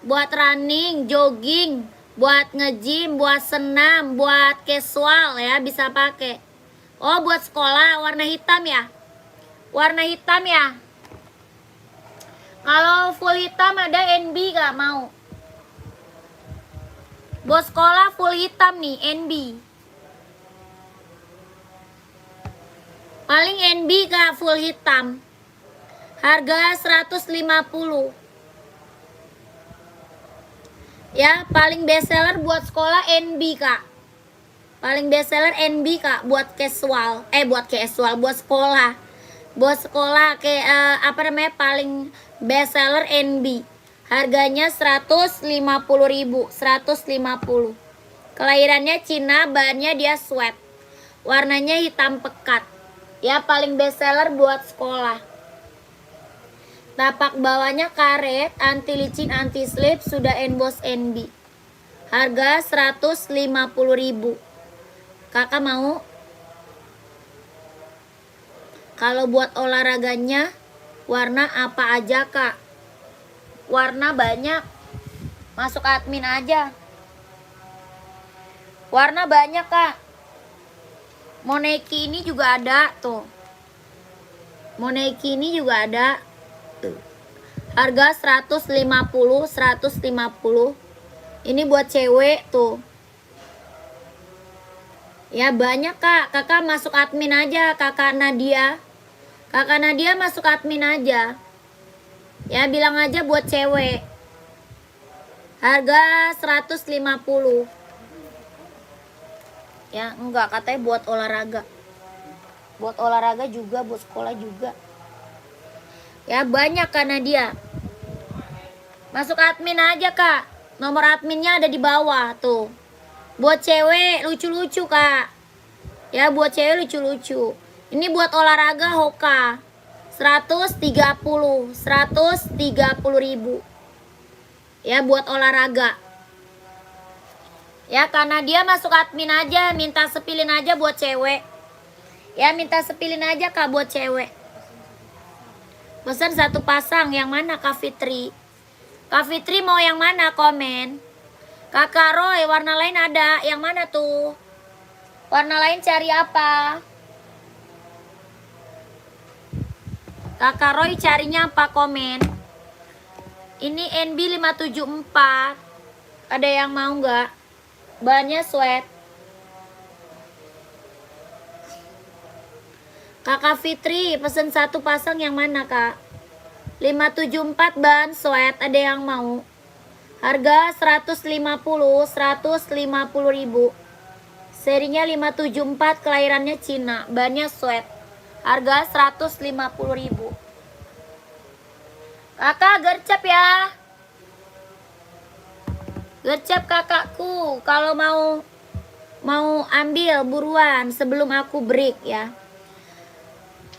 Buat running, jogging, buat nge-gym, buat senam, buat casual ya bisa pakai. Oh, buat sekolah warna hitam ya. Warna hitam ya. Kalau full hitam ada NB gak mau? Buat sekolah full hitam nih, NB. Paling NB kak full hitam. Harga 150. Ya, paling best seller buat sekolah NB kak. Paling best seller NB kak buat casual. Buat sekolah. Buat sekolah apa namanya, paling best seller NB. Harganya 150.000, 150. Kelahirannya Cina, bahannya dia sweat. Warnanya hitam pekat. Ya, paling best seller buat sekolah. Tapak bawahnya karet, anti licin, anti slip, sudah emboss NB. Harga 150.000. Kakak mau? Kalau buat olahraganya, warna apa aja kak? Warna banyak. Masuk admin aja. Warna banyak kak. Moneki ini juga ada tuh. Moneki ini juga ada. Tuh. Harga 150. Ini buat cewek tuh. Ya banyak kak. Kakak masuk admin aja, kakak Nadia. Kakak Nadia masuk admin aja. Ya bilang aja buat cewek. Harga 150. Ya enggak, katanya buat olahraga. Buat olahraga juga, buat sekolah juga. Ya banyak kak Nadia. Masuk admin aja kak. Nomor adminnya ada di bawah tuh. Buat cewek lucu-lucu kak. Ya buat cewek lucu-lucu. Ini buat olahraga Hoka. 130.000. Ya buat olahraga. Ya karena dia masuk admin aja, minta sepilin aja buat cewek. Ya minta sepilin aja kak buat cewek. Pesan 1 pasang, yang mana Kak Fitri? Kak Fitri mau yang mana, komen. Kakak Roy, warna lain ada, yang mana tuh? Warna lain cari apa? Kakak Roy carinya apa, komen. Ini NB 574. Ada yang mau nggak? Bahannya sweat. Kakak Fitri pesen satu pasang yang mana kak? 574 bahan sweat, ada yang mau? Harga 150 ribu. Serinya 574, kelahirannya Cina, bahannya sweat. Harga 150 ribu. Kakak gercep ya. Gercep kakakku, kalau mau ambil buruan sebelum aku break ya.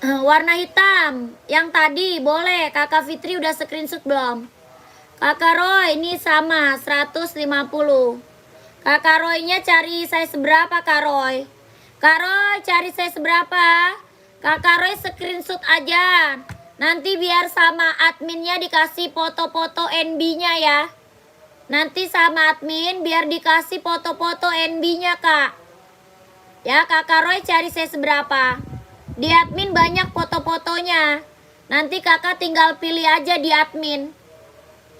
Warna hitam yang tadi boleh. Kakak Fitri udah screenshot belum? Kakak Roy ini sama 150. Kakak Roy-nya cari size berapa Kak Roy? Kak Roy cari size berapa? Kakak Roy screenshot aja. Nanti biar sama adminnya dikasih foto-foto NB-nya ya. Nanti sama admin biar dikasih foto-foto NB-nya kak. Ya kakak Roy cari size berapa? Di admin banyak foto-fotonya. Nanti kakak tinggal pilih aja di admin.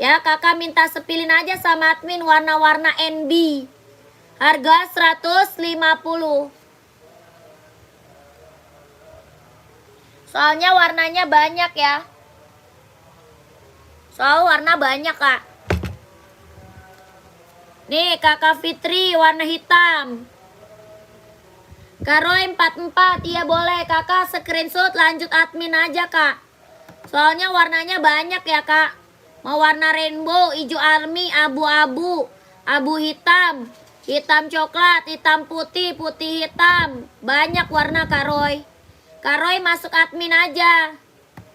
Ya kakak minta sepilin aja sama admin warna-warna NB. Harga 150. Soalnya warnanya banyak ya. Soal warna banyak kak. Nih kakak Fitri warna hitam. Kak Roy 44. Iya boleh kakak screenshot lanjut admin aja kak. Soalnya warnanya banyak ya kak. Mau warna rainbow, hijau army, abu-abu, abu hitam, hitam coklat, hitam putih, putih hitam. Banyak warna Kak Roy. Kak Roy masuk admin aja.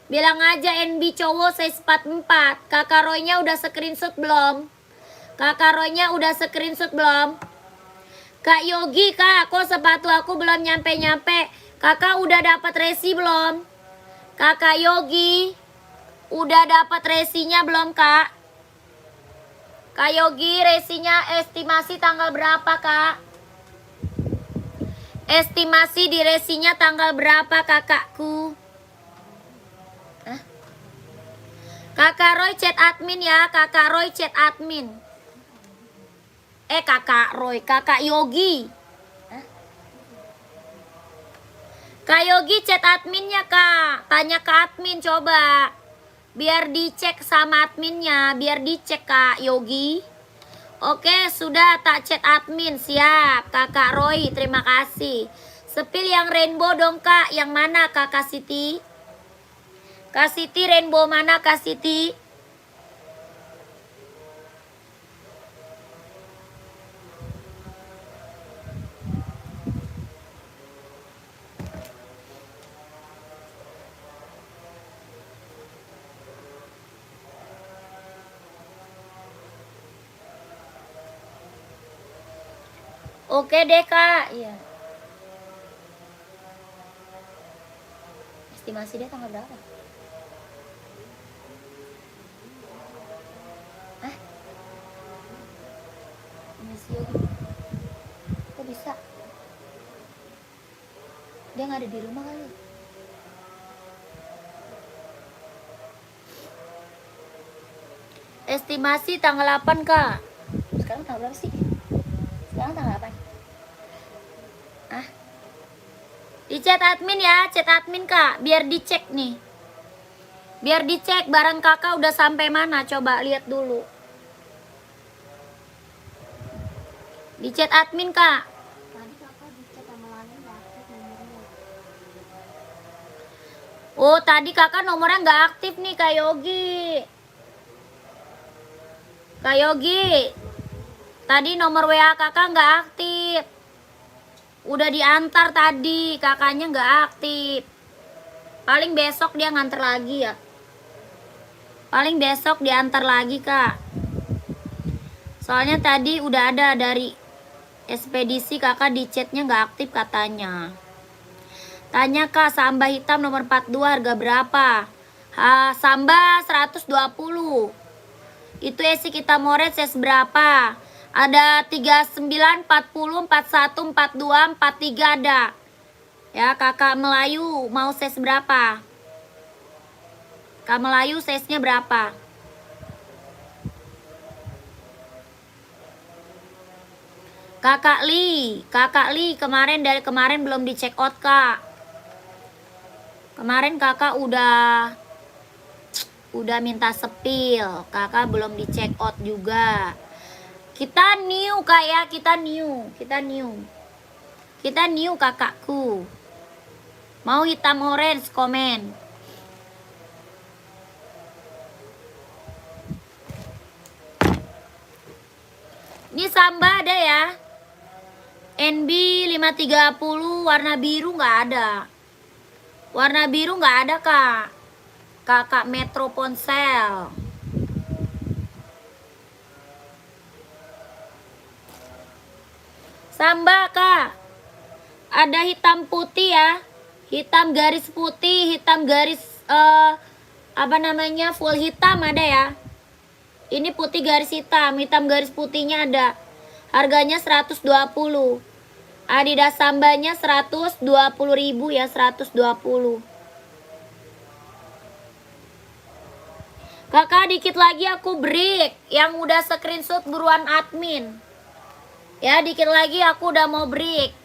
Bilang aja NB cowok size 44. Kakak Roy-nya udah screenshot belum? Kakak Roy-nya udah screenshot belum? Kak Yogi kak, kok sepatu aku belum nyampe-nyampe? Kakak udah dapat resi belum? Kakak Yogi udah dapat resinya belum kak? Kak Yogi resinya estimasi tanggal berapa kak? Estimasi di resinya tanggal berapa kakakku? Hah? Kakak Roy chat admin ya. Kakak Roy chat admin. Kakak Roy, kakak Yogi. Hah? Kak Yogi chat adminnya kak. Tanya ke admin coba. Biar dicek sama adminnya. Biar dicek kak Yogi. Oke sudah tak chat admin. Siap kakak Roy, terima kasih. Sepil yang rainbow dong kak. Yang mana kakak Siti? Kak Siti rainbow mana kak Siti? Oke deh kak. Iya. Estimasi dia tanggal berapa? Hah? Estimasi Yogi. Kok bisa? Dia nggak ada di rumah kali. Estimasi tanggal 8 kak. Sekarang tanggal berapa sih? Sekarang tanggal 8. Ah? Di chat admin ya, chat admin kak. Biar dicek nih. Biar dicek barang kakak udah sampai mana. Coba lihat dulu. Di chat admin kak. Tadi kakak di chat sama Lani nggak aktif nomornya. Oh tadi kakak nomornya nggak aktif nih Kak Yogi. Kak Yogi, tadi nomor WA kakak nggak aktif. Udah diantar tadi, kakaknya nggak aktif. Paling besok dia nganter lagi ya. Paling besok diantar lagi kak. Soalnya tadi udah ada dari ekspedisi, kakak di chatnya nggak aktif katanya. Tanya kak, samba hitam nomor 42 harga berapa? Samba 120. Itu esi kita moret size berapa? Ada 39, 40, 41, 42, 43 ada. Ya kakak Melayu mau size berapa? Kak Melayu size nya berapa? Kakak Li kemarin dari kemarin belum di check out kak. Kemarin kakak udah minta sepil, kakak belum di check out juga. Kita new kak ya, kita new kakakku. Mau hitam orange komen. Ini Samba ada ya. NB 530 warna biru nggak ada. Warna biru nggak ada kak. Kakak Metro Ponsel. Samba kak. Ada hitam putih ya. Hitam garis putih, hitam garis apa namanya? Full hitam ada ya. Ini putih garis hitam garis putihnya ada. Harganya 120. Adidas Sambanya 120.000 ya, 120. Kakak dikit lagi aku break. Yang udah screenshot buruan admin. Ya, dikit lagi aku udah mau break.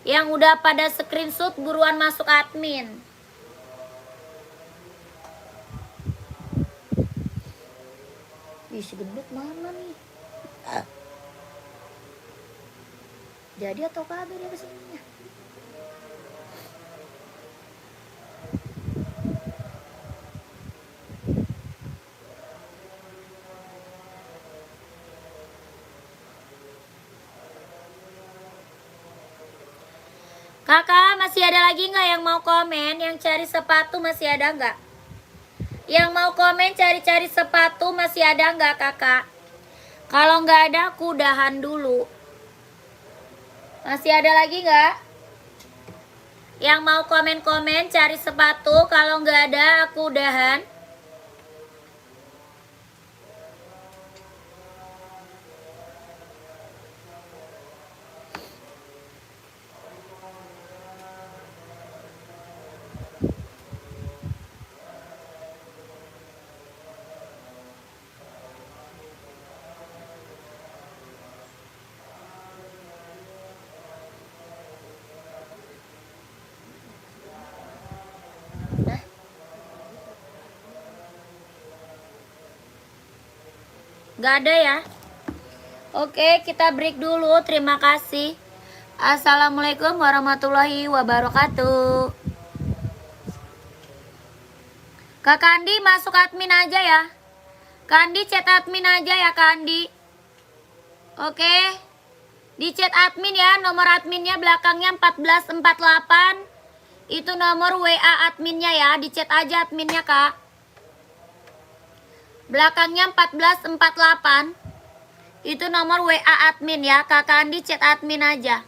Yang udah pada screenshot buruan masuk admin. Ih, si gendut mana nih? Jadi atau kagak dia kesininya? Kakak masih ada lagi nggak yang mau komen? Yang cari sepatu masih ada nggak? Yang mau komen cari-cari sepatu masih ada nggak kakak? Kalau nggak ada aku udahan dulu. Masih ada lagi nggak? Yang mau komen-komen cari sepatu, kalau nggak ada aku udahan. Nggak ada ya? Oke, kita break dulu. Terima kasih. Assalamualaikum warahmatullahi wabarakatuh. Kak Kandi masuk admin aja ya. Kandi chat admin aja ya Kandi. Oke. Di chat admin ya, nomor adminnya belakangnya 1448. Itu nomor WA adminnya ya, di chat aja adminnya Kak. Belakangnya 1448. Itu nomor WA admin ya, Kak Kandi chat admin aja.